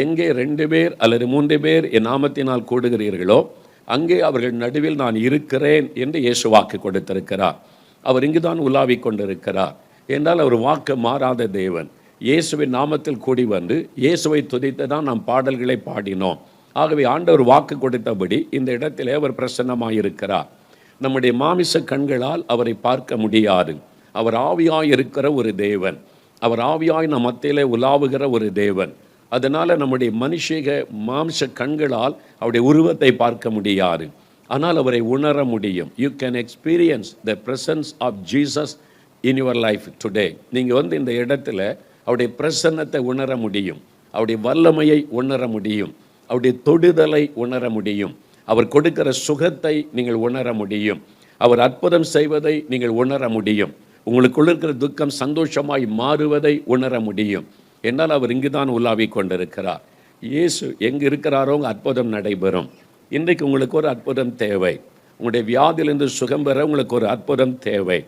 எங்கே 2 பேர் அல்லது 3 பேர் என் நாமத்தினால் கூடுகிறீர்களோ அங்கே அவர்கள் நடுவில் நான் இருக்கிறேன் என்று இயேசு வாக்கு கொடுத்திருக்கிறார். அவர் இங்குதான் உலாவிக் கொண்டிருக்கிறார் என்றால் அவர் வாக்கு மாறாத தேவன். இயேசுவின் நாமத்தில் கூடி வந்து இயேசுவை துதித்து தான் நாம் பாடல்களை பாடினோம். ஆகவே ஆண்டவர் வாக்கு கொடுத்தபடி இந்த இடத்திலே அவர் பிரசன்னமாயிருக்கிறார். நம்முடைய மாமிச கண்களால் அவரை பார்க்க முடியாது. அவர் ஆவியாய் இருக்கிற ஒரு தேவன். அவர் ஆவியாய் நம் மத்தியிலே உலாவுகிற ஒரு தேவன். அதனால் நம்முடைய மனுஷிக மாம்ச கண்களால் அவருடைய உருவத்தை பார்க்க முடியாது. ஆனால் அவரை உணர முடியும். You can experience the presence of Jesus in your life today. நீங்கள் வந்து இந்த இடத்துல அவருடைய பிரசன்னத்தை உணர முடியும். அவருடைய வல்லமையை உணர முடியும். அவருடைய தொடுதலை உணர முடியும். அவர் கொடுக்கிற சுகத்தை நீங்கள் உணர முடியும். அவர் அற்புதம் செய்வதை நீங்கள் உணர முடியும். உங்களுக்குள்ள இருக்கிற துக்கம் சந்தோஷமாய் மாறுவதை உணர முடியும். என்னால் அவர் இங்கு தான் உலாவிக் கொண்டிருக்கிறார். இயேசு எங்கே இருக்கிறாரோ அங்கே அற்புதம் நடைபெறும். இன்றைக்கு உங்களுக்கு ஒரு அற்புதம் தேவை. உங்களுடைய வியாதியிலிருந்து சுகம் பெற உங்களுக்கு ஒரு அற்புதம் தேவை.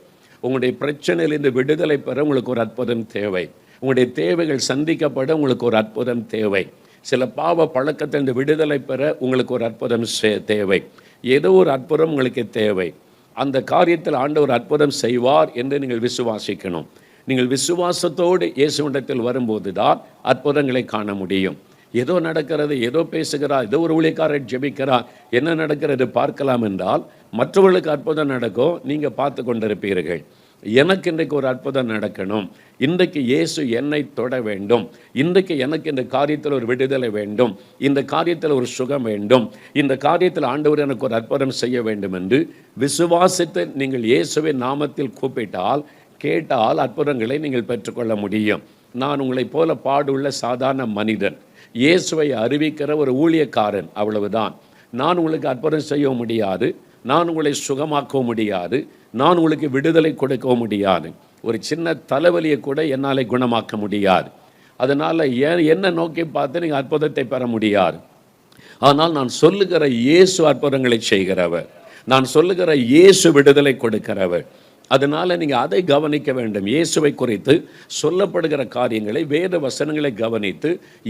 உங்களுடைய பிரச்சனையிலிருந்து விடுதலை பெற உங்களுக்கு ஒரு அற்புதம் தேவை. உங்களுடைய தேவைகள் சந்திக்கப்பட உங்களுக்கு ஒரு அற்புதம் தேவை. சில பாவ பழக்கத்திலிருந்து விடுதலை பெற உங்களுக்கு ஒரு அற்புதம் தேவை. ஏதோ ஒரு அற்புதம் உங்களுக்கு தேவை. அந்த காரியத்தில் ஆண்டவர் அற்புதம் செய்வார் என்று நீங்கள் விசுவாசிக்கணும். நீங்கள் விசுவாசத்தோடு இயேசுவிடத்தில் வரும்போது தான் அற்புதங்களை காண முடியும். ஏதோ நடக்கிறது, ஏதோ பேசுகிறார், ஏதோ ஒரு ஊழியக்காரர் ஜெபிக்கிறார், என்ன நடக்கிறது பார்க்கலாம் என்றால் மற்றவர்களுக்கு அற்புதம் நடக்கும், நீங்கள் பார்த்து கொண்டிருப்பீர்கள். எனக்கு இன்றைக்கு ஒரு அற்புதம் நடக்கணும், இன்றைக்கு இயேசு என்னை தொட வேண்டும், இன்றைக்கு எனக்கு இந்த காரியத்தில் ஒரு விடுதலை வேண்டும், இந்த காரியத்தில் ஒரு சுகம் வேண்டும், இந்த காரியத்தில் ஆண்டவர் எனக்கு ஒரு அற்புதம் செய்ய வேண்டும் என்று விசுவாசித்து நீங்கள் இயேசுவின் நாமத்தில் கூப்பிட்டால் கேட்டால் அற்புதங்களை நீங்கள் பெற்றுக்கொள்ள முடியும். நான் உங்களைப் போல பாடுள்ள சாதாரண மனிதன், இயேசுவை அறிவிக்கிற ஒரு ஊழியக்காரன், அவ்வளவுதான். நான் உங்களுக்கு அற்புதம் செய்ய முடியாது, நான் உங்களை சுகமாக்க முடியாது, நான் உங்களுக்கு விடுதலை கொடுக்க முடியாது. ஒரு சின்ன தலைவலியை கூட என்னால் குணமாக்க முடியாது. அதனால் என்ன நோக்கி பார்த்து நீங்கள் அற்புதத்தை பெற முடியாது. ஆனால் நான் சொல்லுகிற இயேசு அற்புதங்களை செய்கிறவர், நான் சொல்லுகிற இயேசு விடுதலை கொடுக்கிறவர். அதனால் நீங்கள் அதை கவனிக்க வேண்டும். இயேசுவை குறித்து சொல்லப்படுகிற காரியங்களை, வேத வசனங்களை கவனித்து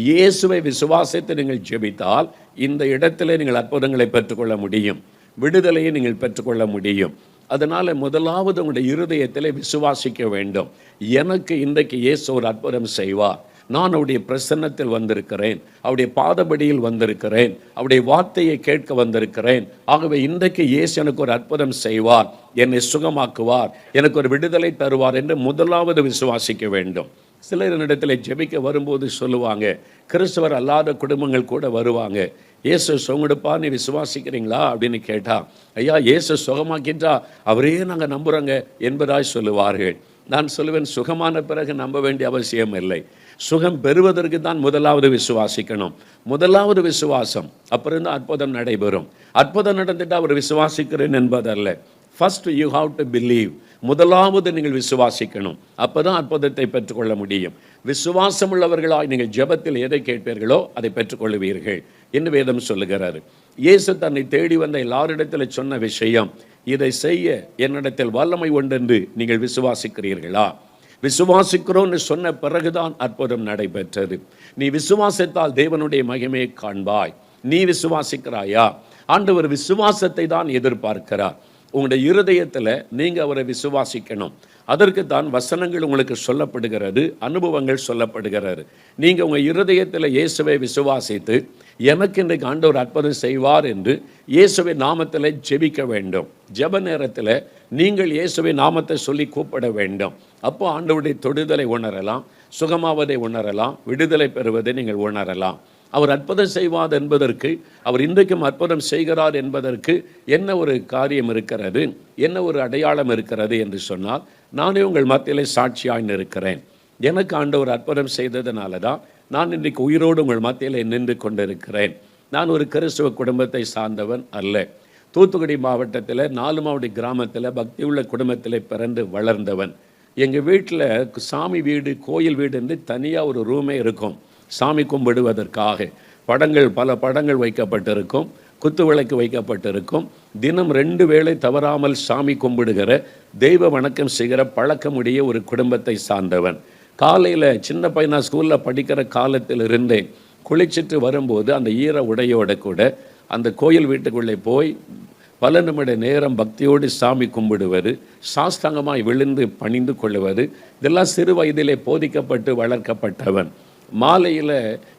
இயேசுவை விசுவாசித்து நீங்கள் ஜெபித்தால் இந்த இடத்துல நீங்கள் அற்புதங்களை பெற்றுக்கொள்ள முடியும், விடுதலையை நீங்கள் பெற்றுக்கொள்ள முடியும். அதனால் முதலாவது உங்களுடைய இருதயத்தில் விசுவாசிக்க வேண்டும். எனக்கு இன்றைக்கு இயேசு ஒரு அற்புதம் செய்வார், நான் அவருடைய பிரசன்னத்தில் வந்திருக்கிறேன், அவருடைய பாதபடியில் வந்திருக்கிறேன், அவருடைய வார்த்தையை கேட்க வந்திருக்கிறேன். ஆகவே இன்றைக்கு இயேசு எனக்கு ஒரு அற்புதம் செய்வார், என்னை சுகமாக்குவார், எனக்கு ஒரு விடுதலை தருவார் என்று முதலாவது விசுவாசிக்க வேண்டும். சிலர் என்னிடத்தில் ஜெபிக்க வரும்போது சொல்லுவாங்க, கிறிஸ்தவர் அல்லாத குடும்பங்கள் கூட வருவாங்க, இயேசு சுகமெடுப்பா நீ விசுவாசிக்கிறீங்களா அப்படின்னு கேட்டால், ஐயா இயேசு சுகமாக்கின்றா அவரே நாங்கள் நம்புகிறோங்க என்பதாய் சொல்லுவார்கள். நான் சொல்லுவேன், சுகமான பிறகு நம்ப வேண்டிய அவசியம் இல்லை. சுகம் பெறுவதற்கு தான் முதலாவது விசுவாசிக்கணும். முதலாவது விசுவாசம், அப்புறம் தான் அற்புதம் நடைபெறும். அற்புதம் நடந்துட்டு அவர் விசுவாசிக்கிறேன் என்பதல்ல. First you have to believe. முதலாவது நீங்கள் விசுவாசிக்கணும், அப்போ தான் அற்புதத்தை பெற்றுக்கொள்ள முடியும். விசுவாசம் உள்ளவர்களாய் நீங்கள் ஜெபத்தில் எதை கேட்பீர்களோ அதை பெற்றுக்கொள்வீர்கள் என்று வேதம் சொல்லுகிறார். இயேசு தன்னை தேடி வந்த எல்லாரிடத்தில் சொன்ன விஷயம், இதை செய்ய என்னிடத்தில் வல்லமை உண்டென்று நீங்கள் விசுவாசிக்கிறீர்களா? விசுவாசிக்கிறோன்னு சொன்ன பிறகுதான் அற்புதம் நடைபெற்றது. நீ விசுவாசித்தால் தேவனுடைய மகிமையை காண்பாய். நீ விசுவாசிக்கிறாயா? ஆண்டவர் விசுவாசத்தை தான் எதிர்பார்க்கிறார். உங்களுடைய இருதயத்தில் நீங்கள் அவரை விசுவாசிக்கணும். அதற்கு தான் வசனங்கள் உங்களுக்கு சொல்லப்படுகிறது, அனுபவங்கள் சொல்லப்படுகிறது. நீங்கள் உங்கள் இருதயத்தில் இயேசுவை விசுவாசித்து எனக்கு இன்றைக்கு ஆண்டவர் அற்புதம் செய்வார் என்று இயேசுவின் நாமத்தில் ஜெபிக்க வேண்டும். ஜெப நேரத்தில் நீங்கள் இயேசுவின் நாமத்தை சொல்லி கூப்பிட வேண்டும். அப்போ ஆண்டவருடைய தொடுதலை உணரலாம், சுகமாவதை உணரலாம், விடுதலை பெறுவதை நீங்கள் உணரலாம். அவர் அற்புதம் செய்வார் என்பதற்கு, அவர் இன்றைக்கும் அற்புதம் செய்கிறார் என்பதற்கு என்ன ஒரு காரியம் இருக்கிறது, என்ன ஒரு அடையாளம் இருக்கிறது என்று சொன்னால், நானே உங்கள் மத்தியிலே சாட்சியாக இருக்கிறேன். எனக்கு ஆண்டவர் அற்புதம் செய்ததுனால தான் நான் இன்றைக்கு உயிரோடு உங்கள் மத்தியில் நின்று கொண்டிருக்கிறேன். நான் ஒரு கிறிஸ்துவ குடும்பத்தை சார்ந்தவன் அல்ல. தூத்துக்குடி மாவட்டத்தில் 4 மாவட்ட கிராமத்தில் பக்தி உள்ள குடும்பத்தில் பிறந்து வளர்ந்தவன். எங்கள் வீட்டில் சாமி வீடு, கோயில் வீடு என்று தனியாக ஒரு ரூமே இருக்கும். சாமி கும்பிடுவதற்காக பல படங்கள் வைக்கப்பட்டிருக்கும், குத்து விளக்கு வைக்கப்பட்டிருக்கும். தினம் 2 வேளை தவறாமல் சாமி கும்பிடுகிற, தெய்வ வணக்கம் செய்கிற பழக்கமுடைய ஒரு குடும்பத்தை சார்ந்தவன். காலையில் சின்ன பையனா ஸ்கூலில் படிக்கிற காலத்தில் இருந்தே குளிச்சுட்டு வரும்போது அந்த ஈர உடையோட கூட அந்த கோயில் வீட்டுக்குள்ளே போய் பல நிமிட நேரம் பக்தியோடு சாமி கும்பிடுவது, சாஸ்தாங்கமாய் விழுந்து பணிந்து கொள்ளுவது, இதெல்லாம் சிறு வயதிலே போதிக்கப்பட்டு வளர்க்கப்பட்டவன். மாலையில்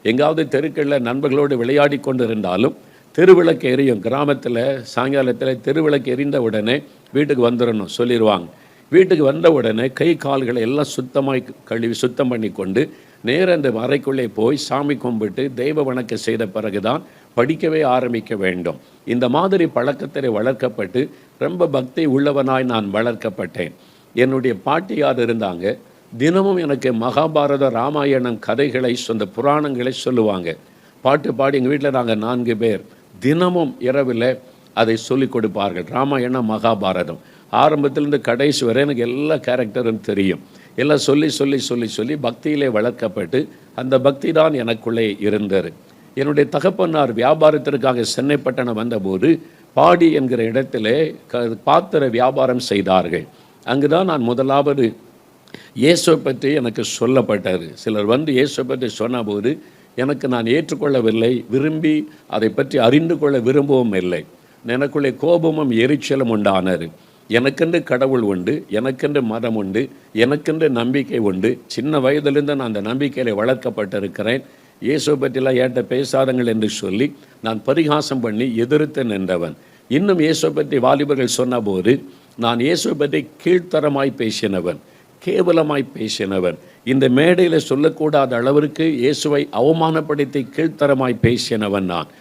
எங்காவது தெருக்களில் நண்பர்களோடு விளையாடி கொண்டு இருந்தாலும் தெருவிளக்கு எரியும். கிராமத்தில் சாயங்காலத்தில் தெருவிளக்கு எரிந்த உடனே வீட்டுக்கு வந்துடணும் சொல்லிடுவாங்க. வீட்டுக்கு வந்த உடனே கை கால்களை எல்லாம் சுத்தமாய் கழுவி சுத்தம் பண்ணி கொண்டு நேர அந்த அறைக்குள்ளே போய் சாமி கும்பிட்டு தெய்வ வணக்கம் செய்த பிறகுதான் படிக்கவே ஆரம்பிக்க வேண்டும். இந்த மாதிரி பழக்கத்தில் வளர்க்கப்பட்டு ரொம்ப பக்தி உள்ளவனாய் நான் வளர்க்கப்பட்டேன். என்னுடைய பாட்டியார் இருந்தாங்க. தினமும் எனக்கு மகாபாரத ராமாயணம் கதைகளை சொந்த புராணங்களை சொல்லுவாங்க. பாட்டு பாடி எங்கள் வீட்டில் நாங்கள் 4 பேர் தினமும் இரவில் அதை சொல்லிக் கொடுப்பார்கள். ராமாயணம் மகாபாரதம் ஆரம்பத்திலேருந்து கடைசி வரை எனக்கு எல்லா கேரக்டரும் தெரியும். எல்லாம் சொல்லி சொல்லி சொல்லி சொல்லி பக்தியிலே வளர்க்கப்பட்டு அந்த பக்தி தான் எனக்குள்ளே இருந்தது. என்னுடைய தகப்பனார் வியாபாரத்திற்காக சென்னை பட்டணம் வந்தபோது பாடி என்கிற இடத்திலே பாத்திர வியாபாரம் செய்தார்கள். அங்கு தான் நான் முதலாவது இயேசுவை பற்றி எனக்கு சொல்லப்பட்டது. சிலர் வந்து இயேசுவை பற்றி சொன்னபோது எனக்கு நான் ஏற்றுக்கொள்ளவில்லை, விரும்பி அதை பற்றி அறிந்து கொள்ள விரும்பவும் இல்லை. எனக்குள்ளே கோபமும் எரிச்சலும் உண்டானது. எனக்கென்று கடவுள் உண்டு, எனக்கென்று மதம் உண்டு, எனக்கென்று நம்பிக்கை உண்டு. சின்ன வயதிலிருந்து நான் அந்த நம்பிக்கையில் வளர்க்கப்பட்டிருக்கிறேன். இயேசுவை பற்றிலாம் ஏட்ட பேசாதங்கள் என்று சொல்லி நான் பரிகாசம் பண்ணி எதிர்த்து நின்றவன். இன்னும் இயேசுவை பற்றி வாலிபர்கள் சொன்னபோது நான் இயேசுவை பற்றி கீழ்த்தரமாய் பேசினவன், கேவலமாய் பேசினவன். இந்த மேடையில் சொல்லக்கூடாத அளவிற்கு இயேசுவை அவமானப்படுத்தி கீழ்த்தரமாய் பேசினவன் நான்.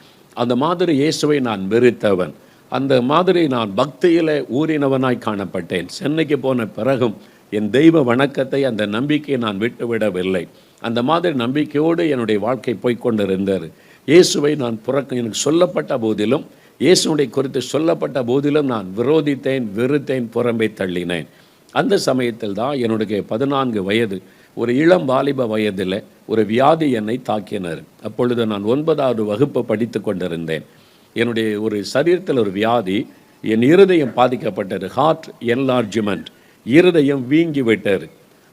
அந்த மாதிரி இயேசுவை நான் வெறுத்தவன். அந்த மாதிரி நான் பக்தியில் ஊறினவனாய் காணப்பட்டேன். சென்னைக்கு போன பிறகும் என் தெய்வ வணக்கத்தை அந்த நம்பிக்கையை நான் விட்டுவிடவில்லை. அந்த மாதிரி நம்பிக்கையோடு என்னுடைய வாழ்க்கை போய்கொண்டிருந்தது. இயேசுவை நான் எனக்கு சொல்லப்பட்ட போதிலும், இயேசுடைய குறித்து சொல்லப்பட்ட போதிலும் நான் விரோதித்தேன், வெறுத்தேன், புறம்பே தள்ளினேன். அந்த சமயத்தில் தான் என்னுடைய 14 வயது ஒரு இளம் வாலிப வயதில் ஒரு வியாதி என்னை தாக்கினர். அப்பொழுது நான் 9வது வகுப்பு படித்து கொண்டிருந்தேன். என்னுடைய ஒரு சரீரத்தில் ஒரு வியாதி, என் இருதயம் பாதிக்கப்பட்டது. ஹார்ட் என்லார்ஜ்மெண்ட், இருதயம் வீங்கி விட்டது.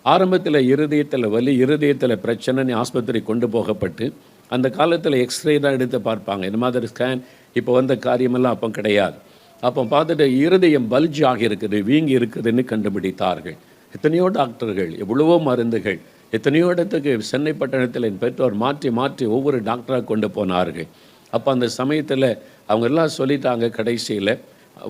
ஆரம்பத்தில் இருதயத்தில் வலி, இருதயத்தில் பிரச்சனை, ஆஸ்பத்திரி கொண்டு போகப்பட்டு அந்த காலத்தில் எக்ஸ்ரே தான் எடுத்து பார்ப்பாங்க. இந்த மாதிரி ஸ்கேன் இப்போ வந்த காரியமெல்லாம் அப்போ கிடையாது. அப்போ பார்த்துட்டு இருதயம் பல்ஜ் ஆகி இருக்குது, வீங்கி இருக்குதுன்னு கண்டுபிடித்தார்கள். எத்தனையோ டாக்டர்கள், எவ்வளவோ மருந்துகள், எத்தனையோ இடத்துக்கு சென்னை பட்டணத்தில் என் பெற்றோர் மாற்றி மாற்றி ஒவ்வொரு டாக்டராக கொண்டு போனார்கள். அப்போ அந்த சமயத்தில் அவங்க எல்லாம் சொல்லிட்டாங்க, கடைசியில்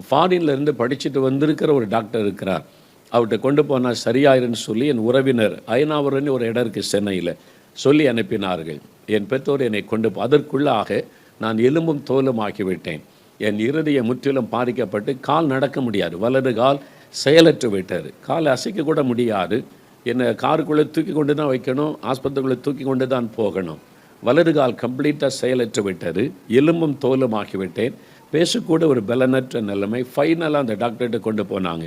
ஃபாரின்லேருந்து படிச்சுட்டு வந்திருக்கிற ஒரு டாக்டர் இருக்கிறார், அவர்கிட்ட கொண்டு போனால் சரியாயிருன்னு சொல்லி என் உறவினர் அயனாவரன்னு ஒரு இடம் இருக்குது சென்னையில், சொல்லி அனுப்பினார்கள். என் பெற்றோர் என்னை கொண்டு அதற்குள்ளாக நான் எலும்பும் தோலும் ஆக்கிவிட்டேன். என் இருதயம் முற்றிலும் பாதிக்கப்பட்டு கால் நடக்க முடியாது. வலது கால் செயலற்று விட்டார். காலை அசைக்க கூட முடியாது. என்னை காருக்குள்ளே தூக்கி கொண்டு தான் வைக்கணும், ஆஸ்பத்திரிக்குள்ளே தூக்கி கொண்டு தான் போகணும். வலது கால் கம்ப்ளீட்டாக செயலற்று விட்டது. எலும்பும் தோலும் ஆக்கிவிட்டேன். பேசக்கூட ஒரு பலனற்ற நிலைமை. ஃபைனலாக அந்த டாக்டர்கிட்ட கொண்டு போனாங்க.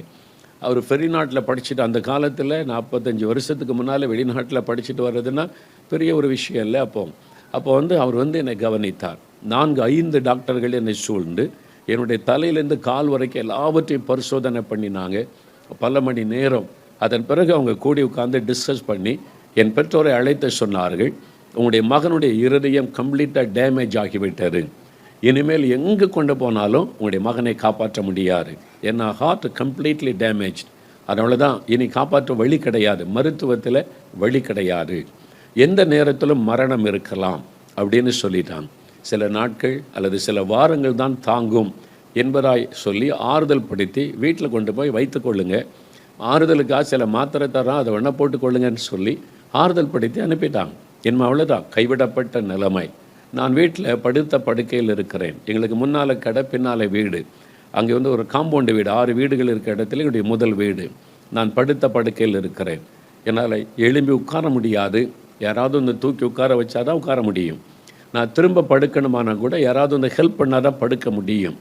அவர் வெளிநாட்டில் படிச்சுட்டு, அந்த காலத்தில் 45 வருஷத்துக்கு முன்னால் வெளிநாட்டில் படிச்சுட்டு வர்றதுன்னா பெரிய ஒரு விஷயம் இல்லை. அப்போ அவர் என்னை கவனித்தார். 4-5 டாக்டர்கள் என்னை சூழ்ந்து என்னுடைய தலையிலேருந்து கால் வரைக்கும் எல்லாவற்றையும் பரிசோதனை பண்ணினாங்க பல மணி நேரம். அதன் பிறகு அவங்க கூடி உட்கார்ந்து டிஸ்கஸ் பண்ணி என் பெற்றோரை அழைத்து சொன்னார்கள், உங்களுடைய மகனுடைய இருதயம் கம்ப்ளீட்டாக டேமேஜ் ஆகிவிட்டது. இனிமேல் எங்கே கொண்டு போனாலும் உங்களுடைய மகனை காப்பாற்ற முடியாது. ஏன்னா ஹார்ட் கம்ப்ளீட்லி டேமேஜ். அதனால தான் இனி காப்பாற்ற வழி கிடையாது, மருத்துவத்தில் வழி கிடையாது, எந்த நேரத்திலும் மரணம் இருக்கலாம் அப்படின்னு சொல்லிட்டாங்க. சில நாட்கள் அல்லது சில வாரங்கள் தான் தாங்கும் என்பதாய் சொல்லி ஆறுதல் படுத்தி வீட்டில் கொண்டு போய் வைத்துக்கொள்ளுங்க, ஆறுதலுக்காக சில மாத்திரை தரோம், அதை வேணால் போட்டுக்கொள்ளுங்கன்னு சொல்லி ஆறுதல் படுத்தி அனுப்பிட்டாங்க. என் அவ்வளோதான், கைவிடப்பட்ட நிலைமை. நான் வீட்டில் படுத்த படுக்கையில் இருக்கிறேன். எங்களுக்கு முன்னால் கடை, பின்னால் வீடு. அங்கே ஒரு காம்பவுண்டு வீடு, 6 வீடுகள் இருக்கிற இடத்துல என்னுடைய முதல் வீடு. நான் படுத்த படுக்கையில் இருக்கிறேன். என்னால் எழும்பி உட்கார முடியாது. யாராவது தூக்கி உட்கார வச்சாதான் உட்கார முடியும். நான் திரும்ப படுக்கணுமானா கூட யாராவது ஹெல்ப் பண்ணால் தான் படுக்க முடியும்.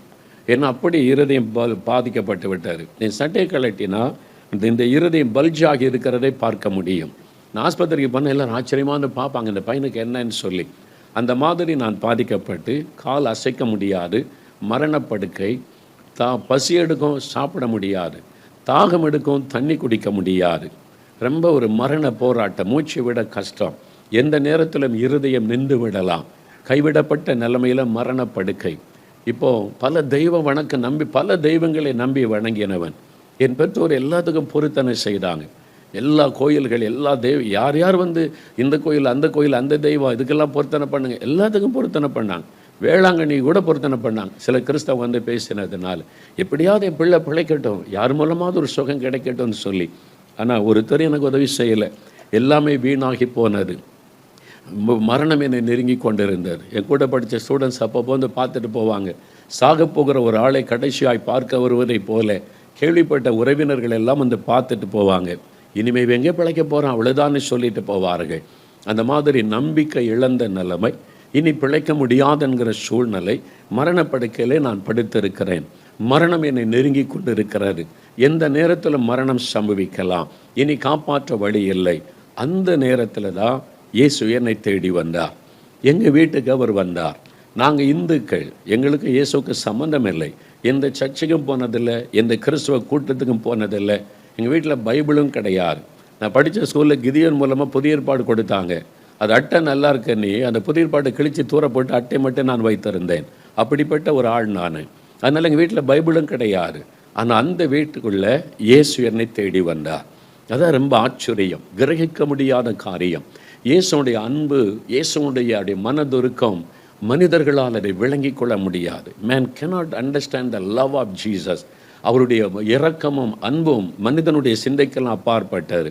ஏன்னா அப்படி இருதயம் பாதிக்கப்பட்டு விட்டார். என் சட்டையை கழட்டினா இந்த இருதயம் பல்ஜ் ஆகி இருக்கிறதை பார்க்க முடியும். நான் ஆஸ்பத்திரிக்கு போனால் எல்லோரும் ஆச்சரியமாக பார்ப்பாங்க, இந்த பையனுக்கு என்னன்னு சொல்லி. அந்த மாதிரி நான் பாதிக்கப்பட்டு கால் அசைக்க முடியாது, மரணப்படுக்கை, பசி எடுக்கும், சாப்பிட முடியாது, தாகம் எடுக்கும், தண்ணி குடிக்க முடியாது. ரொம்ப ஒரு மரண போராட்டம், மூச்சு விட கஷ்டம். எந்த நேரத்திலும் இருதயம் நின்று விடலாம். கைவிடப்பட்ட நிலைமையில் மரணப்படுக்கை. இப்போது பல தெய்வ வணக்கம் நம்பி பல தெய்வங்களை நம்பி வணங்கினவன். என் பெற்றோர் எல்லாத்துக்கும் பொருத்தனை செய்தாங்க. எல்லா கோயில்கள் எல்லா யார் யார் வந்து இந்த கோயில் அந்த கோயில் அந்த தெய்வம் இதுக்கெல்லாம் பொருத்தனை பண்ணுங்க, எல்லாத்துக்கும் பொருத்தனை பண்ணாங்க. வேளாங்கண்ணி கூட பொருத்தனை பண்ணாங்க. சில கிறிஸ்தவ வந்து பேசினதுனால எப்படியாவது என் பிள்ளை பிழைக்கட்டும், யார் மூலமாவது ஒரு சுகம் கிடைக்கட்டும்னு சொல்லி. ஆனால் ஒருத்தர் எனக்கு உதவி செய்யலை. எல்லாமே வீணாகி போனது. மரணம் என்னை நெருங்கி கொண்டிருந்தது. என் கூட படித்த ஸ்டூடெண்ட்ஸ் அப்பப்போ வந்து பார்த்துட்டு போவாங்க. சாக போகிற ஒரு ஆளை கடைசியாய் பார்க்க வருவதை போல கேள்விப்பட்ட உறவினர்கள் எல்லாம் வந்து பார்த்துட்டு போவாங்க. இனிமேல் எங்கே பிழைக்க போகிறோம் அவ்வளோதான்னு சொல்லிட்டு போவார்கள். அந்த மாதிரி நம்பிக்கை இழந்த நிலைமை, இனி பிழைக்க முடியாதுங்கிற சூழ்நிலை, மரணப்படுக்கையிலே நான் படுத்திருக்கிறேன். மரணம் என்னை நெருங்கி கொண்டிருக்கிறது. எந்த நேரத்தில் மரணம் சம்பவிக்கலாம், இனி காப்பாற்ற வழி இல்லை. அந்த நேரத்தில் தான் இயேசு என்னை தேடி வந்தார். எங்கள் வீட்டுக்கு அவர் வந்தார். நாங்கள் இந்துக்கள், எங்களுக்கு இயேசுக்கு சம்மந்தம் இல்லை. எந்த சர்ச்சுக்கும் போனதில்லை, எந்த கிறிஸ்துவ கூட்டத்துக்கும் போனதில்லை. எங்கள் வீட்டில் பைபிளும் கிடையாது. நான் படித்த ஸ்கூலில் கிதியோன் மூலமாக புதிய ஏற்பாடு கொடுத்தாங்க. அது அட்டை நல்லா இருக்குன்னு அந்த புதிய ஏற்பாட்டை கிழித்து தூர போட்டு அட்டை மட்டும் நான் வைத்திருந்தேன். அப்படிப்பட்ட ஒரு ஆள் நான். அதனால் எங்கள் வீட்டில் பைபிளும் கிடையாது. ஆனால் அந்த வீட்டுக்குள்ளே இயேசு என்னை தேடி வந்தார். அதான் ரொம்ப ஆச்சரியம், கிரகிக்க முடியாத காரியம். இயேசுடைய அன்பு, இயேசுடைய மனதுருக்கம் மனிதர்களால் அதை விளங்கி கொள்ள முடியாது. Man cannot understand the love of Jesus. அவருடைய இரக்கமும் அன்பும் மனிதனுடைய சிந்தைக்கெல்லாம் அப்பாற்பட்டது.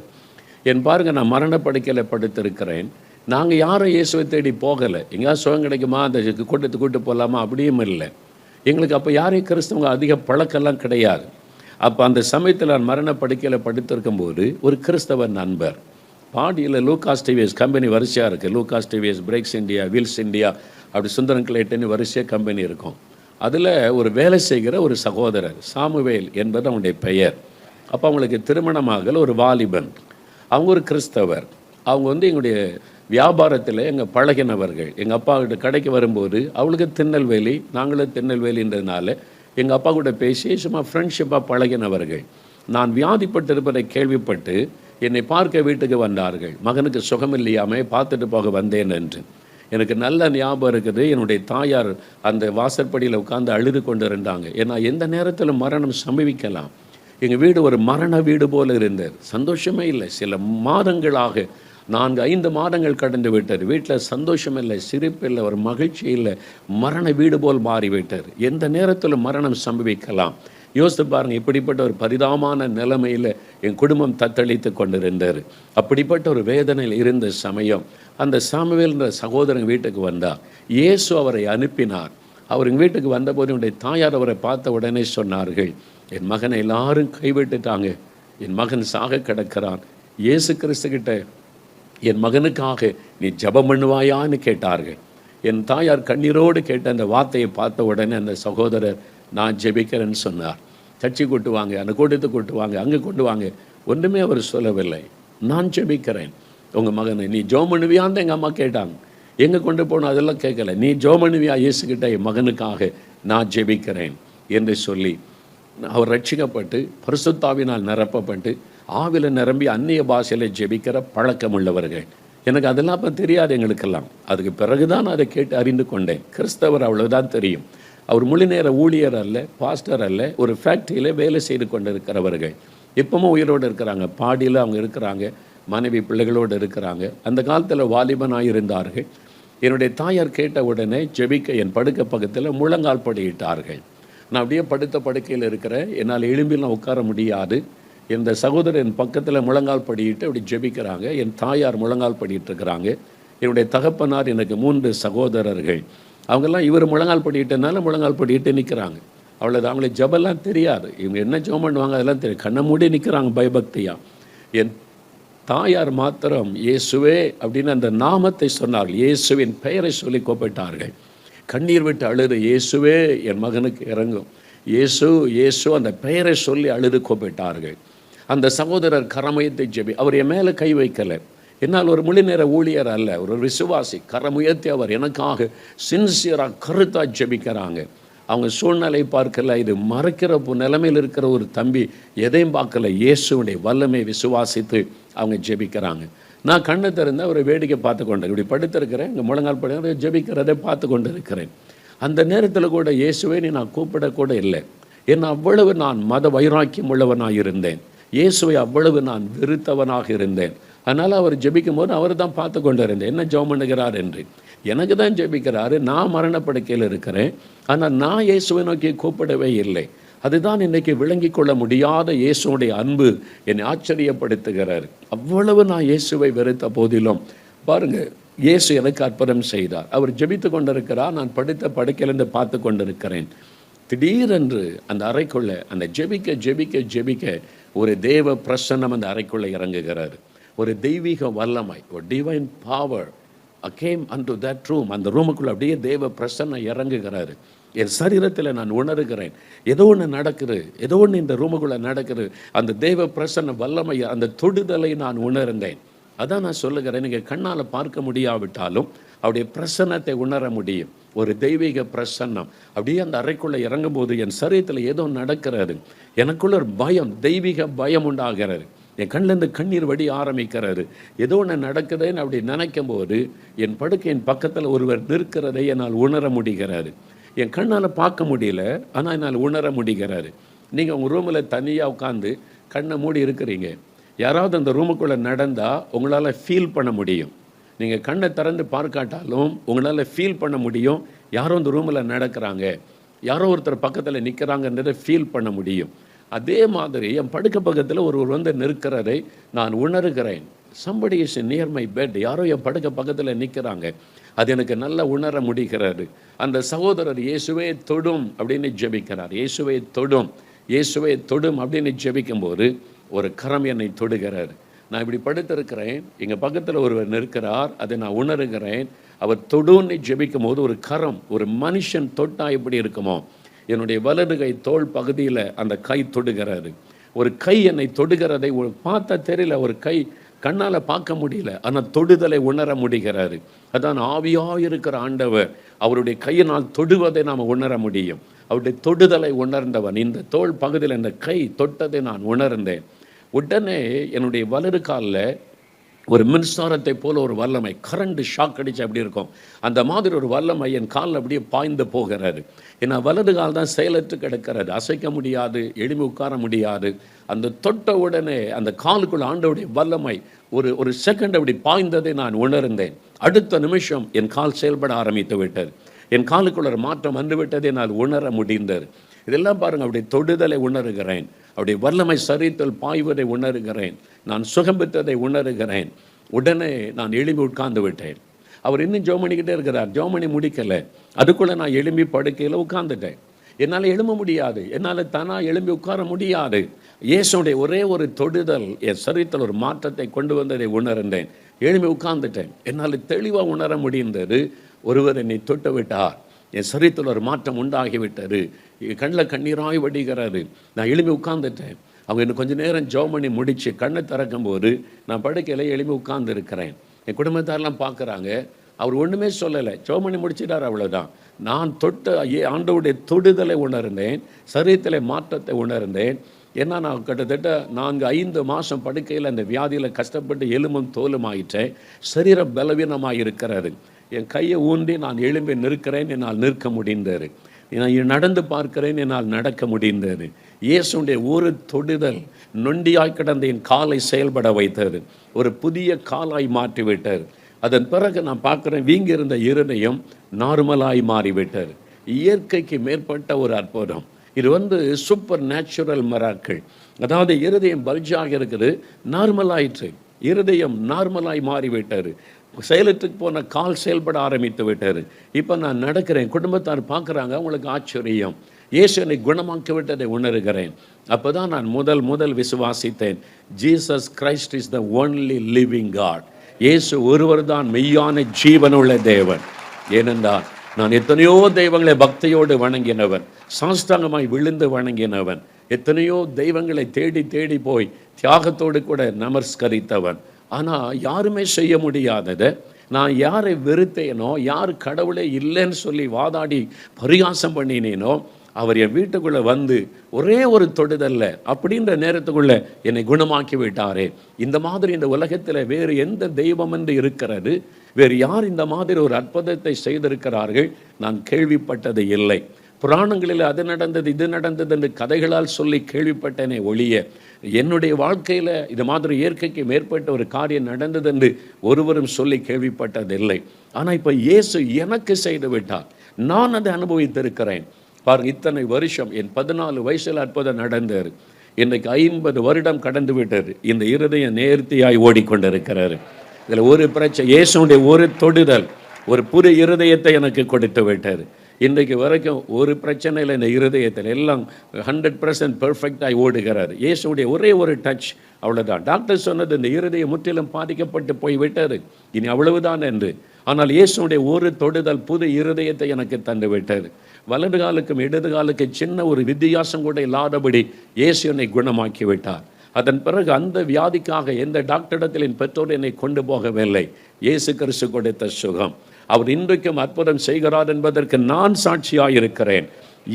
என் பாருங்கள், நான் மரணப்படுக்கையில் படுத்திருக்கிறேன். நாங்கள் யாரும் இயேசுவை தேடி போகலை. எங்கேயாவது சுகம் கிடைக்குமா, அந்த கூட்டத்துக்கு கூட்டு போகலாமா, அப்படியும் இல்லை. எங்களுக்கு அப்போ யாரையும் கிறிஸ்தவங்க அதிக பழக்கெல்லாம் கிடையாது. அப்போ அந்த சமயத்தில் நான் மரணப்படுக்கையில் படுத்திருக்கும்போது ஒரு கிறிஸ்தவ நண்பர் பாடியில் லூகாஸ் டிவிஎஸ் கம்பெனி வரிசையாக இருக்குது. Lucas TVS, brakes India, wheels India, அப்படி சுந்தரன் கிளேட்டன்னு வரிசையாக கம்பெனி இருக்கும். அதில் ஒரு வேலை செய்கிற ஒரு சகோதரர் சாமுவேல் என்பது அவனுடைய பெயர். அப்போ அவங்களுக்கு திருமணமாகல ஒரு வாலிபன். அவங்க ஒரு கிறிஸ்தவர். அவங்க வந்து எங்களுடைய வியாபாரத்தில் எங்கள் பழகினவர்கள். எங்கள் அப்பா கிட்ட கடைக்கு வரும்போது அவளுக்கு திருநெல்வேலி, நாங்களும் திருநெல்வேலின்றதுனால எங்கள் அப்பா கூட பேசி சும்மா ஃப்ரெண்ட்ஷிப்பாக பழகினவர்கள். நான் வியாதிப்பட்டிருப்பதை கேள்விப்பட்டு என்னை பார்க்க வீட்டுக்கு வந்தார்கள். மகனுக்கு சுகம் இல்லையாமல் பார்த்துட்டு போக வந்தேன் என்று. எனக்கு நல்ல ஞாபகம் இருக்குது. என்னுடைய தாயார் அந்த வாசற்படியில் உட்கார்ந்து அழுது கொண்டு இருந்தாங்க. ஏன்னா எந்த நேரத்தில் மரணம் சம்பவிக்கலாம். எங்கள் வீடு ஒரு மரண வீடு போல் இருந்தது. சந்தோஷமே இல்லை. சில மாதங்களாக 4-5 மாதங்கள் கடந்து விட்டார். வீட்டில் சந்தோஷம் இல்லை, சிரிப்பு இல்லை, ஒரு மகிழ்ச்சி இல்லை. மரண வீடு போல் மாறிவிட்டார். எந்த நேரத்தில் மரணம் சம்பவிக்கலாம். யோசித்து பாருங்கள், இப்படிப்பட்ட ஒரு பரிதாபமான நிலைமையில் என் குடும்பம் தத்தளித்து கொண்டிருந்தார். அப்படிப்பட்ட ஒரு வேதனையில் இருந்த சமயம் அந்த சாமுவேல்ன்ற சகோதரன் வீட்டுக்கு வந்தார். இயேசு அவரை அனுப்பினார். அவர் எங்கள் வீட்டுக்கு வந்தபோது என்னுடைய தாயார் அவரை பார்த்த உடனே சொன்னார்கள், என் மகனை எல்லாரும் கைவிட்டுட்டாங்க, என் மகன் சாக கிடக்கிறான். இயேசு கிறிஸ்துக்கிட்ட என் மகனுக்காக நீ ஜெபம் பண்ணுவாயான்னு கேட்டார்கள். என் தாயார் கண்ணீரோடு கேட்ட அந்த வார்த்தையை பார்த்த உடனே அந்த சகோதரர், நான் ஜெபிக்கிறேன்னு சொன்னார். சர்ச்சை கூட்டு வாங்க, அந்த கூட்டத்தை கூட்டு வாங்க, அங்கே கொண்டு வாங்க. ஒன்றுமே அவர் சொல்லவில்லை. நான் ஜெபிக்கிறேன் உங்கள் மகனை, நீ ஜெபம் பண்ணுவியான்னு எங்கள் அம்மா கேட்டாங்க. எங்கே கொண்டு போகணும் அதெல்லாம் கேட்கல. நீ ஜெபம் பண்ணுவியா இயேசுக்கிட்ட, என் மகனுக்காக நான் ஜெபிக்கிறேன் என்று சொல்லி அவர் ரட்சிக்கப்பட்டு பரிசுத்தாவினால் நிரப்பப்பட்டு ஆவில நிரம்பி அந்நிய பாஷையில் ஜெபிக்கிற பழக்கம் உள்ளவர்கள். எனக்கு அதெல்லாம் அப்போ தெரியாது எங்களுக்கெல்லாம். அதுக்கு பிறகுதான் அதை கேட்டு அறிந்து கொண்டேன். கிறிஸ்தவர் அவ்வளவுதான் தெரியும். அவர் முழு நேர ஊழியர் அல்ல, பாஸ்டர் அல்ல, ஒரு ஃபேக்ட்ரியில் வேலை செய்து கொண்டு இருக்கிறவர்கள். இப்பவும் உயிரோடு இருக்கிறாங்க. பாடியில் அவங்க இருக்கிறாங்க, மனைவி பிள்ளைகளோடு இருக்கிறாங்க. அந்த காலத்தில் வாலிபனாக இருந்தார்கள். என்னுடைய தாயார் கேட்ட உடனே ஜெபிக்க என் படுக்கை பக்கத்தில் முழங்கால் படியிட்டார்கள். நான் அப்படியே படுத்த படுக்கையில் இருக்கிறேன். என்னால் எழும்பிலாம் உட்கார முடியாது. இந்த சகோதரன் பக்கத்தில் முழங்கால் படியிட்டு அப்படி ஜெபிக்கிறாங்க. என் தாயார் முழங்கால் படிட்டு இருக்கிறாங்க. என்னுடைய தகப்பனார் எனக்கு 3 சகோதரர்கள். அவங்கெல்லாம் இவர் முழங்கால் படியிட்டனால முழங்கால் படிட்டு நிற்கிறாங்க. அவ்வளோதான். அவங்களுக்கு ஜெபெல்லாம் தெரியாது. இவங்க என்ன ஜெபம் பண்ணுவாங்க அதெல்லாம் தெரியும். கண்ணை மூடி நிற்கிறாங்க பயபக்தியாக. என் தாயார் மாத்திரம் இயேசுவே அப்படின்னு அந்த நாமத்தை சொன்னார்கள். இயேசுவின் பெயரை சொல்லி கூப்பிட்டார்கள். கண்ணீர் விட்டு அழுது, இயேசுவே என் மகனுக்கு இறங்கும், இயேசு இயேசு அந்த பெயரை சொல்லி அழுது கூப்பிட்டார்கள். அந்த சகோதரர் கரமுயர்த்தி ஜெபி, அவர் என் மேலே கை வைக்கலை. என்னால் ஒரு முழு நேர ஊழியர் அல்ல, ஒரு விசுவாசி. கரமுயர்த்தி அவர் எனக்காக சின்சியராக கருத்தாக ஜெபிக்கிறாங்க. அவங்க சூழ்நிலை பார்க்கல, இது மறைக்கிற நிலைமையில் இருக்கிற ஒரு தம்பி எதையும் பார்க்கல. இயேசுடைய வல்லமை விசுவாசித்து அவங்க ஜெபிக்கிறாங்க. நான் கண்ணை திறந்து அவரை வேடிக்கை பார்த்து கொண்டேன். இப்படி படுத்திருக்கிறேன், இங்கே முழங்கால் படுத்து ஜெபிக்கிறதை பார்த்து கொண்டு இருக்கிறேன். அந்த நேரத்தில் கூட இயேசுவை நான் கூப்பிடக்கூட இல்லை. ஏன்னா அவ்வளவு நான் மத வைராக்கியம் உள்ளவனாக இருந்தேன். இயேசுவை அவ்வளவு நான் வெறுத்தவனாக இருந்தேன். அதனால் அவர் ஜெபிக்கும் போது அவர் தான் பார்த்து கொண்டு இருந்தேன், என்ன ஜெபம் பண்ணுகிறார் என்று. எனக்கு தான் ஜெபிக்கிறாரு, நான் மரணப்படுக்கையில் இருக்கிறேன். ஆனால் நான் இயேசுவை நோக்கி கூப்பிடவே இல்லை. அதுதான் இன்றைக்கி விளங்கி கொள்ள முடியாத இயேசுடைய அன்பு என்னை ஆச்சரியப்படுத்துகிறார். அவ்வளவு நான் இயேசுவை வெறுத்த போதிலும் பாருங்கள், இயேசு எனக்கு அற்புதம் செய்தார். அவர் ஜெபித்து கொண்டிருக்கிறார், நான் படுத்த படுக்கையிலிருந்து பார்த்து கொண்டிருக்கிறேன். திடீரென்று அந்த அறைக்குள்ளே அந்த ஜெபிக்க ஜெபிக்க ஜெபிக்க ஒரு தேவ பிரசன்னம் அந்த அறைக்குள்ளே இறங்குகிறார். ஒரு தெய்வீக வல்லமை, ஒரு divine power game and that room. அந்த ரூமுக்குள்ளே அப்படியே தேவ பிரசன்னம் இறங்குகிறாரு. என் சரீரத்தில் நான் உணர்கிறேன், ஏதோ ஒன்று நடக்குது, ஏதோ ஒன்று இந்த ரூமுக்குள்ளே நடக்குது. அந்த தேவ பிரசன்ன வல்லமை, அந்த தொடுதலை நான் உணர்ந்தேன். அதான் நான் சொல்லுகிறேன், நீங்கள் கண்ணால் பார்க்க முடியாவிட்டாலும் அவருடைய பிரசன்னத்தை உணர முடியும். ஒரு தெய்வீக பிரசன்னம் அப்படியே அந்த அறைக்குள்ளே இறங்கும் போது என் சரீரத்தில் ஏதோ நடக்கிறாரு. எனக்குள்ள ஒரு பயம், தெய்வீக பயம் உண்டாகிறாரு. என் கண்ணிலேருந்து கண்ணீர் வடி ஆரம்பிக்கிறாரு. ஏதோ ஒன்று நடக்குதுன்னு அப்படி நினைக்கும் போது என் படுக்கையின் பக்கத்தில் ஒருவர் நிற்கிறதை என்னால் உணர முடிகிறாரு. என் கண்ணால் பார்க்க முடியல, ஆனால் என்னால் உணர முடிகிறாரு. நீங்கள் உங்கள் ரூமில் தனியாக உட்காந்து கண்ணை மூடி இருக்கிறீங்க. யாராவது அந்த ரூமுக்குள்ளே நடந்தால் உங்களால் ஃபீல் பண்ண முடியும். நீங்கள் கண்ணை திறந்து பார்க்காட்டாலும் உங்களால் ஃபீல் பண்ண முடியும். யாரோ அந்த ரூமில் நடக்கிறாங்க, யாரோ ஒருத்தர் பக்கத்தில் நிற்கிறாங்கன்றதை ஃபீல் பண்ண முடியும். அதே மாதிரி என் படுக்க பக்கத்தில் ஒருவர் வந்து நிற்கிறதை நான் உணர்கிறேன். somebody is near my bed. யாரோ என் படுக்க பக்கத்தில் நிற்கிறாங்க, அது எனக்கு நல்லா உணர முடிகிறது. அந்த சகோதரர் இயேசுவே தொடும் அப்படின்னு ஜெபிக்கிறார். இயேசுவே தொடும், இயேசுவே தொடும் அப்படின்னு ஜெபிக்கும்போது ஒரு கரம் என்னை தொடுகிறார். நான் இப்படி படுத்திருக்கிறேன், எங்கள் பக்கத்தில் ஒருவர் நிற்கிறார், அதை நான் உணர்கிறேன். அவர் தொடுன்னு ஜெபிக்கும் போது ஒரு கரம், ஒரு மனுஷன் தொட்டா எப்படி இருக்குமோ, என்னுடைய வலது கை தோள் பகுதியில் அந்த கை தொடுகிறாரு. ஒரு கை என்னை தொடுகிறதை பார்த்தா தெரியல, ஒரு கை கண்ணால் பார்க்க முடியல, ஆனால் தொடுதலை உணர முடிகிறாரு. அதான் ஆவியாக இருக்கிற ஆண்டவர் அவருடைய கையினால் தொடுவதை நாம் உணர முடியும். அவருடைய தொடுதலை உணர்ந்தவன் இந்த தோள் பகுதியில் இந்த கை தொட்டதை நான் உணர்ந்தேன். உடனே என்னுடைய வலது காலில் ஒரு மின்சாரத்தை போல ஒரு வல்லமை, கரண்ட் ஷாக் அடிச்சு அப்படி இருக்கும், அந்த மாதிரி ஒரு வல்லமை என் காலில் அப்படியே பாய்ந்து போகிறாரு. ஏன்னா வலது கால் தான் செயலற்று கிடக்கிறது, அசைக்க முடியாது, எளிமை உட்கார முடியாது. அந்த தொட்ட உடனே அந்த காலுக்குள்ள ஆண்டவுடைய வல்லமை ஒரு செகண்ட் அப்படி பாய்ந்ததை நான் உணர்ந்தேன். அடுத்த நிமிஷம் என் கால் செயல்பட ஆரம்பித்து விட்டது. என் காலுக்குள்ள ஒரு மாற்றம் வந்துவிட்டதை நான் உணர முடிந்தது. இதெல்லாம் பாருங்கள், அப்படி தொடுதலை உணர்கிறேன், அப்படி வல்லமை சரீரத்தில் பாய்வதை உணர்கிறேன், நான் சுகம் பெற்றதை உணர்கிறேன். உடனே நான் எழும்பி உட்கார்ந்து விட்டேன். அவர் இன்னும் ஜெபம் பண்ணிக்கிட்டே இருக்கிறார், ஜெபம் பண்ணி முடிக்கலை. அதுக்குள்ளே நான் எழும்பி படுக்கையில் உட்கார்ந்துட்டேன். என்னால் எழும்ப முடியாது, என்னால் தானாக எழும்பி உட்கார முடியாது. இயேசுடைய ஒரே ஒரு தொடுதல் என் சரீரத்தில் ஒரு மாற்றத்தை கொண்டு வந்ததை உணர்ந்தேன். எழும்பி உட்கார்ந்துட்டேன். என்னால் தெளிவாக உணர முடிந்தது, ஒருவர் என்னை தொட்டு விட்டார், என் சரீரத்தில் ஒரு மாற்றம் உண்டாகிவிட்டது. கண்ணில் கண்ணீராய் வடிகிறாரு. நான் எழுப்பி உட்கார்ந்துட்டேன். அவங்க இன்னும் கொஞ்சம் நேரம் ஜெபம் பண்ணி முடித்து கண்ணை திறக்கும் போது நான் படுக்கையில் எழுப்பி உட்கார்ந்து இருக்கிறேன். என் குடும்பத்தாரெலாம் பார்க்குறாங்க. அவர் ஒன்றுமே சொல்லலை, ஜெபம் பண்ணி முடிச்சிட்டார், அவ்வளோதான். நான் தொட்ட ஆண்டவருடைய தொடுதலை உணர்ந்தேன், சரீரத்தில் மாற்றத்தை உணர்ந்தேன். ஏன்னா நான் கிட்டத்தட்ட 4-5 மாதம் படுக்கையில் அந்த வியாதியில் கஷ்டப்பட்டு எலும்பும் தோலும் ஆயிட்டேன். சரீரம் பலவீனமாக இருக்கிறது. என் கையை ஊன்றி நான் எழும்பி நிற்கிறேன், என்னால் நிற்க முடிந்தது. நான் நடந்து பார்க்கிறேன், என்னால் நடக்க முடிந்தது. இயேசுடைய ஒரு தொடுதல் நொண்டியாய் கிடந்த என் காலை செயல்பட வைத்தது, ஒரு புதிய காலாய் மாற்றிவிட்டார். அதன் பிறகு நான் பார்க்குறேன், வீங்கி இருந்த இருதயம் நார்மலாய் மாறிவிட்டார். இயற்கைக்கு மேற்பட்ட ஒரு அற்புதம். இது சூப்பர் நேச்சுரல் மிராக்கிள். அதாவது இருதயம் பல்ஜாக இருக்குது, நார்மலாயிற்று. இருதயம் நார்மலாய் மாறிவிட்டார். செயலத்துக்கு போன கால் செயல்பட ஆரம்பித்து விட்டார். இப்போ நான் நடக்கிறேன், குடும்பத்தார் பார்க்குறாங்க, அவங்களுக்கு ஆச்சரியம். இயேசு என்னை குணமாக்கி விட்டதை உணர்கிறேன். அப்போ தான் நான் முதல் விசுவாசித்தேன், Jesus Christ is the only living God. இயேசு ஒருவர் தான் மெய்யான ஜீவனுள்ள தேவன். ஏனென்றால் நான் எத்தனையோ தெய்வங்களை பக்தியோடு வணங்கினவன், சாஷ்டாங்கமாய் விழுந்து வணங்கினவன், எத்தனையோ தெய்வங்களை தேடி தேடி போய் தியாகத்தோடு கூட நமஸ்கரித்தவன். ஆனால் யாருமே செய்ய முடியாததை, நான் யாரை வெறுத்தேனோ, யார் கடவுளே இல்லைன்னு சொல்லி வாதாடி பரிகாசம் பண்ணினேனோ, அவர் என் வீட்டுக்குள்ளே வந்து ஒரே ஒரு தொடுதல்ல அப்படின்ற நேரத்துக்குள்ளே என்னை குணமாக்கி விட்டாரே. இந்த மாதிரி இந்த உலகத்தில் வேறு எந்த தெய்வம் என்று இருக்கிறது? வேறு யார் இந்த மாதிரி ஒரு அற்புதத்தை செய்திருக்கிறார்கள்? நான் கேள்விப்பட்டது இல்லை. புராணங்களில் அது நடந்தது இது நடந்தது என்று கதைகளால் சொல்லி கேள்விப்பட்டேனே ஒழிய, என்னுடைய வாழ்க்கையில் இது மாதிரி இயற்கைக்கு மேற்பட்ட ஒரு காரியம் நடந்தது என்று ஒருவரும் சொல்லி கேள்விப்பட்டதில்லை. ஆனால் இப்போ இயேசு எனக்கு செய்து விட்டார். நான் அதை அனுபவித்திருக்கிறேன். பாருங்க, இத்தனை வருஷம் என் 14 வயசில் அற்புதம் நடந்தார். இன்றைக்கு 50 வருடம் கடந்து விட்டது. இந்த இருதயம் நேர்த்தியாய் ஓடிக்கொண்டிருக்கிறாரு. இதில் ஒரு பிரச்சனை, இயேசுடைய ஒரு தொடுதல் ஒரு புது இருதயத்தை எனக்கு கொடுத்து விட்டார். இன்றைக்கு வரைக்கும் ஒரு பிரச்சனையில் இந்த இருதயத்தில் எல்லாம் 100% பெர்ஃபெக்டாக ஓடுகிறார். இயேசுடைய ஒரே ஒரு டச், அவ்வளோதான். டாக்டர் சொன்னது இந்த இருதயம் முற்றிலும் பாதிக்கப்பட்டு போய் விட்டார், இனி அவ்வளவுதான் என்று. ஆனால் இயேசுடைய ஒரு தொடுதல் புது இருதயத்தை எனக்கு தந்து விட்டார். வலது காலுக்கும் இடது காலுக்கு சின்ன ஒரு வித்தியாசம் கூட இல்லாதபடி இயேசு என்னை குணமாக்கி விட்டார். அதன் பிறகு அந்த வியாதிக்காக எந்த டாக்டரிடத்தில் என் பெற்றோர் என்னை கொண்டு போகவில்லை. இயேசு கிறிஸ்து கொடுத்த சுகம். அவர் இன்றைக்கும் அற்புதம் செய்கிறார் என்பதற்கு நான் சாட்சியாக இருக்கிறேன்.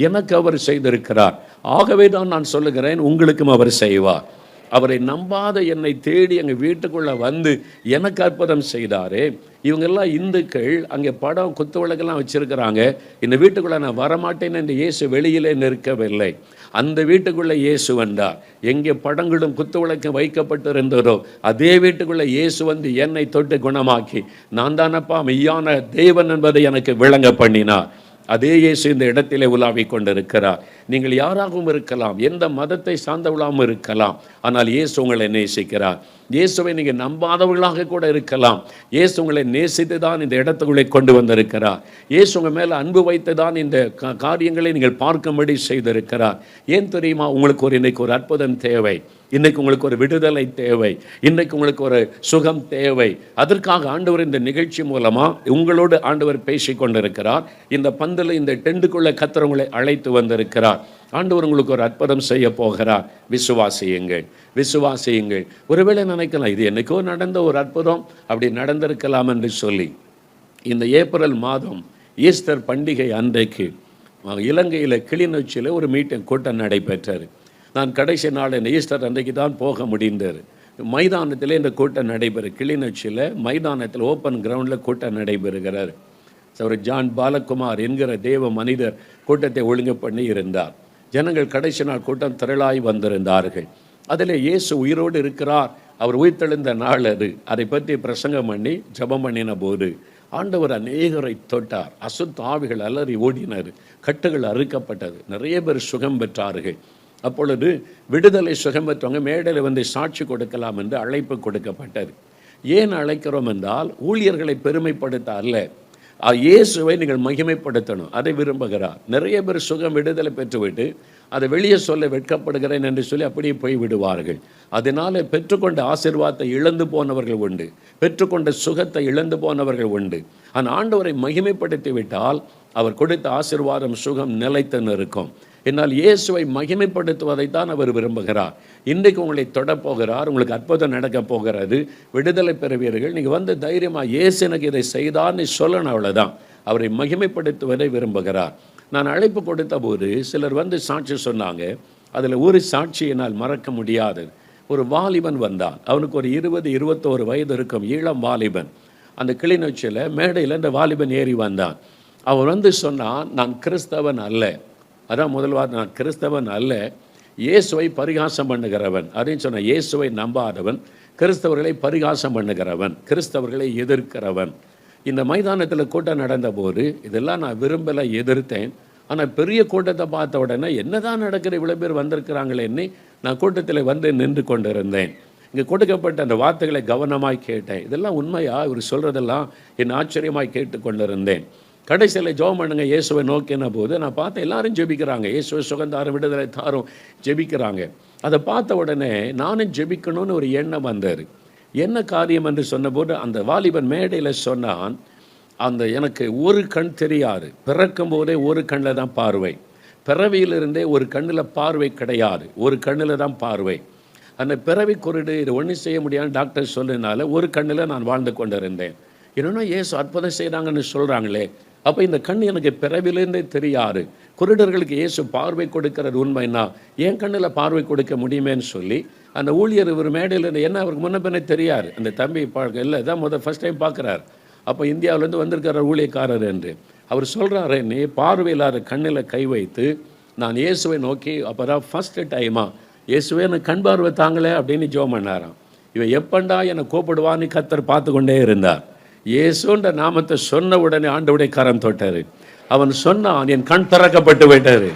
எனக்கு அவர் செய்திருக்கிறார். ஆகவே தான் நான் சொல்லுகிறேன், உங்களுக்கும் அவர் செய்வார். அவரை நம்பாத என்னை தேடி எங்கள் வீட்டுக்குள்ளே வந்து எனக்கு அற்புதம் செய்தாரே. இவங்கெல்லாம் இந்துக்கள், அங்கே படம் குத்து விளக்கெல்லாம் வச்சுருக்கிறாங்க. இந்த வீட்டுக்குள்ளே நான் வரமாட்டேன்னு இந்த இயேசு வெளியிலே நிற்கவில்லை. அந்த வீட்டுக்குள்ளே இயேசு வந்தார். எங்கே படங்களும் குத்து விளக்கம் வைக்கப்பட்டிருந்ததோ அதே வீட்டுக்குள்ளே இயேசு வந்து என்னை தொட்டு குணமாக்கி, நான் தானப்பா மெய்யான தேவன் என்பதை எனக்கு விளங்க பண்ணினார். அதே இயேசு இந்த இடத்திலே உலாவிக் கொண்டிருக்கிறார். நீங்கள் யாராகவும் இருக்கலாம், எந்த மதத்தை சார்ந்தவளாகவும் இருக்கலாம், ஆனால் இயேசு உங்களை நேசிக்கிறார். இயேசுவை நீங்கள் நம்பாதவர்களாக கூட இருக்கலாம். இயேசு உங்களை நேசித்து தான் இந்த இடத்துக்குள்ளே கொண்டு வந்திருக்கிறார். இயேசு உங்கள் மேலே அன்பு வைத்து தான் இந்த காரியங்களை நீங்கள் பார்க்கும்படி செய்திருக்கிறார். ஏன் தெரியுமா? உங்களுக்கு இன்றைக்கு ஒரு அற்புதம் தேவை. இன்றைக்கு உங்களுக்கு ஒரு விடுதலை தேவை. இன்றைக்கு உங்களுக்கு ஒரு சுகம் தேவை. அதற்காக ஆண்டவர் இந்த நிகழ்ச்சி மூலமாக உங்களோடு ஆண்டவர் பேசி கொண்டிருக்கிறார். இந்த பந்தில் இந்த டெண்டுக்குள்ளே கர்த்தர் அழைத்து வந்திருக்கிறார். ஆண்டவர் உங்களுக்கு ஒரு அற்புதம் செய்ய போகிறார். விசுவாசியுங்கள், விசுவாசியுங்கள். ஒருவேளை நினைக்கலாம், இது என்னைக்கோ நடந்த ஒரு அற்புதம், அப்படி நடந்திருக்கலாம் என்று சொல்லி. இந்த ஏப்ரல் மாதம் ஈஸ்டர் பண்டிகை அன்றைக்கு இலங்கையில் கிளிநொச்சியில் ஒரு கூட்டம் நடைபெற்றது. நான் கடைசி நாள் இந்த ஈஸ்டர் அன்றைக்கு தான் போக முடிந்தது. மைதானத்தில் இந்த கூட்டம் நடைபெறும். கிளிநொச்சியில் மைதானத்தில் ஓப்பன் கிரவுண்டில் கூட்டம் நடைபெறுகிறார். அவர் ஜான் பாலகுமார் என்கிற தேவ மனிதர் கூட்டத்தை ஒழுங்கு பண்ணி இருந்தார். ஜனங்கள் கடைசி நாள் கூட்டம் திரளாய் வந்திருந்தார்கள். அதில் இயேசு உயிரோடு இருக்கிறார், அவர் உயிர்த்தெழுந்த நாள் அது. அதை பற்றி பிரசங்கம் பண்ணி ஜெபம் பண்ணின போது ஆண்டவர் அநேகரை தொட்டார். அசுத்த ஆவிகள் அலறி ஓடினர், கட்டுகள் அறுக்கப்பட்டது, நிறைய பேர் சுகம் பெற்றார்கள். அப்பொழுது விடுதலை சுகம் பெற்றவங்க மேடையில் வந்து சாட்சி கொடுக்கலாம் என்று அழைப்பு கொடுக்கப்பட்டது. ஏன் அழைக்கிறோம் என்றால், ஊழியர்களை பெருமைப்படுத்த அல்ல, இயேசுவை நீங்கள் மகிமைப்படுத்தணும், அதை விரும்புகிறார். நிறைய பேர் சுகம் விடுதலை பெற்றுவிட்டு அதை வெளியே சொல்ல வெட்கப்படுகிறேன் என்று சொல்லி அப்படியே போய் விடுவார்கள். அதனால பெற்றுக்கொண்ட ஆசீர்வாதத்தை இழந்து போனவர்கள் உண்டு, பெற்றுக்கொண்ட சுகத்தை இழந்து போனவர்கள் உண்டு. ஆனால் ஆண்டவரை மகிமைப்படுத்தி விட்டால் அவர் கொடுத்த ஆசீர்வாதம் சுகம் நிலைத்து இருக்கும். என்னால் இயேசுவை மகிமைப்படுத்துவதைத்தான் அவர் விரும்புகிறார். இன்றைக்கு உங்களை தொடப்போகிறார், உங்களுக்கு அற்புதம் நடக்க போகிறது, விடுதலை பெறுவீர்கள். நீங்கள் வந்து தைரியமாக இயேசு எனக்கு இதை செய்தார்னு சொல்லணும், அவ்வளோதான். அவரை மகிமைப்படுத்துவதை விரும்புகிறார். நான் அழைப்பு கொடுத்த போது சிலர் வந்து சாட்சி சொன்னாங்க. அதில் ஒரு சாட்சி என்னால் மறக்க முடியாது. ஒரு வாலிபன் வந்தான். அவனுக்கு ஒரு 20-21 வயது இருக்கும், இளம் வாலிபன். அந்த கிளிநொச்சியில் மேடையில் இந்த வாலிபன் ஏறி வந்தான். அவன் வந்து சொன்னான், நான் கிறிஸ்தவன் அல்ல. அதான் முதல் வார்த்தை, நான் கிறிஸ்தவன் அல்ல, இயேசுவை பரிகாசம் பண்ணுகிறவன். அதையும் சொன்ன, இயேசுவை நம்பாதவன், கிறிஸ்தவர்களை பரிகாசம் பண்ணுகிறவன், கிறிஸ்தவர்களை எதிர்க்கிறவன். இந்த மைதானத்தில் கூட்டம் நடந்த போது இதெல்லாம் நான் விரும்பலை, எதிர்த்தேன். ஆனால் பெரிய கூட்டத்தை பார்த்த உடனே என்னதான் நடக்கிற, இவ்வளோ பேர் வந்திருக்கிறாங்களேன்னு நான் கூட்டத்தில் வந்து நின்று கொண்டிருந்தேன். இங்கே கொடுக்கப்பட்ட அந்த வார்த்தைகளை கவனமாய் கேட்டேன். இதெல்லாம் உண்மையா இவர் சொல்கிறதெல்லாம் என் ஆச்சரியமாய் கேட்டு கொண்டிருந்தேன். கடைசியில் ஜெபம் பண்ணுங்க இயேசுவை நோக்கின போது நான் பார்த்தேன், எல்லாரும் ஜெபிக்கிறாங்க, இயேசுவை சுகந்தாரும் விடுதலை தாரும் ஜெபிக்கிறாங்க. அதை பார்த்த உடனே நானும் ஜெபிக்கணும்னு ஒரு எண்ணம் வந்தார். என்ன காரியம் என்று சொன்னபோது அந்த வாலிபன் மேடையில் சொன்னான், அந்த எனக்கு ஒரு கண் தெரியாது, பிறக்கும் போதே ஒரு கண்ணில் தான் பார்வை, பிறவியிலிருந்தே ஒரு கண்ணில் பார்வை கிடையாது, ஒரு கண்ணில் தான் பார்வை. அந்த பிறவி குருடு, இது ஒன்றும் செய்ய முடியாதுன்னு டாக்டர் சொல்லினால ஒரு கண்ணில் நான் வாழ்ந்து கொண்டிருந்தேன். என்னன்னா இயேசு அற்புதம் செய்கிறாங்கன்னு சொல்கிறாங்களே, அப்போ இந்த கண் எனக்கு பிறவிலேருந்தே தெரியாது. குருடர்களுக்கு இயேசு பார்வை கொடுக்கிறது உண்மைன்னா என் கண்ணில் பார்வை கொடுக்க முடியுமேன்னு சொல்லி அந்த ஊழியர் ஒரு மேடையில் இருந்து என்ன அவருக்கு முன்ன பின்னே தெரியாது. அந்த தம்பி இல்லை தான் ஃபஸ்ட் டைம் பார்க்குறாரு. அப்போ இந்தியாவிலேருந்து வந்திருக்கிற ஊழியக்காரர் என்று அவர் சொல்கிறாரு, நீ பார்வையில்லாத கண்ணில் கை வைத்து நான் இயேசுவை நோக்கி அப்போ தான் ஃபஸ்ட்டு டைமாக இயேசுவே எனக்கு கண் பார்வை தாங்களே அப்படின்னு ஜெபம் பண்ணாராம். இவன் எப்பண்டா என்னை கூப்பிடுவான்னு கர்த்தர் பார்த்து கொண்டே இருந்தார். இயேசுன்ற நாமத்தை சொன்ன உடனே ஆண்டவருடைய கரம் தொட்டார். அவன் சொன்னான், என் கண் திறக்கப்பட்டு விட்டார்.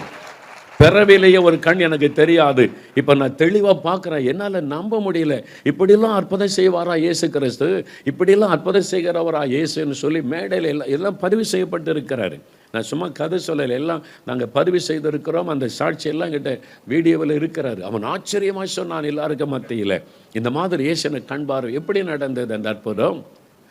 பிறவிலேயே ஒரு கண் எனக்கு தெரியாது, இப்போ நான் தெளிவாக பார்க்குறேன். என்னால் நம்ப முடியல, இப்படிலாம் அற்புதம் செய்வாரா இயேசு கிறிஸ்து, இப்படிலாம் அற்புதம் செய்கிறவரா இயேசுன்னு சொல்லி மேடையில் எல்லாம் பதிவு செய்யப்பட்டு இருக்கிறாரு. நான் சும்மா கதை சொல்லலை, எல்லாம் நாங்கள் பதிவு செய்திருக்கிறோம். அந்த சாட்சி எல்லாம் கிட்ட வீடியோவில் இருக்கிறாரு. அவன் ஆச்சரியமாக சொன்னான் எல்லாருக்கும் மத்தியில், இந்த மாதிரி இயேசுனை கண் பார்வை எப்படி நடந்தது அந்த அற்புதம்.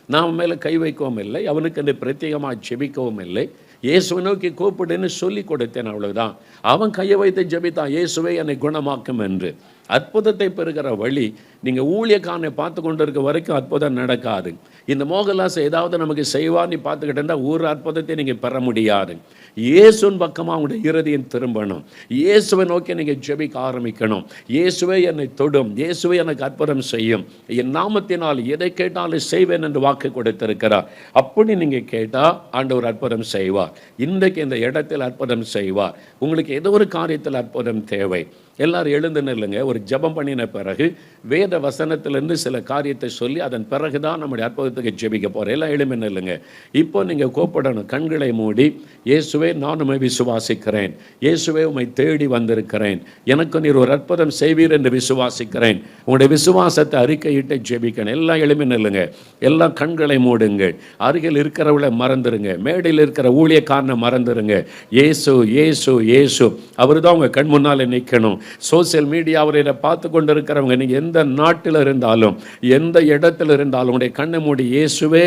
நான் மேலே கை வைக்கவும் இல்லை, அவனுக்கு அந்த பிரத்யேகமாக ஜெபிக்கவும் இல்லை. இயேசுவை நோக்கி கூப்பிடுன்னு சொல்லி கொடுத்தேன், அவ்வளவுதான். அவன் கையை வைத்து ஜெபித்தான், இயேசுவை என்னை குணமாக்கும் என்று. அற்புதத்தை பெறுகிற வழி நீங்கள் ஊழியக்காரனை பார்த்து கொண்டு இருக்க வரைக்கும் அற்புதம் நடக்காது. இந்த மோகன்லாஸ் ஏதாவது நமக்கு செய்வான்னு பார்த்துக்கிட்டு இருந்தால் ஒரு அற்புதத்தை நீங்கள் பெற முடியாது. இயேசுவின் பக்கமாக உங்களுடைய இருதயம் திரும்பணும். இயேசுவை நோக்கி நீங்கள் ஜெபிக்க ஆரம்பிக்கணும். இயேசுவே என்னை தொடும், இயேசுவே எனக்கு அற்புதம் செய்யும், என் நாமத்தினால் எதை கேட்டாலும் செய்வேன் என்று வாக்கு கொடுத்திருக்கிறார். அப்படி நீங்கள் கேட்டால் ஆண்டவர் அற்புதம் செய்வார். இன்றைக்கு இந்த இடத்தில் அற்புதம் செய்வார். உங்களுக்கு ஏதோ ஒரு காரியத்தில் அற்புதம் தேவை. எல்லாரும் எழுந்து நில்லுங்க. ஒரு ஜெபம் பண்ணின பிறகு வேத வசனத்திலிருந்து சில காரியத்தை சொல்லி அதன் பிறகு தான் நம்முடைய அற்புதத்துக்கு ஜெபிக்க போகிறோம். எல்லாம் எழுமி நில்லுங்க. இப்போ நீங்கள் கூப்பிடணும், கண்களை மூடி. இயேசுவே நான் உம்மை விசுவாசிக்கிறேன், இயேசுவே உம்மை தேடி வந்திருக்கிறேன், எனக்கு நீர் ஒரு அற்புதம் செய்வீர் என்று விசுவாசிக்கிறேன். உங்களுடைய விசுவாசத்தை அறிக்கையிட்டு ஜெபிக்கணும். எல்லாம் எழுமி நில்லுங்க. எல்லாம் கண்களை மூடுங்கள். அருகில் இருக்கிறவளை மறந்துருங்க, மேடையில் இருக்கிற ஊழியக்காரனை மறந்துருங்க. இயேசு இயேசு இயேசு அவர் தான் உங்கள் கண் முன்னால் நிற்கணும். சோசியல் மீடியாவில் பார்த்து கொண்டு இருக்கிறவங்க, நீங்கள் எந்த நாட்டில் இருந்தாலும் எந்த இடத்துல இருந்தாலும் உடைய கண்ணை மூடி, இயேசுவே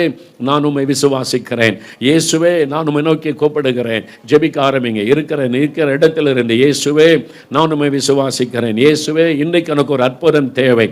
நான் உம்மை விசுவாசிக்கிறேன், இயேசுவே நான் உம்மை நோக்கி கூப்பிடுகிறேன். ஜெபிக்க ஆரம்பிங்க. இருக்கிற இடத்துல இருந்து, இயேசுவே நான் உம்மை விசுவாசிக்கிறேன், இயேசுவே இன்றைக்கு எனக்கு ஒரு அற்புதம் தேவை.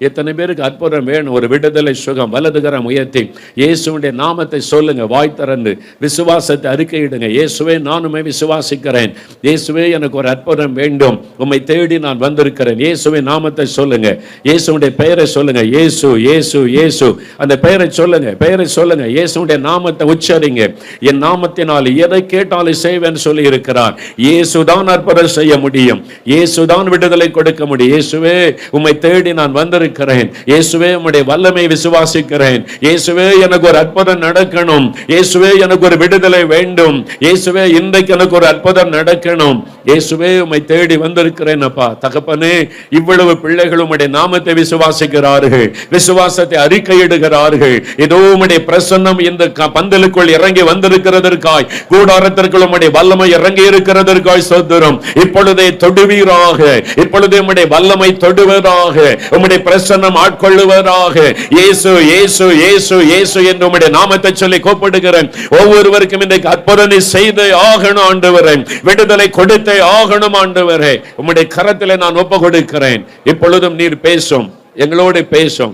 எத்தனை பேருக்கு அற்புதம் வேணும்? ஒரு விடுதலை சுகம். வலதுகரம் உயர்த்தி இயேசுடைய நாமத்தை சொல்லுங்க. வாய் திறந்து விசுவாசத்தை அறிக்கையிடுங்க. இயேசுவே நான் உம்மை விசுவாசிக்கிறேன், இயேசுவே எனக்கு ஒரு அற்புதம் வேண்டும், உம்மை தேடி நான் வந்திருக்கிறேன். இயேசுவின் நாமத்தை சொல்லுங்க. இயேசுடைய பெயரை சொல்லுங்க. இயேசு இயேசு இயேசு அந்த பெயரை சொல்லுங்க. பெயரை சொல்லுங்க. இயேசுடைய நாமத்தை உச்சரிங்க. என் நாமத்தினால் எதை கேட்டாலும் செய்வேன் சொல்லி இருக்கிறார். இயேசுதான் அற்புதம் செய்ய முடியும். இயேசுதான் விடுதலை கொடுக்க முடியும். இயேசுவே உம்மை தேடி நான் வந்திருக்கிறேன். இயேசுவே உம்முடைய வல்லமை விசுவாசிக்கிறேன். இயேசுவே எனக்கு ஒரு அற்புதம் நடக்கணும். இயேசுவே எனக்கு ஒரு விடுதலை வேண்டும். இயேசுவே இன்றைக்கு எனக்கு ஒரு அற்புதம் நடக்கணும். இயேசுவே உம்மை தேடி வந்திருக்கிறேன் அப்பா. தகப்பனே, இவ்வளவு பிள்ளைகள் உம்முடைய நாமத்தை விசுவாசிக்கிறார்கள், விசுவாசத்தை அறிக்கையிடுகிறார்கள். ஏதோ உம்முடைய பிரசன்னம் இந்த பந்தலுக்குள் இறங்கி வந்திருக்கிறதற்காய், கூடாரத்திற்குள் உம்முடைய வல்லமை இறங்கி இருக்கிறதற்காய் ஸ்தோத்திரம். இப்பொழுதே தொடுவீராக, இப்பொழுதே உம்முடைய வல்லமை தொடுவதாக, உம்முடைய பிரசன்னம் ஆட்கொள்ளுவதாக. இயேசு இயேசு இயேசு இயேசு என்று உம்முடைய நாமத்தை சொல்லி கூப்பிடுகிறேன். ஒவ்வொருவருக்கும் இன்றைக்கு அற்புதம் செய்தே ஆகணும் ஆண்டவரே, விடுதலை கொடுத்தே ஆகணும் ஆண்டவரே. உம்முடைய கரத்தில் நான் ஒப்பு கொடுக்கிறேன். இப்பொழுதும் நீர் பேசும், எங்களோடு பேசும்,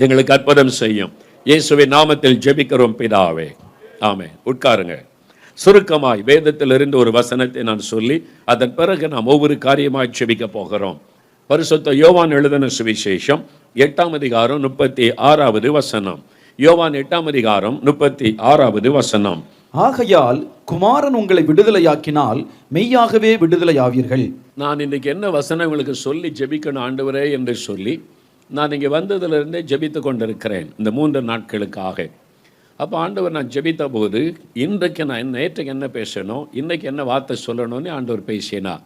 எங்களுக்கு அற்புதம் செய்யும். இயேசுவின் நாமத்தில் ஜெபிக்கிறோம் பிதாவே, ஆமென். உட்காருங்க. சுருக்கமாய் வேதத்திலிருந்து ஒரு வசனத்தை நான் சொல்லி அதன் பிறகு நாம் ஒவ்வொரு காரியமாய் ஜெபிக்க போகிறோம். பரிசுத்த யோவான் எழுதின சுவிசேஷம் 8ஆம் அதிகாரம் 36வது வசனம். யோவான் 8ஆம் அதிகாரம் 36வது வசனம். ஆகையால் குமாரன் உங்களை விடுதலையாக்கினால் மெய்யாகவே விடுதலையாவீர்கள். நான் இன்றைக்கி என்ன வசனம் உங்களுக்கு சொல்லி ஜெபிக்கணும் ஆண்டவரே என்று சொல்லி நான் இங்கே வந்ததிலிருந்தே ஜெபித்து கொண்டிருக்கிறேன் இந்த 3 நாட்களுக்காக. அப்போ ஆண்டவர் நான் ஜெபித்த போது இன்றைக்கு நான் நேற்றுக்கு என்ன பேசணும், இன்றைக்கு என்ன வார்த்தை சொல்லணும்னு ஆண்டவர் பேசினார்.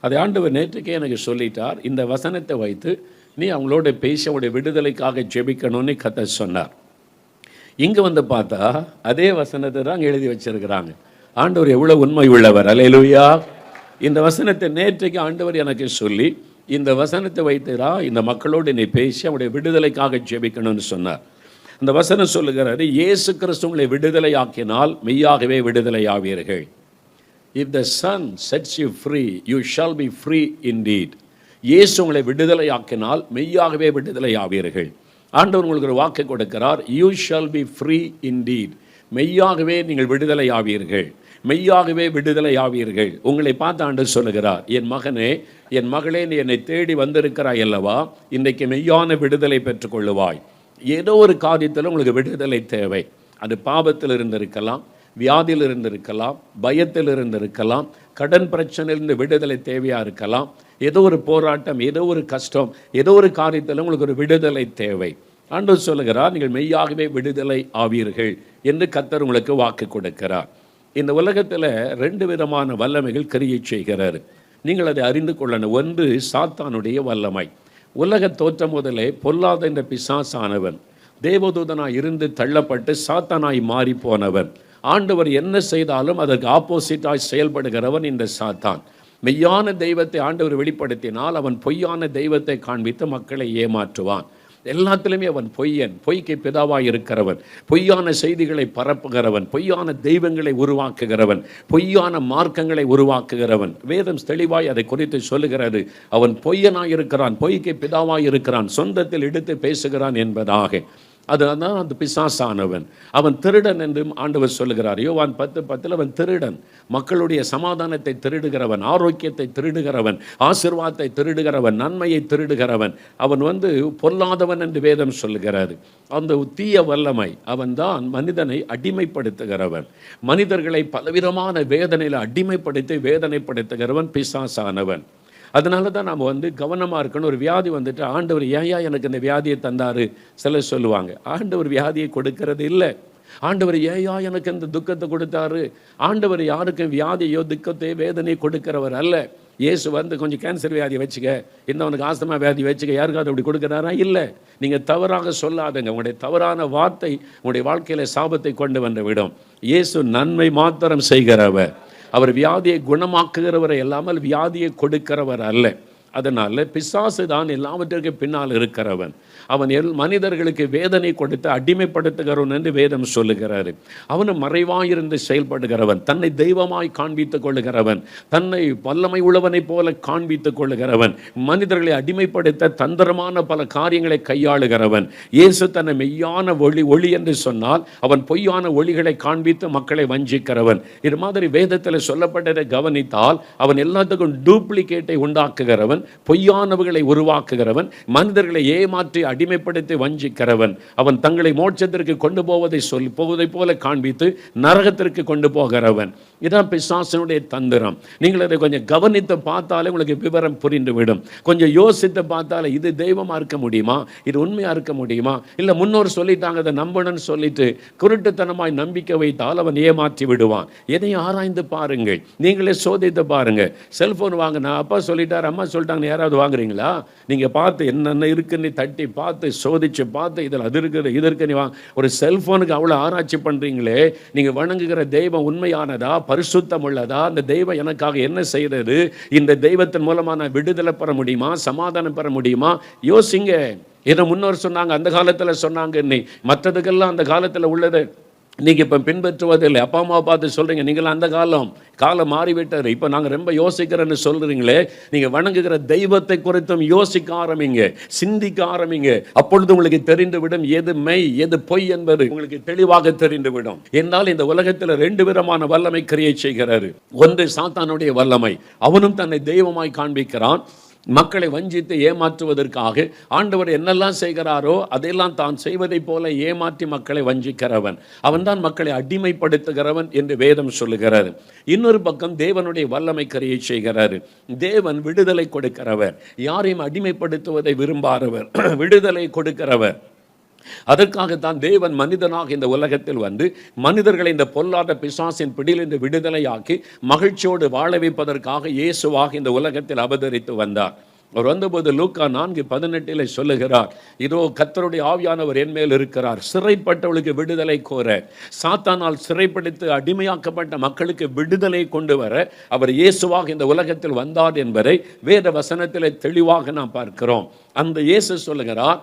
அதை ஆண்டவர் நேற்றுக்கே எனக்கு சொல்லிட்டார். இந்த வசனத்தை வைத்து நீ அவங்களோட பேசி அவங்களுடைய விடுதலைக்காக ஜெபிக்கணும்னு கர்த்தர் சொன்னார். இங்கே வந்து பார்த்தா அதே வசனத்தை தான் எழுதி வச்சிருக்கிறாங்க. ஆண்டவர் எவ்வளோ உண்மை உள்ளவர். அல்லேலூயா. இந்த வசனத்தை நேற்றைக்கு ஆண்டவர் எனக்கு சொல்லி இந்த வசனத்தை வைத்துடா இந்த மக்களோடு நீ பேசி அவருடைய விடுதலைக்காக ஜெபிக்கணும்னு சொன்னார். அந்த வசனம் சொல்லுகிறாரு, இயேசு கிறிஸ்து உங்களை விடுதலை ஆக்கினால் மெய்யாகவே விடுதலை ஆவீர்கள். If the son sets you free you shall be free indeed. இயேசு உங்களை விடுதலை ஆக்கினால் மெய்யாகவே விடுதலை ஆவீர்கள். ஆண்டவர் உங்களுக்கு ஒரு வாக்கு கொடுக்கிறார், you shall be free indeed. மெய்யாகவே நீங்கள் விடுதலை ஆவீர்கள், மெய்யாகவே விடுதலை ஆவீர்கள். உங்களை பார்த்து ஆண்டவர் சொல்லுகிறார், என் மகனே, என் மகளே, நீ என்னை தேடி வந்திருக்கிறாய் அல்லவா, இன்றைக்கு மெய்யான விடுதலை பெற்றுக்கொள்ளுவாய். ஏதோ ஒரு காரியத்தில் உங்களுக்கு விடுதலை தேவை. அது பாவத்தில் இருந்திருக்கலாம், வியாதியில் இருந்திருக்கலாம், பயத்தில் இருந்திருக்கலாம், கடன் பிரச்சனையிலிருந்து விடுதலை தேவையாக இருக்கலாம். ஏதோ ஒரு போராட்டம், ஏதோ ஒரு கஷ்டம், ஏதோ ஒரு காரியத்தில் உங்களுக்கு ஒரு விடுதலை தேவை. ஆண்டவர் சொல்லுகிறார், நீங்கள் மெய்யாகவே விடுதலை ஆவீர்கள் என்று கர்த்தர் உங்களுக்கு வாக்கு கொடுக்கிறார். இந்த உலகத்தில் 2 விதமான வல்லமைகள் கிரியை செய்கிறார். நீங்கள் அதை அறிந்து கொள்ளணும். ஒன்று சாத்தானுடைய வல்லமை. உலக தோற்றம் முதலே பொல்லாத இந்த பிசாசானவன் தேவதூதனாய் இருந்து தள்ளப்பட்டு சாத்தானாய் மாறி போனவன். ஆண்டவர் என்ன செய்தாலும் அதற்கு ஆப்போசிட்டாய் செயல்படுகிறவன் இந்த சாத்தான். மெய்யான தெய்வத்தை ஆண்டவர் வெளிப்படுத்தினால் அவன் பொய்யான தெய்வத்தை காண்பித்து மக்களை ஏமாற்றுவான். எல்லாத்திலுமே அவன் பொய்யன், பொய்க்கு பிதாவாய் இருக்கிறவன், பொய்யான செய்திகளை பரப்புகிறவன், பொய்யான தெய்வங்களை உருவாக்குகிறவன், பொய்யான மார்க்கங்களை உருவாக்குகிறவன். வேதம் தெளிவாய் அதை குறித்து சொல்லுகிறது. அவன் பொய்யனாய் இருக்கிறான், பொய்க்கு பிதாவாய் இருக்கிறான், சொந்தத்தில் எடுத்து பேசுகிறான் என்பதாக. அதுதான் அந்த பிசாசானவன். அவன் திருடன் என்று ஆண்டவர் சொல்லுகிறார். யோவான் 10:10 அவன் திருடன், மக்களுடைய சமாதானத்தை திருடுகிறவன், ஆரோக்கியத்தை திருடுகிறவன், ஆசீர்வாதத்தை திருடுகிறவன், நன்மையை திருடுகிறவன். அவன் பொல்லாதவன் என்று வேதம் சொல்லுகிறாரு. அந்த தீய வல்லமை அவன்தான் மனிதனை அடிமைப்படுத்துகிறவன். மனிதர்களை பலவிதமான வேதனையில் அடிமைப்படுத்தி வேதனைப்படுத்துகிறவன் பிசாசானவன். அதனால தான் நாம் கவனமாக இருக்கணும். ஒரு வியாதி வந்துட்டு ஆண்டவர் ஏயா எனக்கு இந்த வியாதியை தந்தார் சிலர் சொல்லுவாங்க. ஆண்டவர் வியாதியை கொடுக்கறது இல்லை. ஆண்டவர் ஏயா எனக்கு இந்த துக்கத்தை கொடுத்தாரு. ஆண்டவர் யாருக்கும் வியாதியோ துக்கத்தையோ வேதனையை கொடுக்கிறவர் அல்ல. இயேசு கொஞ்சம் கேன்சர் வியாதி வச்சுக்க, இன்னொன்று ஆஸ்துமா வியாதி வச்சுக்க, யாருக்காவது அப்படி கொடுக்குறாரா? இல்லை. நீங்கள் தவறாக சொல்லாதுங்க. உங்களுடைய தவறான வார்த்தை உங்களுடைய வாழ்க்கையில் சாபத்தை கொண்டு வந்து விடும். இயேசு நன்மை மாத்திரம் செய்கிறவர். அவர் வியாதியை குணமாக்குகிறவரை இல்லாமல் வியாதியை கொடுக்கிறவர் அல்ல. அதனால் பிசாசு தான் எல்லாவற்றிற்கு பின்னால் இருக்கிறவன். அவன் மனிதர்களுக்கு வேதனை கொடுத்து அடிமைப்படுத்துகிறவன் என்று வேதம் சொல்லுகிறாரு. அவனும் மறைவாயிருந்து செயல்படுகிறவன், தன்னை தெய்வமாய் காண்பித்துக் கொள்ளுகிறவன், தன்னை வல்லமை உள்ளவனை போல காண்பித்துக் கொள்ளுகிறவன், மனிதர்களை அடிமைப்படுத்த தந்திரமான பல காரியங்களை கையாளுகிறவன். இயேசு தன்னை மெய்யான ஒளி என்று சொன்னால் அவன் பொய்யான ஒளிகளை காண்பித்து மக்களை வஞ்சிக்கிறவன். இது மாதிரி வேதத்தில் சொல்லப்பட்டதை கவனித்தால் அவன் எல்லாத்துக்கும் டூப்ளிகேட்டை உண்டாக்குகிறவன், பொய்யானவர்களை உருவாக்குகிறவன், மனிதர்களை ஏமாற்றி அடிமைப்படுத்தி வஞ்சிக்கிறவன். அவன் தங்களை மோட்சத்திற்கு கொண்டு போவதை போல காண்பித்து நரகத்திற்கு கொண்டு போகிறவன். இதான் பிசாசனுடைய தந்திரம். நீங்கள் அதை கொஞ்சம் கவனித்து பார்த்தாலே உங்களுக்கு விவரம் புரிந்துவிடும். கொஞ்சம் யோசித்து பார்த்தாலே இது தெய்வமாக இருக்க முடியுமா, இது உண்மையாக இருக்க முடியுமா, இல்லை முன்னோர் சொல்லிட்டாங்க அதை நம்பணும்னு சொல்லிட்டு குருட்டுத்தனமாய் நம்பிக்கை வைத்தால் அவன் ஏமாற்றி விடுவான். எதையும் ஆராய்ந்து பாருங்கள், நீங்களே சோதித்து பாருங்கள். செல்ஃபோன் வாங்கினா அப்பா சொல்லிட்டார், அம்மா சொல்லிட்டாங்க, யாராவது வாங்குறீங்களா? நீங்கள் பார்த்து என்னென்ன இருக்குன்னு தட்டி பார்த்து சோதிச்சு பார்த்து இதில் அது இருக்குது இது இருக்குன்னு வாங்க. ஒரு செல்ஃபோனுக்கு அவ்வளோ ஆராய்ச்சி பண்ணுறீங்களே, நீங்கள் வணங்குகிற தெய்வம் உண்மையானதா, பரிசுத்தம் உள்ளதா, அந்த தெய்வம் எனக்காக என்ன செய்கிறது, இந்த தெய்வத்தின் மூலமாக நான் விடுதலை பெற முடியுமா, சமாதானம் பெற முடியுமா? யோசிங்க. இதை முன்னோர் சொன்னாங்க, அந்த காலத்தில் சொன்னாங்க, மற்றதுக்கெல்லாம் அந்த காலத்தில் உள்ளது நீங்கள் இப்போ பின்பற்றுவதில்லை. அப்பா அம்மா பார்த்து சொல்கிறீங்க, நீங்களும் அந்த காலம் மாறிவிட்டார், இப்போ நாங்கள் ரொம்ப யோசிக்கிறேன்னு சொல்கிறீங்களே. நீங்கள் வணங்குகிற தெய்வத்தை குறித்தும் யோசிக்க ஆரம்பிங்க, சிந்திக்க ஆரம்பிங்க. அப்பொழுது உங்களுக்கு தெரிந்துவிடும் எது மெய் எது பொய் என்பது உங்களுக்கு தெளிவாக தெரிந்துவிடும். என்னால் இந்த உலகத்தில் 2 விதமான வல்லமை கிரியை செய்கிறாரு. ஒன்று சாத்தானுடைய வல்லமை. அவனும் தன்னை தெய்வமாய் காண்பிக்கிறான். மக்களை வஞ்சித்து ஏமாற்றுவதற்காக ஆண்டவர் என்னெல்லாம் செய்கிறாரோ அதையெல்லாம் தான் செய்வதைப் போல ஏமாற்றி மக்களை வஞ்சிக்கிறவன். அவன்தான் மக்களை அடிமைப்படுத்துகிறவன் என்று வேதம் சொல்லுகிறார். இன்னொரு பக்கம் தேவனுடைய வல்லமை கிரியை செய்கிறார். தேவன் விடுதலை கொடுக்கிறவர், யாரையும் அடிமைப்படுத்துவதை விரும்பாதவர், விடுதலை கொடுக்கிறவர். அதற்காகத்தான் தேவன் மனிதனாக இந்த உலகத்தில் மனிதர்களை இந்த பொல்லாத பிசாசின் பிடியிலிருந்து விடுதலையாக்கி மகிழ்ச்சியோடு வாழ வைப்பதற்காக இயேசுவாக இந்த உலகத்தில் அவதரித்து வந்தார். அவர் வந்தபோது லூக்கா 4:18 சொல்லுகிறார், இதோ கர்த்தருடைய ஆவியானவர் என் மேல் இருக்கிறார், சிறைப்பட்டவளுக்கு விடுதலை கோர, சாத்தானால் சிறைப்படுத்தி அடிமையாக்கப்பட்ட மக்களுக்கு விடுதலை கொண்டு வர அவர் இயேசுவாக இந்த உலகத்தில் வந்தார் என்பதை வேத வசனத்தில் தெளிவாக நாம் பார்க்கிறோம். அந்த இயேசு சொல்லுகிறார்,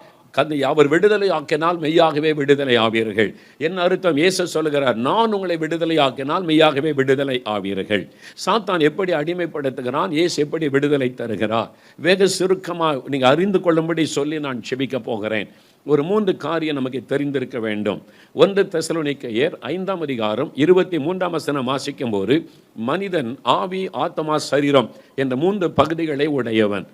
அவர் விடுதலை ஆக்கினால் மெய்யாகவே விடுதலை ஆவீர்கள். என்ன அர்த்தம்? இயேசு சொல்லுகிறார், நான் உங்களை விடுதலை ஆக்கினால் மெய்யாகவே விடுதலை ஆவீர்கள். சாத்தான் எப்படி அடிமைப்படுத்துகிறான், இயேசு எப்படி விடுதலை தருகிறார், வேக சுருக்கமாக நீங்கள் அறிந்து கொள்ளும்படி சொல்லி நான் செபிக்க போகிறேன். ஒரு 3 காரியம் நமக்கு தெரிந்திருக்க வேண்டும். 1 தெசலோனிக்கேயர் 5ஆம் அதிகாரம் 23ஆம் வசனம் வாசிக்கும் போது, மனிதன் ஆவி, ஆத்மா, சரீரம் என்ற 3 பகுதிகளை உடையவன்.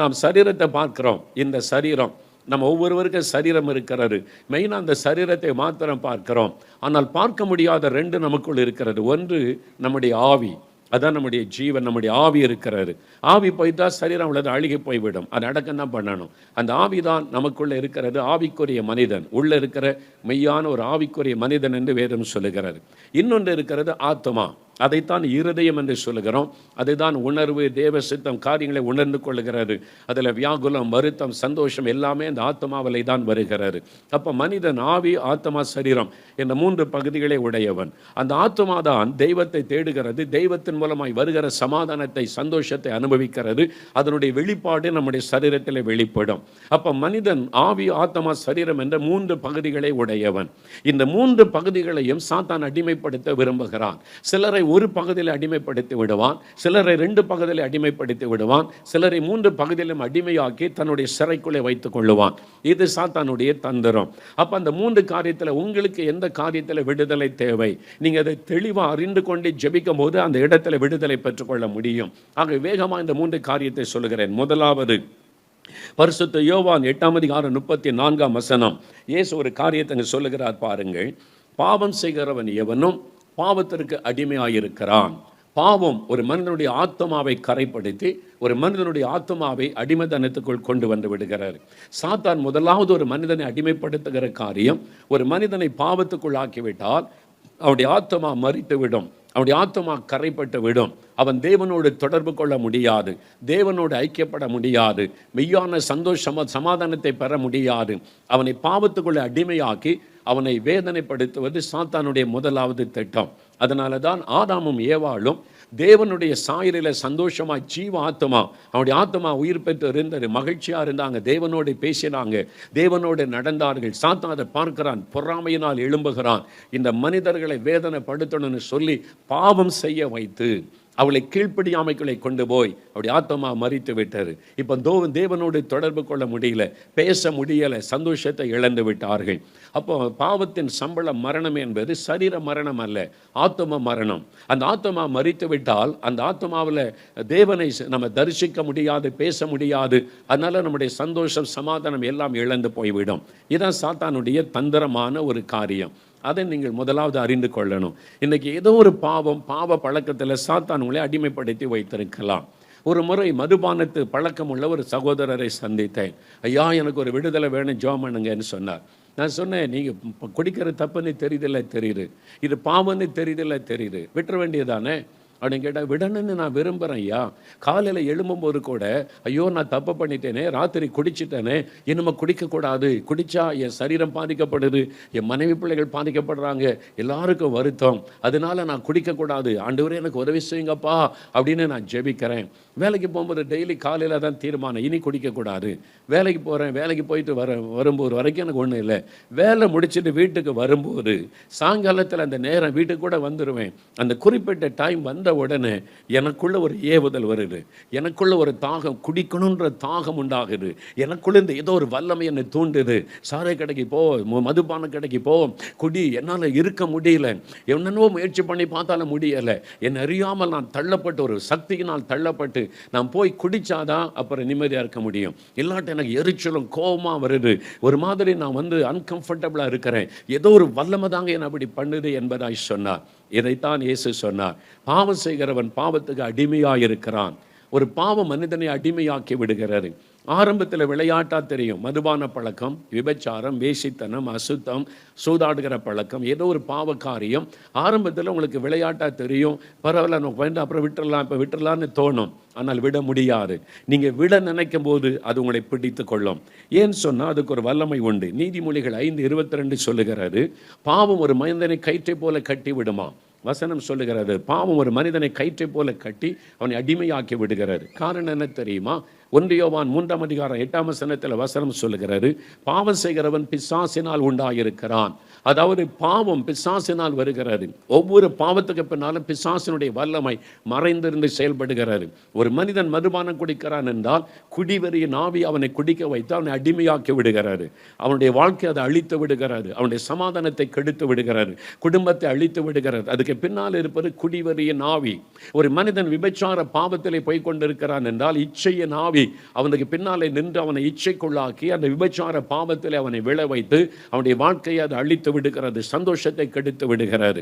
நாம் சரீரத்தை பார்க்கிறோம். இந்த சரீரம் நம்ம ஒவ்வொருவருக்கும் சரீரம் இருக்கிறது. மெயினாக அந்த சரீரத்தை மாத்திரம் பார்க்கிறோம். ஆனால் பார்க்க முடியாத 2 நமக்குள் இருக்கிறது. ஒன்று நம்முடைய ஆவி, அதான் நம்முடைய ஜீவன், நம்முடைய ஆவி இருக்கிறது. ஆவி போய்த்தா சரீரம் உள்ளது அழுகி போய்விடும். அது அடக்கம் தான் பண்ணணும். அந்த ஆவி தான் நமக்குள்ளே இருக்கிறது. ஆவிக்குரிய மனிதன் உள்ளே இருக்கிற மெய்யான ஒரு ஆவிக்குரிய மனிதன் என்று வேதம் சொல்லுகிறது. இன்னொன்று இருக்கிறது ஆத்மா. அதைத்தான் இருதயம் என்று சொல்லுகிறோம். அதுதான் உணர்வு, தேவ சித்தம், காரியங்களை உணர்ந்து கொள்ளுகிறது. அதில் வியாகுலம், வருத்தம், சந்தோஷம் எல்லாமே அந்த ஆத்மாவிலே தான் வருகிறது. அப்போ மனிதன் ஆவி, ஆத்மா, சரீரம் என்ற 3 பகுதிகளை உடையவன். அந்த ஆத்மா தான் தெய்வத்தை தேடுகிறது. தெய்வத்தின் மூலமாய் வருகிற சமாதானத்தை, சந்தோஷத்தை அனுபவிக்கிறது. அதனுடைய வெளிப்பாடு நம்முடைய சரீரத்தில் வெளிப்படும். அப்போ மனிதன் ஆவி, ஆத்மா, சரீரம் என்ற 3 பகுதிகளை உடையவன். இந்த 3 பகுதிகளையும் சாத்தான் அடிமைப்படுத்த விரும்புகிறான். சிலரை ஒரு பகுதியில் அடிமைப்படுத்தி விடுவான், சிலரை 2 பகுதியில் அடிமைப்படுத்தி விடுவான், சிலரை 3 பகுதியிலும் அடிமையாக்கி தன்னுடைய சிறைக்குள்ளே வைத்துக் கொள்ளுவான். இது சாத்தானுடைய தந்திரம். அப்போ அந்த 3 காரியத்தில் உங்களுக்கு எந்த காரியத்தில் விடுதலை தேவை, நீங்கள் அதை தெளிவாக அறிந்து கொண்டு ஜெபிக்கும் போது அந்த இடத்துல விடுதலை பெற்றுக்கொள்ள முடியும். ஆக வேகமாக இந்த 3 காரியத்தை சொல்லுகிறேன். முதலாவது, பரிசுத்த யோவான் 8ஆம் அதிகாரம் 34ஆம் வசனம். இயேசு ஒரு காரியத்தை சொல்லுகிறார் பாருங்கள். பாவம் செய்கிறவன் எவனும் பாவத்திற்கு அடிமையாயிருக்கிறான். பாவம் ஒரு மனிதனுடைய ஆத்மாவை கரைப்படுத்தி ஒரு மனிதனுடைய ஆத்மாவை அடிமைத்தனத்துக்குள் கொண்டு வந்து விடுகிறார். சாத்தான் முதலாவது ஒரு மனிதனை அடிமைப்படுத்துகிற காரியம், ஒரு மனிதனை பாவத்துக்குள் ஆக்கிவிட்டால் அவனுடைய ஆத்மா மரித்து விடும், அவனுடைய ஆத்மா கரைப்பட்டு விடும். அவன் தேவனோடு தொடர்பு கொள்ள முடியாது, தேவனோடு ஐக்கியப்பட முடியாது, மெய்யான சமாதானத்தை பெற முடியாது. அவனை பாவத்துக்குள்ளே அடிமையாக்கி அவனை வேதனைப்படுத்துவது சாத்தானுடைய முதலாவது திட்டம். அதனால தான் ஆதாமும் ஏவாளும் தேவனுடைய சாயலில் சந்தோஷமாக ஜீவ ஆத்மா, அவனுடைய ஆத்மா உயிர் பெற்று இருந்தது, மகிழ்ச்சியாக இருந்தாங்க, தேவனோடு பேசினாங்க, தேவனோடு நடந்தார்கள். சாத்தான் அதை பார்க்கிறான், பொறாமையினால் எழும்புகிறான். இந்த மனிதர்களை வேதனைப்படுத்தணும்னு சொல்லி பாவம் செய்ய வைத்து அவளை கீழ்ப்படியாமைகளை கொண்டு போய் அவருடைய ஆத்மா மரித்து விட்டது. இப்போ தேவனோடு தொடர்பு கொள்ள முடியல, பேச முடியலை, சந்தோஷத்தை இழந்து விட்டார்கள். அப்போ பாவத்தின் சம்பளம் மரணம் என்பது சரீர மரணம் அல்ல, ஆத்ம மரணம். அந்த ஆத்மா மரித்து விட்டால் அந்த ஆத்மாவில் தேவனை நம்ம தரிசிக்க முடியாது, பேச முடியாது. அதனால நம்முடைய சந்தோஷம், சமாதானம் எல்லாம் இழந்து போய்விடும். இதுதான் சாத்தானுடைய தந்திரமான ஒரு காரியம். அதை நீங்கள் முதலாவது அறிந்து கொள்ளணும். இன்றைக்கி ஏதோ ஒரு பாவ பழக்கத்தில் சாத்தான் உங்களை அடிமைப்படுத்தி வைத்திருக்கலாம். ஒரு முறை மதுபானத்து பழக்கம் உள்ள ஒரு சகோதரரை சந்தித்தேன். ஐயா, எனக்கு ஒரு விடுதலை வேணும், ஜெபம் பண்ணுங்கன்னு சொன்னார். நான் சொன்னேன், நீங்கள் குடிக்கிற தப்புன்னு தெரியுது, இது பாவம்னு தெரியுது, விட்டுற வேண்டியதானே அப்படின்னு கேட்டால், விடணும்னு நான் விரும்புகிறேன் ஐயா. காலையில் எழும்பும்போது கூட ஐயோ நான் தப்பு பண்ணிட்டேனே, ராத்திரி குடிச்சிட்டேனே, இன்னும் குடிக்கக்கூடாது, குடித்தா என் சரீரம் பாதிக்கப்படுது, என் மனைவி பிள்ளைகள் பாதிக்கப்படுறாங்க, எல்லாருக்கும் வருத்தம், அதனால நான் குடிக்கக்கூடாது, ஆண்டவரே எனக்கு உதவி செய்யுங்கப்பா அப்படின்னு நான் ஜெபிக்கிறேன். வேலைக்கு போகும்போது டெய்லி காலையில் தான் தீர்மானம், இனி குடிக்கக்கூடாது. வேலைக்கு போகிறேன், வேலைக்கு போயிட்டு வரும்போது வரைக்கும் எனக்கு ஒன்றும் இல்லை. வேலை முடிச்சுட்டு வீட்டுக்கு வரும்போது சாயங்காலத்தில் அந்த நேரம் வீட்டுக்கு கூட வந்துடுவேன். அந்த குறிப்பிட்ட டைம் வந்த உடனே எனக்குள்ள ஒரு ஏவுதல் வருது, எனக்குள்ள ஒரு தாகம், குடிக்கணுன்ற தாகம் உண்டாகுது, எனக்குள்ள இந்த ஏதோ ஒரு வல்லமை என்னை தூண்டுது. சாரை கடைக்கு போ, மதுபான கடைக்கு போ, குடி, என்னால் இருக்க முடியல, என்னென்னவோ முயற்சி பண்ணி பார்த்தாலும் முடியலை, என்னை அறியாமல் நான் தள்ளப்பட்டு, ஒரு சக்தியினால் தள்ளப்பட்டு நான் போய் குடிச்சாதான் அப்புறம் நிம்மதியாக இருக்க முடியும். இல்லாட்ட எனக்கு எரிச்சலும் கோபமாக வருது, ஒரு மாதிரி நான் அன்கம்ஃபர்டபுளாக இருக்கிறேன், ஏதோ ஒரு வல்லமை தாங்க என்னை அப்படி பண்ணுது என்பதாய் சொன்னார். இதைத்தான் இயேசு சொன்னார். பாவம் செய்கிறவன் பாவத்துக்கு அடிமையாக இருக்கிறான். ஒரு பாவம் மனிதனை அடிமையாக்கி விடுகிறது. ஆரம்பத்தில் விளையாட்டாக தெரியும், மதுபான பழக்கம், விபச்சாரம், வேசித்தனம், அசுத்தம், சூதாடுகிற பழக்கம், ஏதோ ஒரு பாவ காரியம் ஆரம்பத்தில் உங்களுக்கு விளையாட்டாக தெரியும். பரவாயில்ல, நம்ம வேண்டாம், அப்புறம் இப்போ விட்டுடலான்னு தோணும். ஆனால் விட முடியாது. நீங்கள் விட நினைக்கும் போது அது உங்களை பிடித்து கொள்ளும். ஏன்னு சொன்னால் அதுக்கு ஒரு வல்லமை உண்டு. நீதிமொழிகள் 5:22 சொல்லுகிறது, பாவம் ஒரு மனிதனை கயிற்றை போல கட்டி விடுமா. வசனம் சொல்லுகிறது, பாவம் ஒரு மனிதனை கயிற்றை போல கட்டி அவனை அடிமையாக்கி விடுகிறது. காரணம் என்ன தெரியுமா? 1 யோவான் 3 அதிகாரம் 8 வசனத்தில் வசனம் சொல்லுகிறாரு, பாவம் செய்கிறவன் பிசாசினால் உண்டாயிருக்கிறான். அதாவது பாவம் பிசாசினால் வருகிறது. ஒவ்வொரு பாவத்துக்கு பின்னாலும் பிசாசினுடைய வல்லமை மறைந்திருந்து செயல்படுகிறது. ஒரு மனிதன் மதுபானம் குடிக்கிறான் என்றால் குடிவெறியின் ஆவி அவனை குடிக்க வைத்து அவனை அடிமையாக்கி விடுகிறாரு. அவனுடைய வாழ்க்கை அதை அழித்து விடுகிறது. அவனுடைய சமாதானத்தை கெடுத்து விடுகிறது. குடும்பத்தை அழித்து விடுகிறது. அதுக்கு பின்னால் இருப்பது குடிவெறியின் ஆவி. ஒரு மனிதன் விபச்சார பாவத்திலே போய் கொண்டிருக்கிறான் என்றால் இச்சையின் ஆவி அவனுக்கு பின்னாலே நின்று அவனை இச்சைக்குள்ளாக்கி அந்த விபச்சார பாவத்திலே அவனை விழ வைத்து அவனுடைய வாழ்க்கையை அதை அழித்து விடுகிறது, சந்தோஷத்தை கெடுத்து விடுகிறது.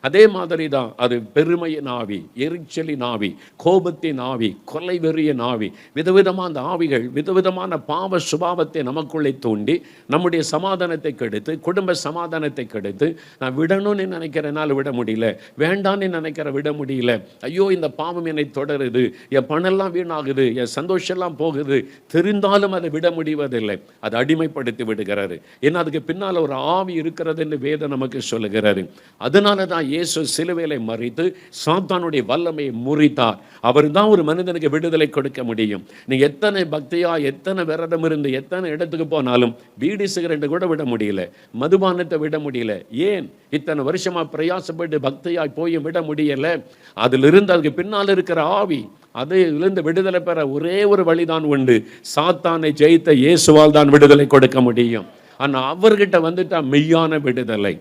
அதே மாதிரி தான் அது பெருமையின் ஆவி, எரிச்சலின் ஆவி, கோபத்தின் ஆவி, கொலை வெறியின் ஆவி, விதவிதமான அந்த ஆவிகள் விதவிதமான பாவ சுபாவத்தை நமக்குள்ளே தூண்டி நம்முடைய சமாதானத்தை கெடுத்து, குடும்ப சமாதானத்தை கெடுத்து, நான் விடணும்னு நினைக்கிறனால விட முடியல, வேண்டான்னு நினைக்கிற விட முடியல, ஐயோ இந்த பாவம் என்னை தொடருது, என் பணம்லாம் வீணாகுது, என் சந்தோஷம்லாம் போகுது, தெரிந்தாலும் அதை விட முடிவதில்லை. அதை அடிமைப்படுத்தி விடுகிறது. ஏன்னா அதுக்கு பின்னால் ஒரு ஆவி இருக்கிறது என்று வேதம் நமக்கு சொல்லுகிறது. அதனால தான் இயேசு சிலுவையிலே மரித்து சாத்தானுடைய வல்லமையை முறித்தார். அவர் தான் ஒரு மனிதனுக்கு விடுதலை கொடுக்க முடியும். நீ எத்தனை பக்தியா, எத்தனை விரதம் இருந்து, எத்தனை இடத்துக்கு போனாலும் பீடி சிகரெட்டை கூட விட முடியல, மதுபானத்தை விட முடியல. ஏன்? இத்தனை வருஷமா பிரயாசப்பட்டு பக்தியாய் போய் விட முடியல. அதிலிருந்து அதுக்கு பின்னால் இருக்கிற ஆவி, அதிலிருந்து விடுதலை பெற ஒரே ஒரு வழிதான் உண்டு. சாத்தானை ஜெயித்த இயேசுவால் தான் விடுதலை கொடுக்க முடியும். ஆனால் அவர்கிட்ட வந்துட்டா மெய்யான விடுதலை.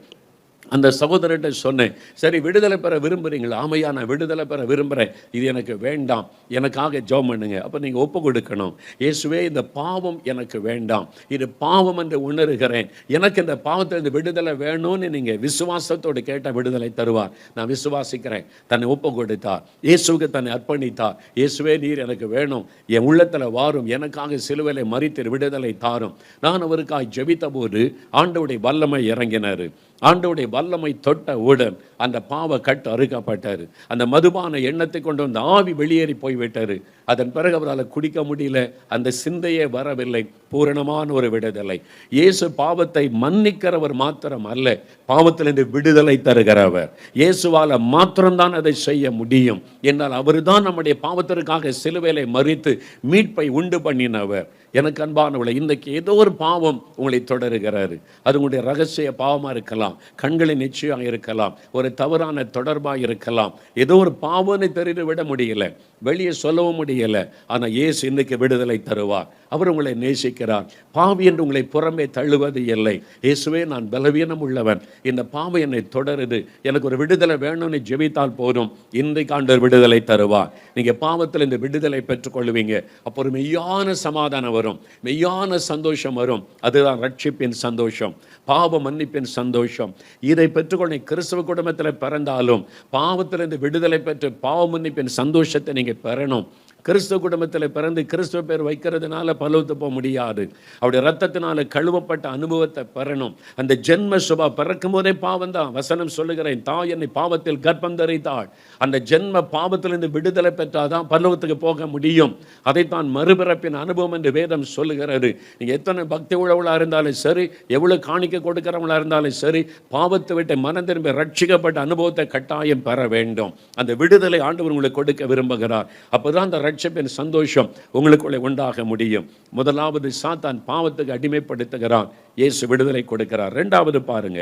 அந்த சகோதரர்கிட்ட சொன்னேன், சரி விடுதலை பெற விரும்புகிறீங்களா? ஆமையா, நான் விடுதலை பெற விரும்புகிறேன், இது எனக்கு வேண்டாம், எனக்காக ஜெபம் பண்ணுங்க. அப்போ நீங்கள் ஒப்பு கொடுக்கணும். இயேசுவே, இந்த பாவம் எனக்கு வேண்டாம், இது பாவம் என்று உணர்கிறேன், எனக்கு இந்த பாவத்திலிருந்து விடுதலை வேணும்னு நீங்கள் விசுவாசத்தோடு கேட்ட விடுதலை தருவார். நான் விசுவாசிக்கிறேன். தன்னை ஒப்பு கொடுத்தார், இயேசுவுக்கு தன்னை அர்ப்பணித்தார். இயேசுவே, நீர் எனக்கு வேணும், என் உள்ளத்தில் வாரும், எனக்காக சிலுவையிலே மரித்து விடுதலை தாரும். நான் அவருக்காக ஜெபித்த போது ஆண்டவருடைய வல்லமை இறங்கினார். ஆண்டவருடைய வல்லமை தொட்ட உடன் அந்த பாவ கட்டு அறுக்கப்பட்டார். அந்த மதுபான எண்ணத்தை கொண்டு வந்த ஆவி வெளியேறி போய்விட்டார். அதன் பிறகு அவரால் குடிக்க முடியல, அந்த சிந்தையே வரவில்லை. பூரணமான ஒரு விடுதலை. இயேசு பாவத்தை மன்னிக்கிறவர் மாத்திரம் அல்ல, பாவத்திலிருந்து விடுதலை தருகிறவர். இயேசுவால் மாத்திரம்தான் அதை செய்ய முடியும். என்னால் அவர் தான் நம்முடைய பாவத்திற்காக சிலுவையிலே மரித்து மீட்பை உண்டு பண்ணினவர். எனக்கு அன்பானவளை, இன்றைக்கு ஏதோ ஒரு பாவம் உங்களை தொடருகிறாரு. அது உங்களுடைய ரகசிய பாவமாக இருக்கலாம், கண்களின் நிச்சயம் இருக்கலாம், ஒரு தவறான தொடர்பாக இருக்கலாம். ஏதோ ஒரு பாவனை தெரிந்து விட முடியல, வெளியே சொல்லவும் முடியல. ஆனால் இயேசு இன்னைக்கு விடுதலை தருவார். அவர் உங்களை நேசிக்கிறார். பாவி என்று உங்களை புறமே தள்ளுவது இல்லை. இயேசுவே, நான் பலவீனம் உள்ளவன், இந்த பாவம் என்னை தொடருது, எனக்கு ஒரு விடுதலை வேணும்னு ஜெபித்தால் போதும், இன்றைக்கு ஆண்டவர் விடுதலை தருவார். நீங்கள் பாவத்தில் இந்த விடுதலை பெற்றுக்கொள்வீங்க. அப்போ ஒரு மெய்யான சமாதானம் வரும், மெய்யான சந்தோஷம் வரும். அதுதான் ரட்சிப்பின் சந்தோஷம், பாவ மன்னிப்பின் சந்தோஷம். இதை பெற்றுக்கொள்ள கிறிஸ்தவ குடும்பத்தில் பிறந்தாலும் பாவத்திலிருந்து விடுதலை பெற்று பாவ மன்னிப்பின் சந்தோஷத்தை நீங்கள் பெறணும். கிறிஸ்துவ குடும்பத்தில் பிறந்து கிறிஸ்துவ பேர் வைக்கிறதுனால பலவுத்து போக முடியாது. அவருடைய ரத்தத்தினால கழுவப்பட்ட அனுபவத்தை பெறணும். அந்த ஜென்ம சுபா பிறக்கும் போதே பாவம் தான். வசனம் சொல்லுகிறேன், தாய் என்னை பாவத்தில் கர்ப்பம் தரித்தாள். அந்த ஜென்ம பாவத்திலிருந்து விடுதலை பெற்றாதான் பரலோகத்துக்கு போக முடியும். அதைத்தான் மறுபிறப்பின் அனுபவம் என்று வேதம் சொல்லுகிறது. நீங்கள் எத்தனை பக்தி உழவுளாக இருந்தாலும் சரி, எவ்வளவு காணிக்க கொடுக்கிறவங்களா இருந்தாலும் சரி, பாவத்தை விட்டு மனம் திரும்பி ரட்சிக்கப்பட்ட அனுபவத்தை கட்டாயம் பெற வேண்டும். அந்த விடுதலை ஆண்டவர் உங்களுக்கு கொடுக்க விரும்புகிறார். அப்போதான் அந்த ரட்சிப்பின் சந்தோஷம் உங்களுக்குள்ளே உண்டாக முடியும். முதலாவது, சாத்தான் பாவத்துக்கு அடிமைப்படுத்துகிறான், இயேசு விடுதலை கொடுக்கிறார். ரெண்டாவது பாருங்க,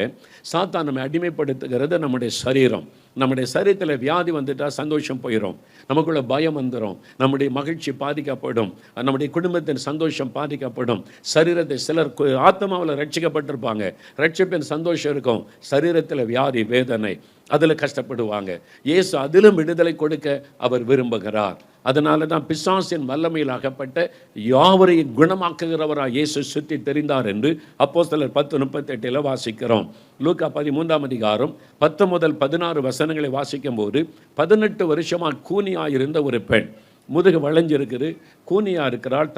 சாத்தான் நம்மை அடிமைப்படுத்துகிறது நம்முடைய சரீரம். நம்முடைய சரீரத்தில் வியாதி வந்துட்டால் சந்தோஷம் போயிடும், நமக்குள்ள பயம் வந்துடும், நம்முடைய மகிழ்ச்சி பாதிக்கப்படும், நம்முடைய குடும்பத்தின் சந்தோஷம் பாதிக்கப்படும். சரீரத்தை சிலர் ஆத்மாவில் ரட்சிக்கப்பட்டிருப்பாங்க, ரட்சிப்பின் சந்தோஷம் இருக்கும், சரீரத்தில் வியாதி வேதனை, அதில் கஷ்டப்படுவாங்க. இயேசு அதிலும் விடுதலை கொடுக்க அவர் விரும்புகிறார். அதனால தான் பிசாசின் வல்லமையில் அகப்பட்ட யாவரையும் குணமாக்குகிறவராக இயேசு சுற்றி தெரிந்தார் என்று அப்போஸ்தலர் 10:38 வாசிக்கிறோம். லூக்கா 13 அதிகாரம் 10 முதல் 16 வசனங்களை வாசிக்கும் போது, 18 வருஷமாக கூனியாக இருந்த ஒரு பெண், முதுகு வளைஞ்சிருக்குது, கூனியாக இருக்கிறாள்,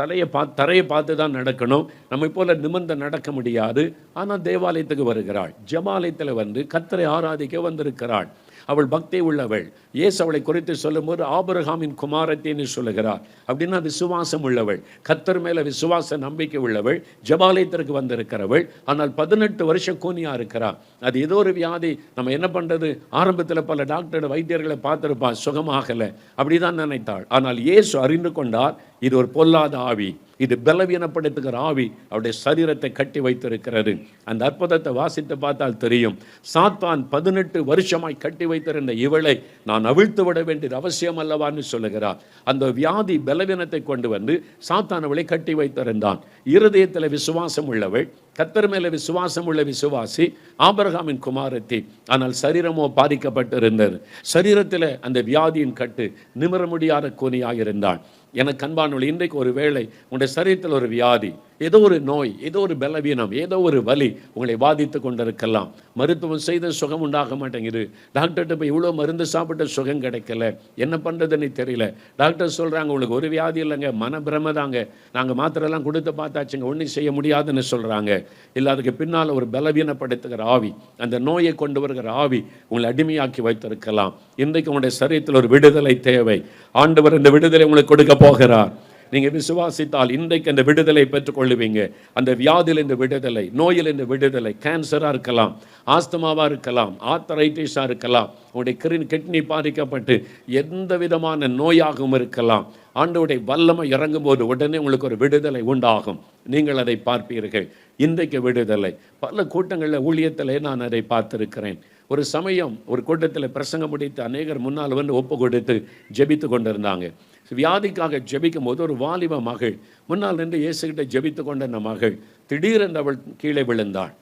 தரையை பார்த்து தான் நடக்கணும், நம்மை போல நிமிர்ந்து நடக்க முடியாது. ஆனால் தேவாலயத்துக்கு வருகிறாள், ஜெபாலயத்தில் வந்து கர்த்தரை ஆராதிக்க வந்திருக்கிறாள். அவள் பக்தி உள்ளவள். இயேசு அவளை குறித்து சொல்லும்போது ஆபிரகாமின் குமாரத்தின்னு சொல்லுகிறார். அப்படின்னா விசுவாசம் உள்ளவள், கர்த்தர் மேலே விசுவாச நம்பிக்கை உள்ளவள், ஜெபாலயத்திற்கு வந்திருக்கிறவள். ஆனால் 18 வருஷம் கூனியாக இருக்கிறாள். அது ஏதோ ஒரு வியாதி, நம்ம என்ன பண்ணுறது, ஆரம்பத்தில் பல டாக்டர் வைத்தியர்களை பார்த்துருப்பா, சுகமாகலை, அப்படிதான் நினைத்தாள். ஆனால் இயேசு அறிந்து கொண்டார், இது ஒரு பொல்லாத ஆவி, இது பலவீனப்படுத்துகிற ஆவி அவருடைய சரீரத்தை கட்டி வைத்திருக்கிறது. அந்த அற்புதத்தை வாசித்து பார்த்தால் தெரியும். சாத்தான் 18 வருஷமாய் கட்டி வைத்திருந்த இவளை நான் அவிழ்த்து விட வேண்டியது அவசியம் அல்லவான்னு சொல்லுகிறார். அந்த வியாதி பலவீனத்தை கொண்டு வந்து சாத்தான் அவளை கட்டி வைத்திருந்தான். இருதயத்தில் விசுவாசம் உள்ளவள், கர்த்தர் மேல விசுவாசம் உள்ள விசுவாசி, ஆபிரகாமின் குமாரத்தி. ஆனால் சரீரமோ பாதிக்கப்பட்டிருந்தது. சரீரத்தில் அந்த வியாதியின் கட்டு நிமிர முடியாத கூனியாக இருந்தாள். எனக்கு அன்பானவள், இன்றைக்கு ஒரு வேளை உங்களுடைய சரீரத்தில் ஒரு வியாதி, ஏதோ ஒரு நோய், ஏதோ ஒரு பலவீனம், ஏதோ ஒரு வலி உங்களை பாதித்து கொண்டிருக்கலாம். மருத்துவம் செய்த சுகம் உண்டாக மாட்டேங்குது. டாக்டர்கிட்ட போய் இவ்வளோ மருந்து சாப்பிட்ட சுகம் கிடைக்கல, என்ன பண்ணுறதுன்னு தெரியல. டாக்டர் சொல்கிறாங்க உங்களுக்கு ஒரு வியாதி இல்லைங்க, மனப்பிரம தாங்க, நாங்கள் மாத்திரெல்லாம் கொடுத்து பார்த்தாச்சுங்க, ஒன்றும் செய்ய முடியாதுன்னு சொல்கிறாங்க. இல்லை, அதுக்கு பின்னால் ஒரு பலவீனப்படுத்துகிற ஆவி, அந்த நோயை கொண்டு வருகிற ஆவி உங்களை அடிமையாக்கி வைத்திருக்கலாம். இன்றைக்கு உங்களுடைய சரீரத்தில் ஒரு விடுதலை தேவை. ஆண்டவர் இந்த விடுதலை உங்களுக்கு கொடுக்க போகிறார். நீங்கள் விசுவாசித்தால் இன்றைக்கு அந்த விடுதலை பெற்றுக்கொள்ளுவீங்க. அந்த வியாதியில் இந்த விடுதலை, நோயில் இந்த விடுதலை, கேன்சராக இருக்கலாம், ஆஸ்துமாவாக இருக்கலாம், ஆர்த்தரைட்டிஸாக இருக்கலாம், உங்களுடைய கிட்னி பாதிக்கப்பட்டு எந்த விதமான நோயாகவும் இருக்கலாம். ஆண்டவருடைய வல்லமை இறங்கும் போது உடனே உங்களுக்கு ஒரு விடுதலை உண்டாகும். நீங்கள் அதை பார்ப்பீர்கள். இன்றைக்கு விடுதலை பல கூட்டங்களில், ஊழியத்தில் நான் அதை பார்த்திருக்கிறேன். ஒரு சமயம் ஒரு கூட்டத்தில் பிரசங்கம் முடித்து அநேகர் முன்னால் வந்து ஒப்பு கொடுத்து ஜெபித்து கொண்டிருந்தாங்க. வியாதிக்காக ஜெபிக்கும் போது ஒரு வாலிப மகள் முன்னால் நின்று இயேசுகிட்ட ஜெபித்து கொண்ட அந்த மகள் திடீரென்று அவள் கீழே விழுந்தாள்.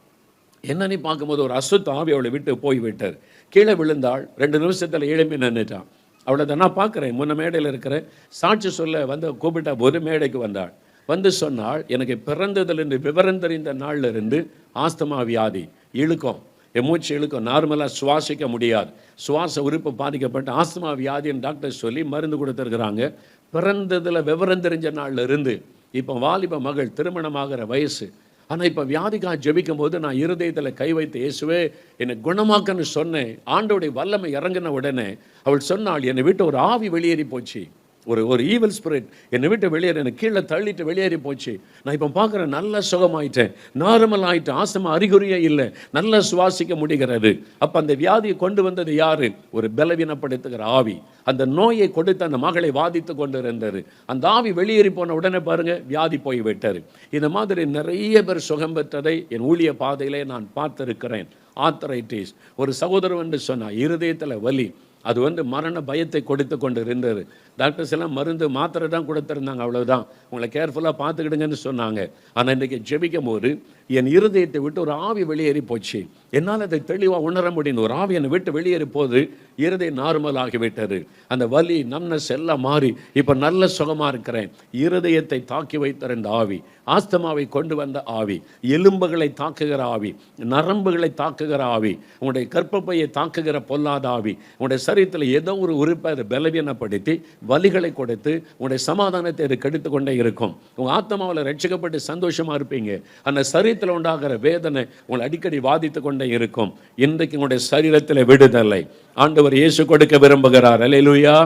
என்னன்னு பார்க்கும்போது ஒரு அசுத்த ஆவி அவளை விட்டு போய்விட்டார். கீழே விழுந்தாள். 2 நிமிஷத்தில் எழும்பி நின்றுட்டான். அவளை தான் நான் பார்க்குறேன். முன்ன மேடையில் இருக்கிற சாட்சி சொல்ல வந்து கூப்பிட்டா ஒரு மேடைக்கு வந்தாள். வந்து சொன்னாள், எனக்கு பிறந்ததிலிருந்து விவரம் தெரிந்த நாளில் இருந்து ஆஸ்துமா வியாதி, இழுக்கும், மூச்சு இழுக்கும், நார்மலாக சுவாசிக்க முடியாது, சுவாச உறுப்பு பாதிக்கப்பட்டு ஆஸ்துமா வியாதின்னு டாக்டர் சொல்லி மருந்து கொடுத்துருக்குறாங்க. பிறந்ததில் விவரம் தெரிஞ்ச நாளில் இருந்து இப்போ வாலிப மகள், திருமணமாகிற வயசு. ஆனால் இப்போ வியாதிக்காக ஜெபிக்கும் போது நான் இருதயத்தில் கை வைத்து, இயேசுவே என்னை குணமாக்கன்னு சொன்னேன். ஆண்டோடைய வல்லமை இறங்கின உடனே அவள் சொன்னாள், என்னை விட்டு ஒரு ஆவி வெளியேறி போச்சு, ஒரு ஈவல் ஸ்பிரிட் என்னை விட்டு வெளியேறி, என்னை கீழே தள்ளிட்டு வெளியேறி போச்சு. நான் இப்போ பார்க்குறேன், நல்ல சுகமாயிட்டேன், நார்மல் ஆகிட்டேன், ஆஸ்துமா அறிகுறியே இல்லை, நல்லா சுவாசிக்க முடிகிறது. அப்போ அந்த வியாதியை கொண்டு வந்தது யாரு? ஒரு பலவீனப்படுத்துகிற ஆவி. அந்த நோயை கொடுத்து அந்த மகளை வாதித்து கொண்டு இருந்தது. அந்த ஆவி வெளியேறி போன உடனே பாருங்க, வியாதி போய் விட்டார். இந்த மாதிரி நிறைய பேர் சுகம் பெற்றதை என் ஊழிய பாதையிலே நான் பார்த்திருக்கிறேன். ஆர்த்தரைட்டிஸ், ஒரு சகோதரர் வந்து சொன்னா இருதயத்தில் வலி, அது வந்து மரண பயத்தை கொடுத்து கொண்டு இருந்தது. டாக்டர்ஸ் எல்லாம் மருந்து மாத்திரை தான் கொடுத்துருந்தாங்க, அவ்வளவுதான், உங்களை கேர்ஃபுல்லாக பார்த்துக்கிடுங்கன்னு சொன்னாங்க. ஆனால் இன்றைக்கி ஜெபிக்கும் போது என் இருதயத்தை விட்டு ஒரு ஆவி வெளியேறி போச்சு. என்னால் அதை தெளிவாக உணர முடியும். ஒரு ஆவி என்னை விட்டு வெளியேறி போது இருதயம் நார்மல் ஆகிவிட்டது. அந்த வலி நம்னஸ் எல்லாம் மாறி இப்போ நல்ல சுகமாக இருக்கிறேன். இருதயத்தை தாக்கி வைத்திருந்த ஆவி, ஆஸ்துமாவை கொண்டு வந்த ஆவி, எலும்புகளை தாக்குகிற ஆவி, நரம்புகளை தாக்குகிற ஆவி, உங்களுடைய கர்ப்பப்பையை தாக்குகிற பொல்லாத ஆவி, உங்களுடைய சரீரத்தில் ஏதோ ஒரு உறுப்பை அதை பலவீனப்படுத்தி வலிகளை கொடுத்து உங்களுடைய சமாதானத்தை அது கெடுத்து கொண்டே இருக்கும். உங்கள் ஆத்மாவில் ரட்சிக்கப்பட்டு சந்தோஷமாக இருப்பீங்க. அந்த சரீரத்தில் உண்டாகிற வேதனை உங்களை அடிக்கடி வாதித்து கொண்டே இருக்கும். இன்றைக்கு உங்களுடைய சரீரத்தில் விடுதலை ஆண்டவர் இயேசு கொடுக்க விரும்புகிறார். அல்லேலூயா.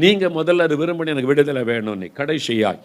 நீங்கள் முதல்ல அது விரும்பி எனக்கு விடுதலை வேணும்னு. கடைசியாய்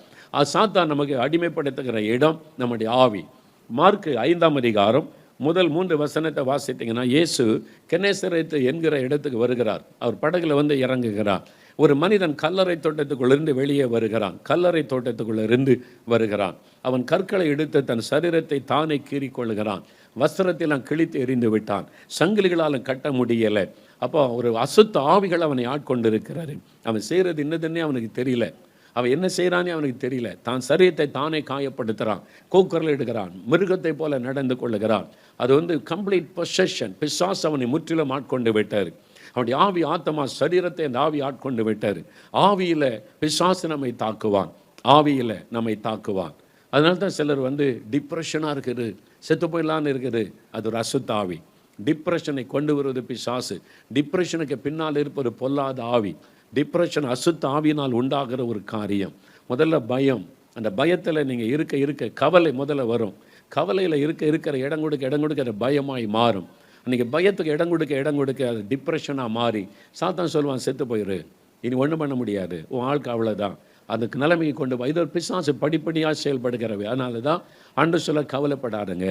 சாத்தான் நமக்கு அடிமைப்படுத்துகிற இடம் நம்முடைய ஆவி. மார்க்கு 5ஆம் அதிகாரம் முதல் 3 வசனத்தை வாசித்தீங்கன்னா, இயேசு கெனேசரேத்து என்கிற இடத்துக்கு வருகிறார். அவர் படகுல வந்து இறங்குகிறார். ஒரு மனிதன் கல்லறை தோட்டத்துக்குள்ளிருந்து வெளியே வருகிறான். கல்லறை தோட்டத்துக்குள்ளிருந்து வருகிறான். அவன் கற்களை எடுத்து தன் சரீரத்தை தானே கீறிக்கொள்கிறான். வஸ்திரத்தையெல்லாம் கிழித்து எறிந்து விட்டான். சங்கிலிகளால் கட்ட முடியலை. அப்போ ஒரு அசுத்த ஆவிகள் அவனை ஆட்கொண்டு இருக்கிறாரு. அவன் செய்கிறது இன்னதுன்னே அவனுக்கு தெரியல. அவன் என்ன செய்கிறானே அவனுக்கு தெரியல. தான் சரீரத்தை தானே காயப்படுத்துகிறான், கூக்குரல் எடுக்கிறான், மிருகத்தை போல நடந்து கொள்ளுகிறான். அது வந்து கம்ப்ளீட் பொசஷன். பிசாசு அவனை முற்றிலும் ஆட்கொண்டு விட்டார். அவனுடைய ஆவி, ஆத்மா, சரீரத்தை அந்த ஆவி ஆட்கொண்டு விட்டார். ஆவியில் பிசாசு நம்மை தாக்குவான், ஆவியில் நம்மை தாக்குவான். அதனால தான் சிலர் வந்து டிப்ரெஷனாக இருக்குது, செத்து போயிடலான்னு இருக்குது. அது ஒரு அசுத்த ஆவி. டிப்ரெஷனை கொண்டு வருவது பிசாசு. டிப்ரெஷனுக்கு பின்னால் இருப்பது பொல்லாத ஆவி. டிப்ரெஷன் அசுத்த ஆவியினால் உண்டாகிற ஒரு காரியம். முதல்ல பயம். அந்த பயத்தில் நீங்கள் இருக்க கவலை முதல்ல வரும். கவலையில் இருக்கிற இடம் கொடுக்க அது பயமாய் மாறும். அன்றைக்கி பயத்துக்கு இடம் கொடுக்க அது டிப்ரெஷனாக மாறி சாத்தான் சொல்லுவான், செத்து போயிரு, இனி ஒன்றும் பண்ண முடியாது, உன் ஆளுக்கு அவ்வளோதான். அதுக்கு நிலைமைக்கு கொண்டு போய் இது ஒரு பிசாசு படிப்படியாக செயல்படுகிறவை. அதனால தான் ஆண்டவர் சொல்ல கவலைப்படாதுங்க.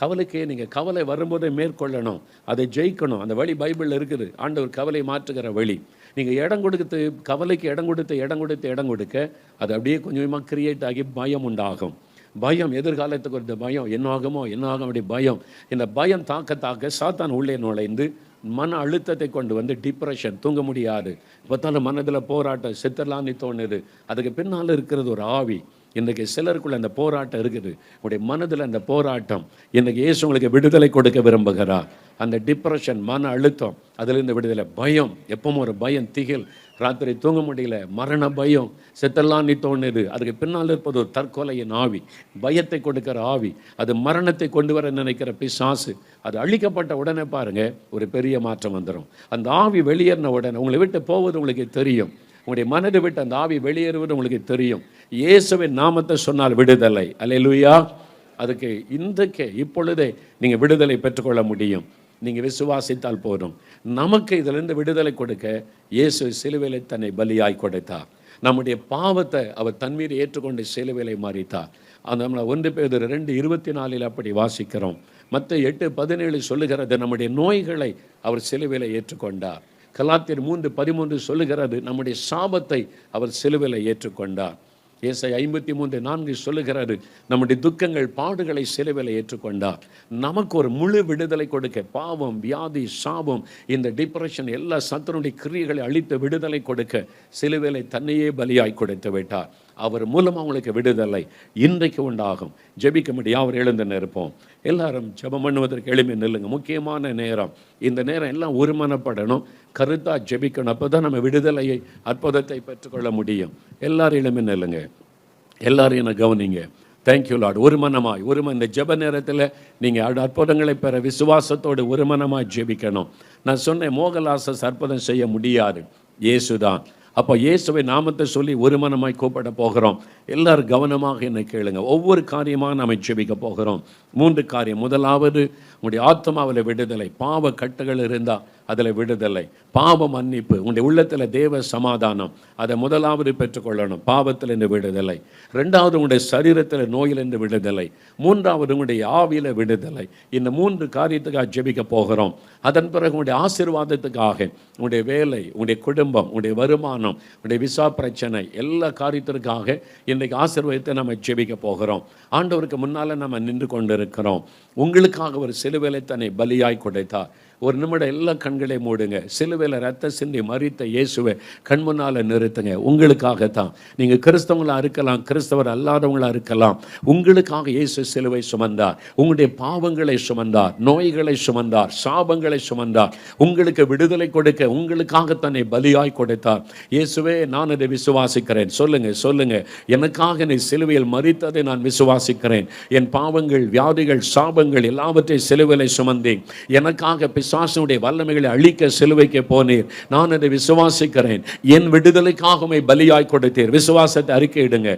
கவலைக்கு நீங்கள் கவலை வரும்போதே மேற்கொள்ளணும், அதை ஜெயிக்கணும். அந்த வழி பைபிளில் இருக்குது. ஆண்டவர் கவலை மாற்றுகிற வழி. நீங்கள் இடம் கொடுத்து கவலைக்கு இடம் கொடுக்க அது அப்படியே கொஞ்சமாக கிரியேட் ஆகி பயம் உண்டாகும். பயம், எதிர்காலத்துக்கு ஒரு பயம், என்ன ஆகும் அப்படி பயம். இந்த பயம் தாக்க சாத்தான் உள்ளே நுழைந்து மன அழுத்தத்தை கொண்டு வந்து டிப்ரெஷன், தூங்க முடியாது, பார்த்தாலும் மனதில் போராட்டம், செத்துடலான்னு தோணுது. அதுக்கு பின்னால் இருக்கிறது ஒரு ஆவி. இன்றைக்கு சிலருக்குள்ள அந்த போராட்டம் இருக்குது. உங்களுடைய மனதில் அந்த போராட்டம், இன்றைக்கி இயேசு உங்களுக்கு விடுதலை கொடுக்க விரும்புகிறார். அந்த டிப்ரெஷன், மன அழுத்தம், அதிலிருந்து விடுதலை. பயம், எப்பவும் ஒரு பயம், திகில், ராத்திரி தூங்க முடியல, மரண பயம், செத்தெல்லாம் தோணுது. அதுக்கு பின்னால் இருப்பது ஒரு தற்கொலையின் ஆவி, பயத்தை கொடுக்கிற ஆவி. அது மரணத்தை கொண்டு வர நினைக்கிற பிசாசு. அது அழிக்கப்பட்ட உடனே பாருங்கள் ஒரு பெரிய மாற்றம் வந்துடும். அந்த ஆவி வெளியேறின உடனே உங்களை விட்டு போவது உங்களுக்கு தெரியும். உங்களுடைய மனதை விட்டு அந்த ஆவி வெளியேறுவது உங்களுக்கு தெரியும். இயேசுவின் நாமத்தை சொன்னால் விடுதலை. அல்லேலூயா. அதுக்கு இன்றைக்கே இப்பொழுதே நீங்கள் விடுதலை பெற்றுக்கொள்ள முடியும். நீங்கள் விசுவாசித்தால் போதும். நமக்கு இதிலிருந்து விடுதலை கொடுக்க இயேசு சிலுவையிலே தன்னை பலியாய் கொடுத்தார். நம்முடைய பாவத்தை அவர் தன்மீது ஏற்றுக்கொண்டு சிலுவையிலே மரித்தார். அந்த நம்ம 1 பேதுரு 2:24 அப்படி வாசிக்கிறோம். மத்தேயு 8:17 சொல்லுகிறது நம்முடைய நோய்களை அவர் சிலுவையிலே ஏற்றுக்கொண்டார். கலாத்தியர் 3:13 சொல்லுகிறது நம்முடைய சாபத்தை அவர் சிலுவையிலே ஏற்றுக்கொண்டார். ஏசாயா 53:4 சொல்லுகிறது நம்முடைய துக்கங்கள் பாடுகளை சிலுவையிலே ஏற்றுக்கொண்டார். நமக்கு ஒரு முழு விடுதலை கொடுக்க, பாவம், வியாதி, சாபம், இந்த டிப்ரெஷன் எல்லா சத்துருடைய கிரியைகளை அழித்து விடுதலை கொடுக்க சிலுவையிலே தன்னையே பலியாய் கொடுத்து விட்டார். அவர் மூலமாக அவங்களுக்கு விடுதலை இன்றைக்கு உண்டாகும். ஜெபிக்க முடியும். அவர் எழுந்து நிற்போம். எல்லாரும் ஜெபம் பண்ணுவதற்கு எளிமை நில்லுங்க. முக்கியமான நேரம் இந்த நேரம். எல்லாம் ஒருமனப்படணும், கருத்தாக ஜெபிக்கணும். அப்போ தான் நம்ம விடுதலையை, அற்புதத்தை பெற்றுக்கொள்ள முடியும். எல்லாரும் எளிமை நில்லுங்க. எல்லாரும் என்ன கவனிங்க. Thank you Lord. ஒரு மனமாய் இந்த ஜெப நேரத்தில் நீங்கள் அற்புதங்களை பெற விசுவாசத்தோடு ஒரு மனமாய் ஜெபிக்கணும். நான் சொன்னேன், மோகலாசஸ் அற்புதம் செய்ய முடியாது, இயேசு தான். அப்போ இயேசுவை நாமத்தை சொல்லி ஒரு மனமாய் கூப்பிட போகிறோம். எல்லாரும் கவனமாக என்னை கேளுங்க. ஒவ்வொரு காரியமாக நாம் ஜெபிக்க போகிறோம். 3 காரியம். முதலாவது உங்களுடைய ஆத்மாவில் விடுதலை. பாவ கட்டுகள் இருந்தால் அதில் விடுதலை, பாவ மன்னிப்பு, உங்களுடைய உள்ளத்தில் தேவ சமாதானம், அதை முதலாவது பெற்றுக்கொள்ளணும். பாவத்திலிருந்து விடுதலை. 2வது உங்களுடைய சரீரத்தில் நோயிலிருந்து விடுதலை. 3வது உங்களுடைய ஆவியில் விடுதலை. இந்த 3 காரியத்துக்காக ஜெபிக்க போகிறோம். அதன் பிறகு உங்களுடைய ஆசீர்வாதத்துக்காக, உங்களுடைய வேலை, உங்களுடைய குடும்பம், உங்களுடைய வருமானம், உங்களுடைய விசா பிரச்சனை, எல்லா காரியத்திற்காக இன்றைக்கு ஆசீர்வாதத்தை நம்ம ஜெபிக்க போகிறோம். ஆண்டவருக்கு முன்னால் நம்ம நின்று கொண்டிருக்கிறோம். உங்களுக்காக ஒரு சிலுவையிலே தன்னை பலியாய் கொடுத்தார். ஒரு நிமிடம் எல்லா கண்களை மூடுங்க. சிலுவையில் ரத்த சிந்தி மரித்த இயேசுவை கண் முன்னால் நிறுத்துங்க. உங்களுக்காகத்தான். நீங்கள் கிறிஸ்தவங்களாக இருக்கலாம், கிறிஸ்தவர் அல்லாதவங்களாக இருக்கலாம். உங்களுக்காக இயேசு சிலுவை சுமந்தார். உங்களுடைய பாவங்களை சுமந்தார், நோய்களை சுமந்தார், சாபங்களை சுமந்தார். உங்களுக்கு விடுதலை கொடுக்க உங்களுக்காக தன்னை பலியாய் கொடுத்தார். இயேசுவே, நான் அதை விசுவாசிக்கிறேன். சொல்லுங்க. எனக்காக நீ சிலுவையில் மரித்ததை நான் விசுவாசிக்கிறேன். என் பாவங்கள், வியாதிகள், சாபங்கள் எல்லாவற்றையும் சிலுவையிலே சுமந்தேன். எனக்காக பிசாசுடைய வல்லமைகளை அழிக்க சிலுவைக்கு போனீர். நான் அதை விசுவாசிக்கிறேன். என் விடுதலைக்காக பலியாய் கொடுத்தீர். விசுவாசத்தை அறிக்கையிடுங்க.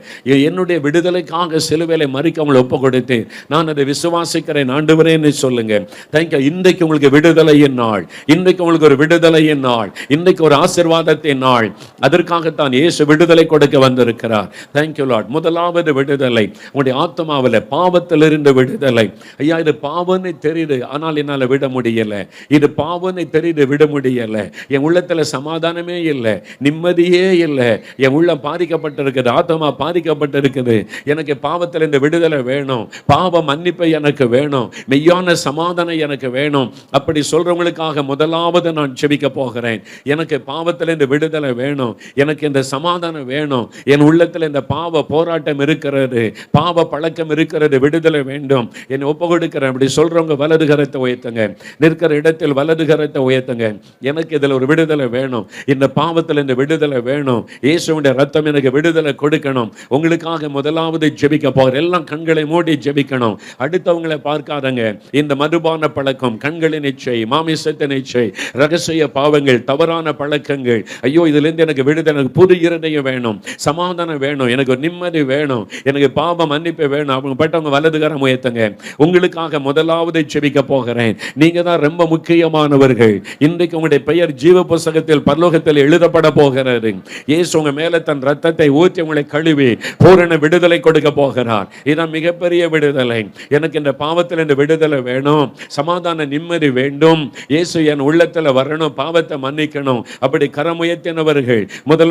என்னுடைய விடுதலைக்காக சிலுவையிலே மரிக்க உங்களை ஒப்பு கொடுத்தேன். நான் அதை விசுவாசிக்கிறேன் ஆண்டவரேன்னு சொல்லுங்க. தேங்க்யூ. இன்றைக்கு உங்களுக்கு விடுதலையின் நாள். இன்றைக்கு உங்களுக்கு ஒரு விடுதலையின் நாள். இன்றைக்கு ஒரு ஆசீர்வாதத்தின் நாள். அதற்காகத்தான் இயேசு விடுதலை கொடுக்க வந்திருக்கிறார். Thank you Lord. முதலாவது விடுதலை உங்களுடைய ஆத்மாவில் பாவத்திலிருந்து விடுதலை. ஐயா, இது பாவம்னு தெரியுது, ஆனால் என்னால் விட முடியல. இது பாவம்னு தெரியுது, விட முடியல. என் உள்ளத்தில் சமாதானமே இல்லை, நிம்மதியே இல்லை. என் உள்ளம் பாதிக்கப்பட்டிருக்குது, ஆத்மா பாதிக்கப்பட்டிருக்குது. எனக்கு பாவத்தில் இந்த விடுதலை வேணும், பாவ மன்னிப்பை எனக்கு வேணும், மெய்யான சமாதானம் எனக்கு வேணும். அப்படி சொல்றவங்களுக்காக முதலாவது நான் ஜெபிக்க போகிறேன். எனக்கு பாவத்தில் இந்த விடுதலை வேணும், எனக்கு இந்த சமாதானம் வேணும். என் உள்ளத்தில் இந்த பாவ போராட்டம் இருக்கிறது, பாவ பழக்கம் இருக்கிறது, விடுதலை வேண்டும், என்னை ஒப்பு கொடுக்கிறேன். அப்படி சொல்றவங்க வலது கரத்தை உயர்த்துங்க. நிற்கிற இடத்தில் வலது கரத்தை உயர்த்துங்க. எனக்கு இதில் ஒரு விடுதலை வேணும், இந்த பாவத்தில் இந்த விடுதலை வேணும். இயேசுவுடைய ரத்தம் எனக்கு விடுதலை கொடுக்கணும். உங்களுக்காக முதலாவது ஜெபிக்க போகிறேன். எல்லாம் கண்களை மூடி ஜெபிக்கணும். அடுத்தவங்களை பார்க்காதங்க. இந்த மதுபான பழக்கம், கண்களின் இச்சை, மாமிசத்தின் இச்சை, ரகசிய பாவங்கள், தவறான பழக்கங்கள், ஐயோ இதிலிருந்து எனக்கு விடுதலை, எனக்கு புது இருதயம் வேணும், சமாதானம் வேணும், எனக்கு ஒரு நிம்மதி வேணும், எனக்கு பாவ மன்னிப்பு வேணும். அவங்க பட்டவங்க வலது கரம் உயர்த்துங்க. உங்களுக்காக முதலாவது ஜெபிக்க போகிறேன். நீங்க தான் ரொம்ப முக்கியமானவர்கள். இன்றைக்கு உங்களுடைய பெயர் ஜீவ புஸ்தகத்தில் பரலோகத்தில் எழுதப்பட போகிறது. இயேசு உங்க மேல தன் ரத்தத்தை ஊற்றி உங்களை கழுவி பூரண விடுதலை கொடுக்க போகிறார். இதான் மிகப்பெரிய விடுதலை. எனக்கு இந்த பாவத்தில் இந்த விடுதலை வேணும், சமாதான நிம்மதி வேண்டும், இயேசு என் உள்ளத்துல வரணும், பாவத்தை மன்னிக்கணும். அப்படி கரமுயர்த்தினவர்கள்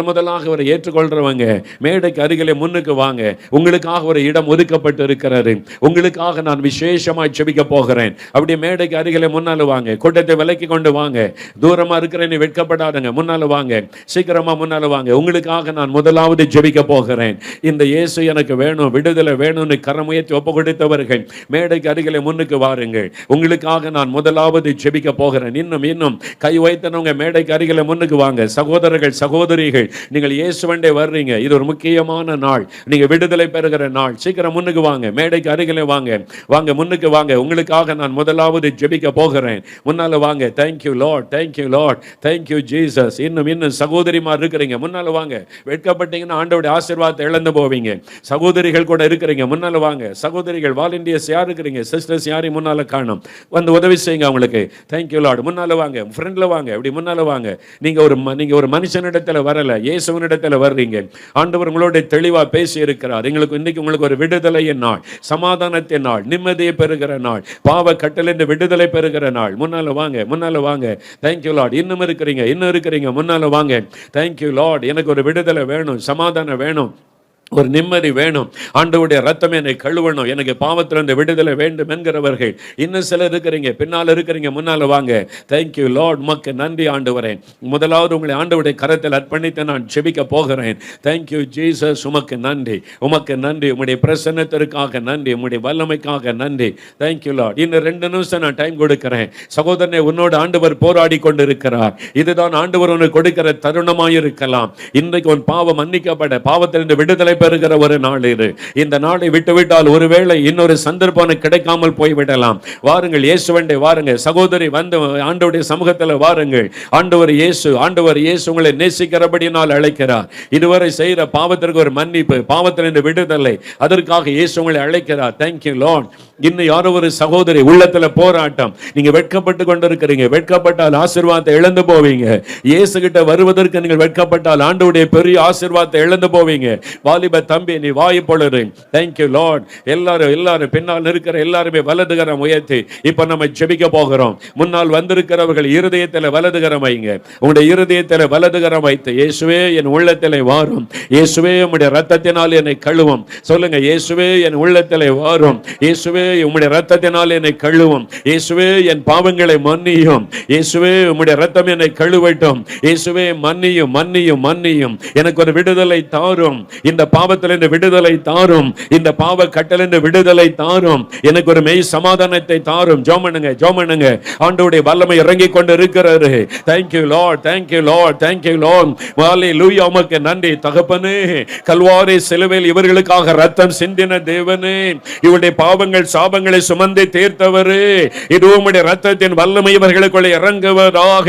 முதலாக அவரை ஏற்றுக்கொள்றவங்க மேடைக்கு அருகிலே முன்னுக்கு வாங்க. உங்களுக்காக ஒரு இடம் ஒதுக்கப்பட்டு இருக்கிறது. உங்களுக்காக நான் விசேஷமாய் ஜெபிக்க போகிறேன். அப்படியே மேடைக்கு அருகிலே முன்னால வாங்க. கூட்டத்தை விலக்கி கொண்டு வாங்க. தூரமா இருக்கிறேன்னு வெட்கப்படாதங்க, முன்னால வாங்க, சீக்கிரமா முன்னால வாங்க. உங்களுக்காக நான் முதலாவது ஜெபிக்க போகிறேன். இந்த இயேசு எனக்கு வேணும், விடுதலை வேணும்னு கரமுயர்த்தி ஒப்பு கொடுத்தவர்கள் மேடைக்கு அருகிலே முன்னுக்கு வாருங்கள். உங்களுக்காக நான் முதலாவது ஜெபிக்க போகிறேன். இன்னும் கை வைத்தனவங்க மேடைக்கு அருகிலே முன்னுக்கு வாங்க. சகோதரர்கள் சகோதரிகள், நீங்கள் இயேசுவண்டே வர்றீங்க. இது ஒரு முக்கியமான நாள், நீங்க விடுதலை பெறுகிற நாள். சீக்கிரம் முன்னுக்கு வாங்க, மேடைக்கு அருகிலே வாங்க, வாங்க முன்னுக்கு வாங்க. உங்களுக்காக நான் முதலாவது ஜெபிக்க போகிறேன். முன்னால வாங்க. Thank you lord, thank you lord, thank you Jesus. இன்னும் சகோதரிமார் இருக்கிறீங்க, முன்னால வாங்க. வெட்கப்பட்டீங்கன்னா ஆண்டவருடைய ஆசீர்வாதத்தை இழந்து போவீங்க. சகோதரிகள் கூட இருக்கிறீங்க, முன்னால வாங்க. சகோதரிகள் வாலண்டியர்ஸ் யார் இருக்கிறீங்க, சிஸ்டர்ஸ் யாரையும் முன்னால காணும், வந்து உதவி செய்யுங்க அவங்களுக்கு. Thank you Lord. முன்னால வாங்க, ஃப்ரெண்ட்ல வாங்க, அப்படி முன்னால வாங்க. நீங்க ஒரு மனுஷனிடத்துல வரல, இயேசுவினிடத்துல வர்றீங்க. ஆண்டவர் உங்களோட தெளிவா பேசி இருக்கிறார். இன்னைக்கு உங்களுக்கு ஒரு விடுதலையின் நாள், சமாதானத்தின் நாள், நிம்மதியை பெறுகிற நாள், பாவ கட்டளிலிருந்து விடுதலை பெறுகிற நாள். முன்னால வாங்க, முன்னால வாங்க. Thank you Lord. இன்னும் இருக்கிறீங்க, முன்னால வாங்க. Thank you Lord. எனக்கு ஒரு விடுதலை வேணும், சமாதானம் வேணும், ஒரு நிம்மதி வேணும். ஆண்டவருடைய ரத்தம் என்னை கழுவணும், எனக்கு பாவத்திலிருந்து விடுதலை வேண்டும் என்கிறவர்கள் இன்னும் சிலர் இருக்கிறீங்க, பின்னால் இருக்கிறீங்க, முன்னால வாங்க. Thank you Lord. உமக்கு நன்றி ஆண்டவரே. முதலாவது உங்களை ஆண்டவருடைய கரத்தில் அர்ப்பணித்து நான் ஜெபிக்க போகிறேன். Thank you Jesus. உமக்கு நன்றி, உமக்கு நன்றி. உம்முடைய பிரசன்னத்திற்காக நன்றி, உம்முடைய வல்லமைக்காக நன்றி. Thank you Lord. இன்னும் 2 நிமிஷம் நான் டைம் கொடுக்கிறேன். சகோதரனே, உன்னோடு ஆண்டவர் போராடி கொண்டிருக்கிறார். இதுதான் ஆண்டவர் உனக்கு கொடுக்கிற தருணமாயிருக்கலாம். இன்றைக்கு உன் பாவம் மன்னிக்கப்பட, பாவத்திலிருந்து விடுதலை பெறுகிற ஒரு நாள் இது. இந்த நாளை விட்டுவிட்டால் ஒருவேளை இன்னொரு சந்தர்ப்பம் கிடைக்காமல் போய்விடலாம். வாருங்கள், இயேசுவண்டே வாருங்க. சகோதரி வந்து ஆண்டவருடைய சமூகத்தில் வாருங்கள். ஆண்டவர் இயேசு உங்களை நேசிக்கிறபடியால் அழைக்கிறார். இதுவரை செய்கிற பாவத்திற்கு ஒரு மன்னிப்பு, பாவத்திலிருந்து விடுதலை, அதற்காக இயேசு உங்களை அழைக்கிறார். Thank you Lord. இன்னும் யாரோ ஒரு சகோதரி உள்ளத்துல போராட்டம், நீங்க வெட்கப்பட்டு கொண்டிருக்கிறீங்க. வெட்கப்பட்டால் ஆசீர்வாதத்தை இழந்து போவீங்க. இயேசு கிட்ட வருவதற்கு நீங்கள் வெட்கப்பட்டால் ஆண்டவருடைய பெரிய ஆசீர்வாதத்தை இழந்து போவீங்க. வாலிப தம்பி, நீ வாய் பொழுது. Thank you Lord. எல்லாரும் பின்னால் இருக்கிற எல்லாருமே வலதுகரம் உயர்த்தி இப்ப நம்ம ஜெபிக்க போகிறோம். முன்னால் வந்திருக்கிறவர்கள் இருதயத்தில் வலதுகரம் வைங்க. உங்களுடைய இருதயத்தில் வலதுகரம் வைத்து, இயேசுவே என் உள்ளத்திலே வாரும், இயேசுவே உம்முடைய ரத்தத்தினால் என்னை கழுவும். சொல்லுங்க, இயேசுவே என் உள்ளத்திலே வாரும், இயேசுவே உம்முடைய ரத்தத்தினால் என்னை கழுவும், இயேசுவே என் பாவங்களை மன்னியும், இயேசுவே உம்முடைய ரத்தம் என்னை கழுவட்டும், இயேசுவே மன்னியும் மன்னியும் மன்னியும், எனக்கு ஒரு விடுதலை தாரும், இந்த பாவத்திலிருந்து விடுதலை தாரும், இந்த பாவ கட்டலிருந்து விடுதலை தாரும், எனக்கு ஒரு மெய் சமாதானத்தை தாரும். ஜெபம் பண்ணுங்க. ஆண்டவருடைய வல்லமை இறங்கி கொண்டு இருக்கிறாரு. Thank you lord, thank you lord, thank you lord. Hallelujah. உமக்கு நன்றி தகப்பனே. கல்வாரி சிலுவையில் இவர்களுக்காக ரத்தம் சிந்தின தேவனே, இவருடைய பாவங்கள் சாபங்களை சுமந்து தீர்த்தவரே, இது உம்முடைய ரத்தத்தின் வல்லமை இவர்களுக்குள்ளே இறங்குவதாக.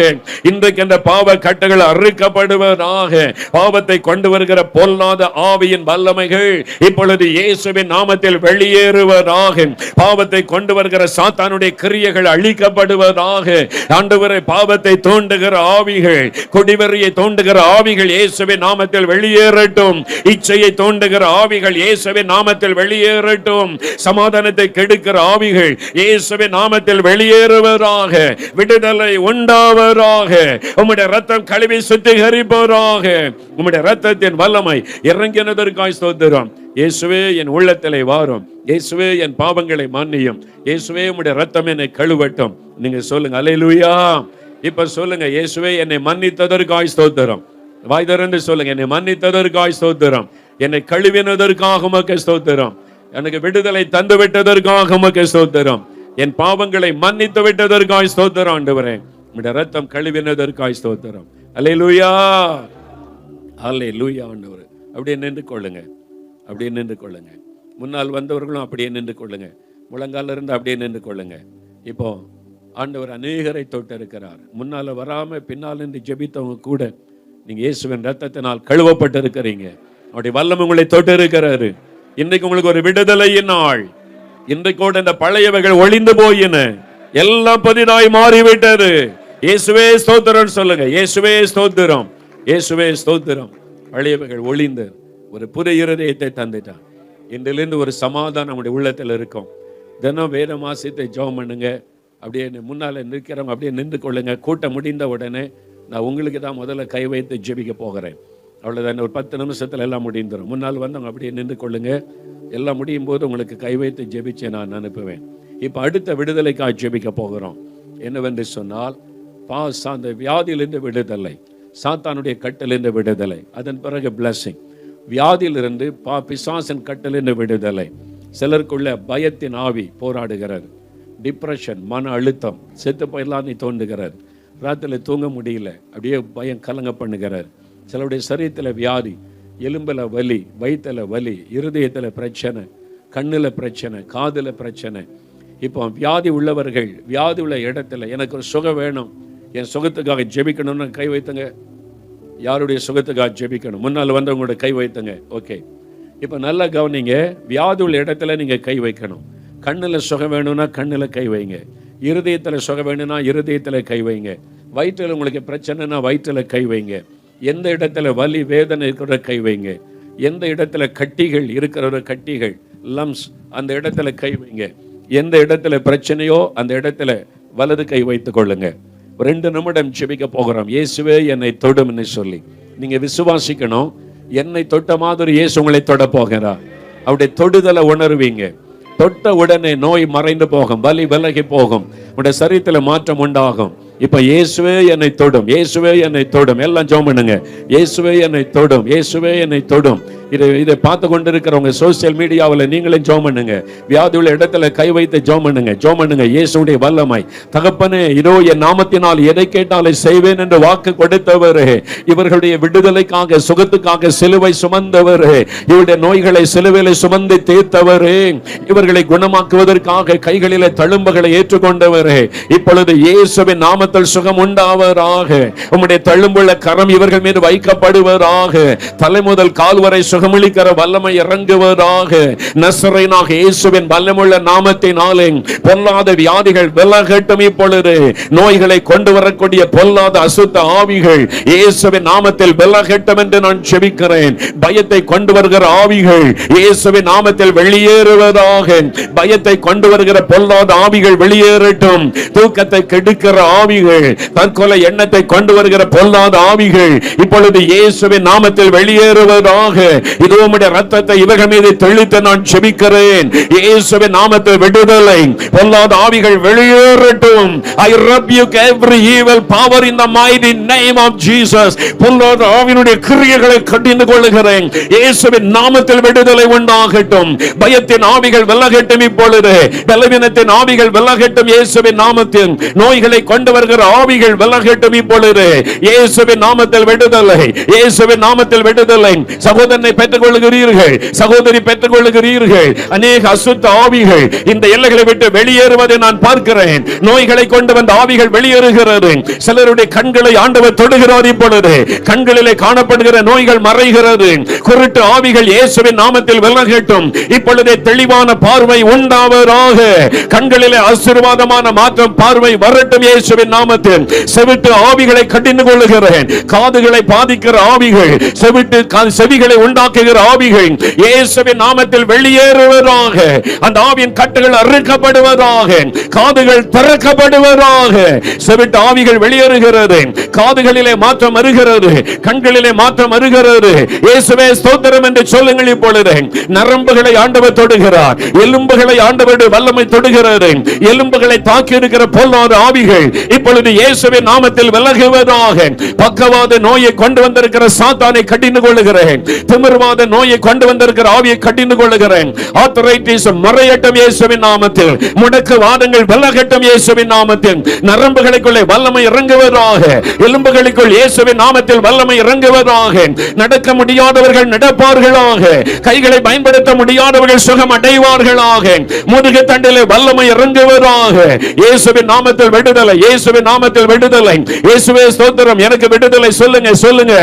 இன்றைக்கு இந்த பாவ கட்டுகள் அறுக்கப்படுவதாக. பாவத்தை கொண்டு வருகிற பொல்லாத ஆவியின் வல்லமைகள் இப்பொழுது இயேசுவின் நாமத்தில் வெளியேறுவதாக. பாவத்தை கொண்டு வருகிற சாத்தானுடைய கிரியைகள் அழிக்கப்படுவதாக. ஆண்டவரே, பாவத்தை தூண்டுகிற ஆவிகள், குடிவெறியை தூண்டுகிற ஆவிகள் இயேசுவின் நாமத்தில் வெளியேறட்டும். இச்சையை தூண்டுகிற ஆவிகள் இயேசுவின் நாமத்தில் வெளியேறட்டும். சமாதானத்தை கெடுக்கிற ஆவிகள் இயேசுவின் நாமத்தில் வெளியேறுவதாக. விடுதலை உண்டாவதாக. உம்முடைய ரத்தம் கழுவி சுத்திகரிப்பதாக. உம்முடைய ரத்தத்தின் வல்லமை இறங்கினதற்காய் ஸ்தோத்திரம். இயேசுவே என் உள்ளத்திலே வாரும், இயேசுவே என் பாவங்களை மன்னியும், இயேசுவே உம்முடைய ரத்தம் என்னை கழுவட்டும். நீங்க சொல்லுங்க அல்லேலூயா. இப்ப சொல்லுங்க, இயேசுவே என்னை மன்னித்ததற்காய் ஸ்தோத்திரம். வாய் திறந்து சொல்லுங்க, என்னை மன்னித்ததற்காய் ஸ்தோத்திரம், என்னை கழுவினதற்காக உமக்கு ஸ்தோத்திரம், எனக்கு விடுதலை தந்து விட்டதற்காக உமக்கு ஸ்தோத்திரம், என் பாவங்களை மன்னித்து விட்டதற்காய் ஸ்தோத்திரம். ஆண்டவரே, உம்முடைய ரத்தம் கழுவினதற்காய் ஸ்தோத்திரம். அல்லேலூயா, அல்லேலூயா. ஆண்டவரே, அப்படியே நின்று கொள்ளுங்க, அப்படியே நின்று கொள்ளுங்க. முன்னால் வந்தவர்களும் அப்படியே நின்று கொள்ளுங்க. முழங்கால இருந்து அப்படியே நின்று கொள்ளுங்க. இப்போ ஆண்டவர் அநேகரை தொட்டு இருக்கிறார். முன்னால வராம பின்னால் நின்று ஜெபித்தவங்க கூட நீங்க இயேசுவின் ரத்தத்தினால் கழுவப்பட்டு இருக்கிறீங்க. அவருடைய வல்லமை உங்களை தொட்டு இருக்கிறாரு. இன்றைக்கு உங்களுக்கு ஒரு விடுதலையின் நாள். இன்றைக்கோடு இந்த பழையவைகள் ஒளிந்து போயின. எல்லாம் புதிதாய் மாறிவிட்டது. இயேசுவே ஸ்தோத்திரம் சொல்லுங்க. இயேசுவே ஸ்தோத்திரம், இயேசுவே ஸ்தோத்திரம். பழையவைகள் ஒளிந்து ஒரு புது இருதயத்தை தந்துட்டான். இன்றிலிருந்து ஒரு சமாதானம் நம்முடைய உள்ளத்தில் இருக்கும். தினம் வேதம் வாசித்து ஜெபம் பண்ணுங்க. அப்படியே முன்னால் நிற்கிறவங்க அப்படியே நின்று கொள்ளுங்க. கூட்டம் முடிந்த உடனே நான் உங்களுக்கு தான் முதல்ல கை வைத்து ஜெபிக்க போகிறேன். அவ்வளோதான். ஒரு 10 நிமிஷத்தில் எல்லாம் முடிந்துடும். முன்னால் வந்தவங்க அப்படியே நின்று கொள்ளுங்க. எல்லாம் முடியும் போது உங்களுக்கு கை வைத்து ஜெபிச்சு நான் அனுப்புவேன். இப்போ அடுத்த விடுதலைக்காக ஜெபிக்க போகிறோம். என்னவென்று சொன்னால், அந்த வியாதியிலிருந்து விடுதலை, சாத்தானுடைய கட்டிலிருந்து விடுதலை, அதன் பிறகு பிளஸிங். வியாதியிலிருந்து பிசாசின் கட்டிலிருந்து விடுதலை. சிலருக்குள்ள பயத்தின் ஆவி போராடுகிறார். டிப்ரெஷன், மன அழுத்தம், செத்து போயிடலாம் நீ தோன்றுகிறார். ராத்திரியில் தூங்க முடியல, அப்படியே பயம் கலங்க பண்ணுகிறார். சிலருடைய சரீரத்தில் வியாதி, எலும்பில் வலி, வயிற்றில் வலி, இருதயத்தில் பிரச்சனை, கண்ணில் பிரச்சனை, காதில் பிரச்சனை. இப்போ வியாதி உள்ளவர்கள் வியாதி உள்ள இடத்துல எனக்கு ஒரு சுகம் வேணும், என் சுகத்துக்காக ஜெபிக்கணும்னு கை வைத்துங்க. யாருடைய சுகத்துக்காக ஜெபிக்கணும்? முன்னால் வந்தவங்களோட கை வைத்துங்க. ஓகே, இப்போ நல்லா கவனிங்க. வியாதி உள்ள இடத்துல நீங்கள் கை வைக்கணும். கண்ணில் சுகம் வேணும்னா கண்ணில் கை வைங்க. இருதயத்தில் சுகம் வேணும்னா இருதயத்தில் கை வைங்க. வயிற்றில் உங்களுக்கு பிரச்சனைனா வயிற்றில் கை வைங்க. எந்த இடத்துல வலி வேதனை இருக்கிற கை வைங்க. எந்த இடத்துல கட்டிகள் இருக்கிற கட்டிகள், லம்ஸ், அந்த இடத்துல கை வைங்க. எந்த இடத்துல பிரச்சனையோ அந்த இடத்துல வலது கை வைத்துக் கொள்ளுங்க. 2 நிமிடம் ஜெபிக்க போகிறோம். இயேசுவே என்னை தொடும்னு சொல்லி நீங்க விசுவாசிக்கணும். என்னை தொட்ட மாதிரி இயேசு உங்களை தொட போகிறார். அவருடைய தொடுதலை உணர்வீங்க. தொட்ட உடனே நோய் மறைந்து போகும், வலி விலகி போகும், உடைய சரீரத்தில் மாற்றம் உண்டாகும். இப்ப இயேசுவே என்னை தொடும், இயேசுவே என்னை தொடும். எல்லாம் ஜெபம் பண்ணுங்க. இயேசுவே என்னை தொடும், இயேசுவே என்னை தொடும். இதை பார்த்து கொண்டிருக்கிறவங்க சோசியல் மீடியாவில் நீங்களும் ஜெபம் பண்ணுங்க. வியாதி உள்ள இடத்துல கை வைத்து ஜெபம் பண்ணுங்க. ஜெபம் பண்ணுங்க. இயேசுடைய வல்லமை. தகப்பனே, இதோ என் நாமத்தினால் எதை கேட்டாலும் செய்வேன் என்று வாக்கு கொடுத்தவரே, இவர்களுடைய விடுதலைக்காக சுகத்துக்காக சிலுவை சுமந்தவரே, இவருடைய நோய்களை சிலுவையில சுமந்து தீர்த்தவரே, இவர்களை குணமாக்குவதற்காக கைகளிலே தழும்புகளை ஏற்றுக்கொண்டவரே, இப்பொழுது இயேசுவின் நாமத்தில் சுகம் உண்டாவதாக. உம்முடைய தழும்புள்ள கரம் இவர்கள் மீது வைக்கப்படுவதாக. தலை முதல் கால் வரை சுகமளிக்கிற வல்லமை இறங்குவதாக. நசரேயனாக இயேசுவின் வல்லமுள்ள நாமத்தினாலே பொல்லாத வியாதிகள் விலகட்டும். இப்பொழுது நோய்களை கொண்டு வரக்கூடிய பொல்லாத அசுத்த ஆவிகள் இயேசுவின் நாமத்தில் விலகட்டும் என்று நான் ஜெபிக்கிறேன். பயத்தை கொண்டு வருகிற ஆவிகள் இயேசுவின் நாமத்தில் வெளியேறுவதாக. பயத்தை கொண்டு வருகிற பொல்லாத ஆவிகள் வெளியேறட்டும். தூக்கத்தை கெடுக்கிற ஆவிகள், தற்கொலை எண்ணத்தை கொண்டு வருகிற பொல்லாத ஆவிகள் இப்பொழுது இயேசுவின் நாமத்தில் வெளியேறுவதாக. இதோ உம்முடைய இரத்தத்தை இவர்கள் மீது தெளித்து நான் ஜெபிக்கிறேன். இயேசுவின் நாமத்தில் விடுதலை. பொல்லாத ஆவிகள் வெளியேறட்டும். I rebuke every evil power in the mighty name of Jesus. பொல்லாத ஆவியினுடைய கிரியைகளை கடிந்து கொள்கிறேன். இயேசுவின் நாமத்தில் விடுதலை உண்டாகட்டும். பயத்தின் ஆவிகள் விலகட்டும். இப்பொழுது பலவீனத்தின் ஆவிகள் விலகட்டும். இயேசுவின் நாமத்தில் நோய்களை கொண்டு வருகிற ஆவிகள் விலகட்டும். இப்பொழுது இயேசுவின் நாமத்தில் விடுதலை. இயேசுவின் நாமத்தில் விடுதலை. சகோதரனை பெற்றுக் கொள்ளுகிறீர்கள், சகோதரி பெற்றுக் கொள்ளுகிறீர்கள். அநேக அசுத்த ஆவிகள் இந்த எல்லைகளை விட்டு வெளியேறுவதை நான் பார்க்கிறேன். நோய்களை கொண்டு வந்த ஆவிகள் வெளியேறுகிறது. சிலருடைய கண்களை ஆண்டவர் தொடுகிறார். இப்பொழுது கண்களிலே காணப்படுகிற நோய்கள் மறைகிறது. குருட்டு ஆவிகள் இயேசுவின் நாமத்தில் விலகட்டும். இப்பொழுதே தெளிவான பார்வை உண்டாவதாக. கண்களிலே ஆசீர்வாதமான மாற்றம் பார்வை வரட்டும். இயேசுவின் நாமத்தில் செவிட்டு ஆவிகளை கடிந்து கொள்ளுகிறேன். காதுகளை பாதிக்கிற ஆவிகள், செவிகளை உண்டாக்குகிற ஆவிகள் இயேசுவின் நாமத்தில் வெளியேறுவதாக. அந்த ஆவியின் கட்டுகள் அறுக்கப்படுவதாக. காதுகள் திறக்கப்படுவதாக. செவிட்டு ஆவிகள் வெளியேறுகிறது. காதுகளிலே மாற்றம் வருகிறது. கண்களிலே மாற்றம் வருகிறது. இயேசுவே ஸ்தோத்திரம் என்று சொல்லுங்கள். இப்பொழுது நரம்புகளை ஆண்டவர் தொடுகிறார். எலும்புகளை ஆண்டவருடைய வல்லமை தொடுகிறது. எலும்புகளை தாக்கி இருக்கிற பொல்லாத ஆவிகள் இப்பொழுது இயேசுவின் நாமத்தில் விலகுவதாக. பக்கவாத நோயை கொண்டு வந்திருக்கிற சாத்தானை கடிந்து கொள்ளுகிறேன். திமிர்வாத நோயை கொண்டு வந்திருக்கிற ஆவியை கடிந்து கொள்ளுகிறேன். ஆர்த்தரைட்டிஸ் மறையட்டும் இயேசுவின் நாமத்தில். முடக்கு வாதங்கள் விலகட்டும் இயேசுவின் நாமத்தில். நரம்புகளுக்குள்ளே வல்லமை இறங்குவதாக. எலும்புகளுக்குள் இயேசுவின் நாமத்தில் வல்லமை இறங்குவதாக. நடக்க முடியாதவர்கள் நடப்பார்களாக. கைகளை பயன்படுத்த முடியாதவர்கள் சுகம் அடைவார்களாக. முதுகு தண்டிலே வல்லமை இறங்குவதாக. இயேசுவின் நாமத்தில் விடுதலை. இயேசுவின் நாமத்தில் விடுதலை. இயேசுவே ஸ்தோத்திரம். எனக்கு விடுதலை சொல்லுங்க, சொல்லுங்க.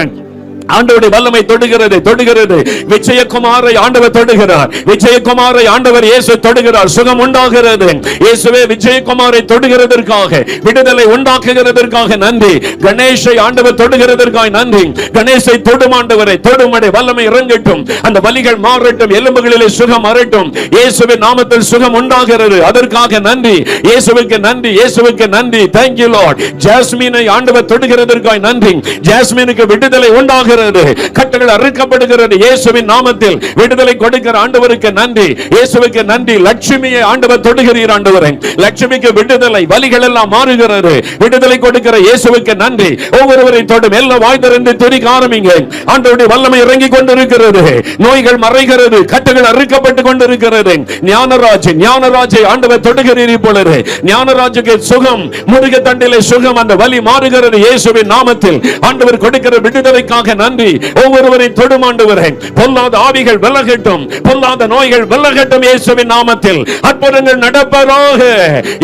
ஆண்டவருடைய வல்லமை தொடுகிறது தொடுகிறது. விஜயகுமாரை ஆண்டவர் தொடுகிறார். விஜயகுமாரை ஆண்டவர் இயேசு தொடுகிறார். சுகம் உண்டாகிறது. இயேசுவே விஜயகுமாரை தொடுகிறதற்காக, விடுதலை உண்டாக்குகிறதற்காக நன்றி. கணேஷை ஆண்டவர் தொடுகிறதற்காக நன்றி. கணேசை தொடும் ஆண்டவரை, தொடுமடை வல்லமை இறங்கட்டும். அந்த வலிகள் மாறட்டும், எலும்புகளிலே சுகம் வரட்டும். இயேசுவின் நாமத்தில் சுகம் உண்டாகிறது. அதற்காக நன்றி. இயேசுவுக்கு நன்றி, இயேசுவுக்கு நன்றி. Thank you Lord. ஜாஸ்மினை ஆண்டவர் தொடுகிறதற்காக நன்றி. ஜாஸ்மினுக்கு விடுதலை உண்டாகிறது. கட்டுகள் அறுக்கப்படுகிறது. இயேசுவின் நாமத்தில் விடுதலை கொடுக்கிற ஆண்டவருக்கு நன்றி. இயேசுவுக்கு நன்றி. லட்சுமியை ஆண்டவர் தொடுகிறீர் ஆண்டவரே. லட்சுமிக்கு விடுதலை, வலிகள் எல்லாம் மாறுகிறது. விடுதலை கொடுக்கிற இயேசுவுக்கு நன்றி. ஒவ்வொருவரை தொடும். எல்லா வாய் திறந்து துதிக்க ஆரம்பிங்க. ஆண்டவருடைய வல்லமை இறங்கி கொண்டிருக்கிறது. நோய்கள் மறைகிறது. கட்டுகள் அறுக்கப்பட்டு கொண்டிருக்கிறது. ஞானராஜை ஆண்டவர் தொடுகிறீர். இப்பொழுது ஞானராஜுக்கு சுகம், முருக தண்டிலே சுகம், அந்த வலி மாறுகிறது. இயேசுவின் நாமத்தில் ஆண்டவர் கொடுக்கிற விடுதலைக்காக நன்றி. ஒவ்வொருவரை தொடும் ஆண்டவரே. பொல்லாத ஆவிகள் விலகட்டும், பொல்லாத நோய்கள் விலகட்டும். இயேசுவின் நாமத்தில் அற்புதங்கள் நடப்பதாக.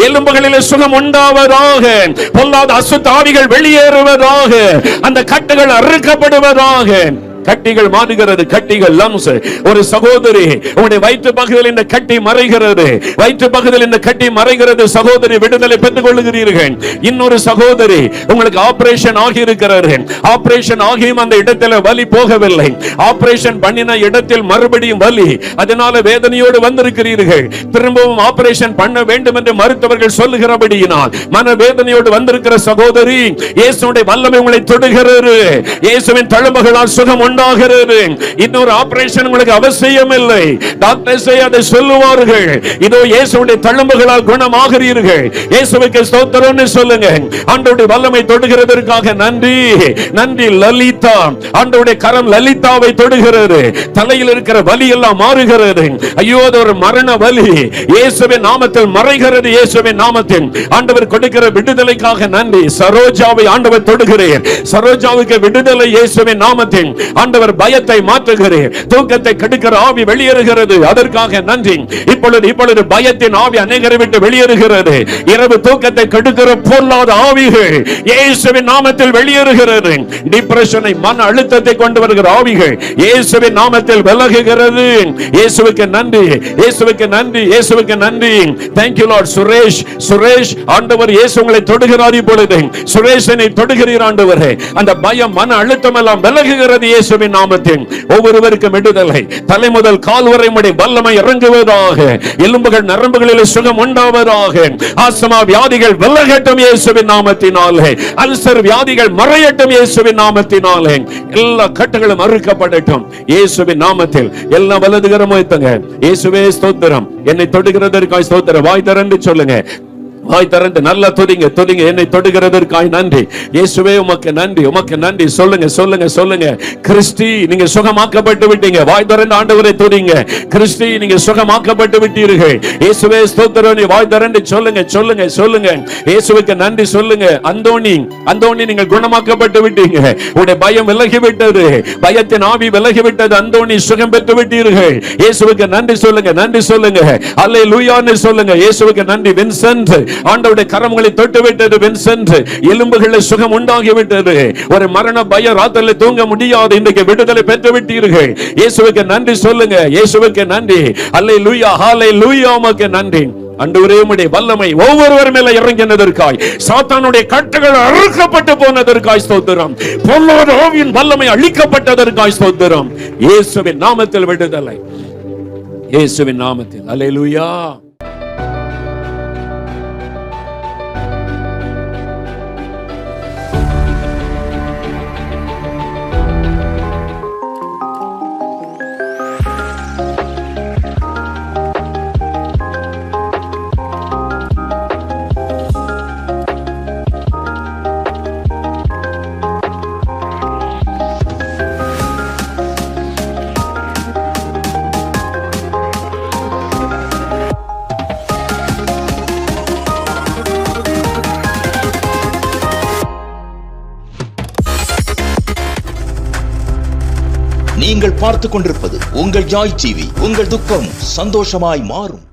எலும்புகளிலே சுகம் உண்டாவதாக. பொல்லாத அசுத்த ஆவிகள் வெளியேறுவதாக. அந்த கட்டுகள் அறுக்கப்படுவதாக. கட்டிகள் மாறுகிறது. கட்டிகள் லம்ஸ். ஒரு சகோதரி, உங்களுடைய வயிற்று பகுதியில் இந்த கட்டி மறைகிறது. வயிற்று பகுதியில் இந்த கட்டி மறைகிறது. சகோதரி, விடுதலை பெற்றுக் கொள்ளுகிறீர்கள். இன்னொரு சகோதரி, உங்களுக்கு ஆபரேஷன் ஆகி இருக்கிறது. ஆபரேஷன் ஆகியும் அந்த இடத்தில் வலி போகவில்லை. ஆபரேஷன் பண்ணின இடத்தில் மறுபடியும் வலி. அதனால வேதனையோடு வந்திருக்கிறீர்கள். திரும்பவும் ஆபரேஷன் பண்ண வேண்டும் என்று மருத்துவர்கள் சொல்லுகிறபடியினால் மன வேதனையோடு வந்திருக்கிற சகோதரி, இயேசுவின் வல்லமை உங்களை தொடுகிறது. இயேசுவின் தழும்புகளால் சுகம் உண்டாகிறது. இன்னொரு ஆபரேஷன் உங்களுக்கு அவசியம் இல்லை. டாக்டர்ஸே அதை சொல்லுவார்கள். இதோ இயேசுவுடைய தழும்புகளால் குணமாகிறீர்கள். இயேசுவுக்கு ஸ்தோத்திரம்னு சொல்லுங்க. ஆண்டவருடைய வல்லமை தொடுகிறதற்காக நன்றி. நன்றி லலிதா. ஆண்டவருடைய கரம் லலிதாவை தொடுகிறது. தலையில் இருக்கிற வலி எல்லாம் மாறுகிறது. ஐயோ, அது ஒரு மரண வலி. இயேசுவின் நாமத்தில் மறைகிறது. இயேசுவின் நாமத்தில் ஆண்டவர் கொடுக்கிற விடுதலைக்காக நன்றி. சரோஜாவை ஆண்டவர் தொடுகிறார். சரோஜாவுக்கு விடுதலை இயேசுவின் நாமத்தில். ஆண்டவர் பயத்தை மாற்றுகிறார். தூக்கத்தை கெடுக்கிற ஆவி வெளியேறுகிறது. அதற்காக நன்றி. இப்பொழுது பயத்தின் ஆவி அநேகரை விட்டு வெளியேறுகிறது. இரவு தூக்கத்தை கெடுக்கிற பொல்லாத ஆவிகள் இயேசுவின் நாமத்தில் வெளியேறுகிறது. டிப்ரஷனை, மன அழுத்தத்தை கொண்டு வருகிற ஆவிகள் இயேசுவின் நாமத்தில் விலகுகிறது. இயேசுவுக்கு நன்றி, இயேசுவுக்கு நன்றி, இயேசுவுக்கு நன்றி. Thank you Lord. சுரேஷ் ஆண்டவர் இயேசு உங்களை தொடுகிறார். இப்பொழுது சுரேஷனை தொடுகிறீர் ஆண்டவரே. அந்த பயம், மன அழுத்தம் எல்லாம் விலகுகிறது. இயேசுவின் நாமத்தில் ஒவ்வொருவருக்கும் விடுதலை. தலை முதல் கால் வரை உம்முடைய வல்லமை இறங்குவதாக. எலும்புகள் நரம்புகளில் சுகம் உண்டாவதாக. ஆஸ்துமா வியாதிகள் விலகட்டும் இயேசுவின் நாமத்தினாலே. அல்சர் வியாதிகள் மறையட்டும் இயேசுவின் நாமத்தினாலே. எல்லா கட்டுகளும் அறுக்கப்படட்டும் இயேசுவின் நாமத்தில். எல்லா வலதுகரமும் வைத்துங்க. இயேசுவே ஸ்தோத்திரம். என்னை தொடுகிறதற்காக ஸ்தோத்திரம். வாய் திறந்து சொல்லுங்க. வாய் திறந்து நல்லா துதிங்க. என்னை தொடுகிறதற்காய் நன்றி. இயேசுவே உமக்கு நன்றி, உமக்கு நன்றி. சொல்லுங்க. கிறிஸ்டி, நீங்க சுகமாக்கப்பட்டு விட்டீங்க. வாய் திறந்து ஆண்டவரை துதிங்க. கிறிஸ்டி, நீங்க சுகமாக்கப்பட்டு விட்டீர்கள். இயேசுவே ஸ்தோத்திரம். வாய் திறந்து சொல்லுங்க. இயேசுவுக்கு நன்றி சொல்லுங்க. அந்தோணி, நீங்கள் குணமாக்கப்பட்டு விட்டீங்க. உங்களுடைய பயம் விலகி விட்டது. பயத்தின் ஆவி விலகி விட்டது. அந்தோணி சுகம் பெற்று விட்டீர்கள். இயேசுவுக்கு நன்றி சொல்லுங்க. அல்லேலூயான்னு சொல்லுங்க. இயேசுவுக்கு நன்றி. வின்சென்ட், ஆண்டவருடைய கரங்களை தொட்டு விட்டது. வின்சென்ட், எலும்புகளில் சுகம் உண்டாகி விட்டது. ஒரு மரண பயம், ராத்திரியில் தூங்க முடியாது. இன்றைக்கு விடுதலை பெற்று விட்டீர்கள். இயேசுவுக்கு நன்றி சொல்லுங்க. இயேசுவுக்கு நன்றி. அல்லேலூயா, ஹல்லேலூயா, உமக்கு நன்றி. ஆண்டவரே, உம்முடைய வல்லமை ஒவ்வொருவர் மேல இறங்கினதற்காய், சாத்தானுடைய கட்டுகள் அறுக்கப்பட்டு போனதற்காய் ஸ்தோத்திரம். பொல்லாத ஆவியின் வல்லமை அழிக்கப்பட்டதற்காய் ஸ்தோத்திரம். இயேசுவின் நாமத்தில் விடுதலை. இயேசுவின் நாமத்தில். அல்லேலூயா. நீங்கள் பார்த்துக் கொண்டிருப்பது உங்கள் ஜாய் டிவி. உங்கள் துக்கம் சந்தோஷமாய் மாறும்.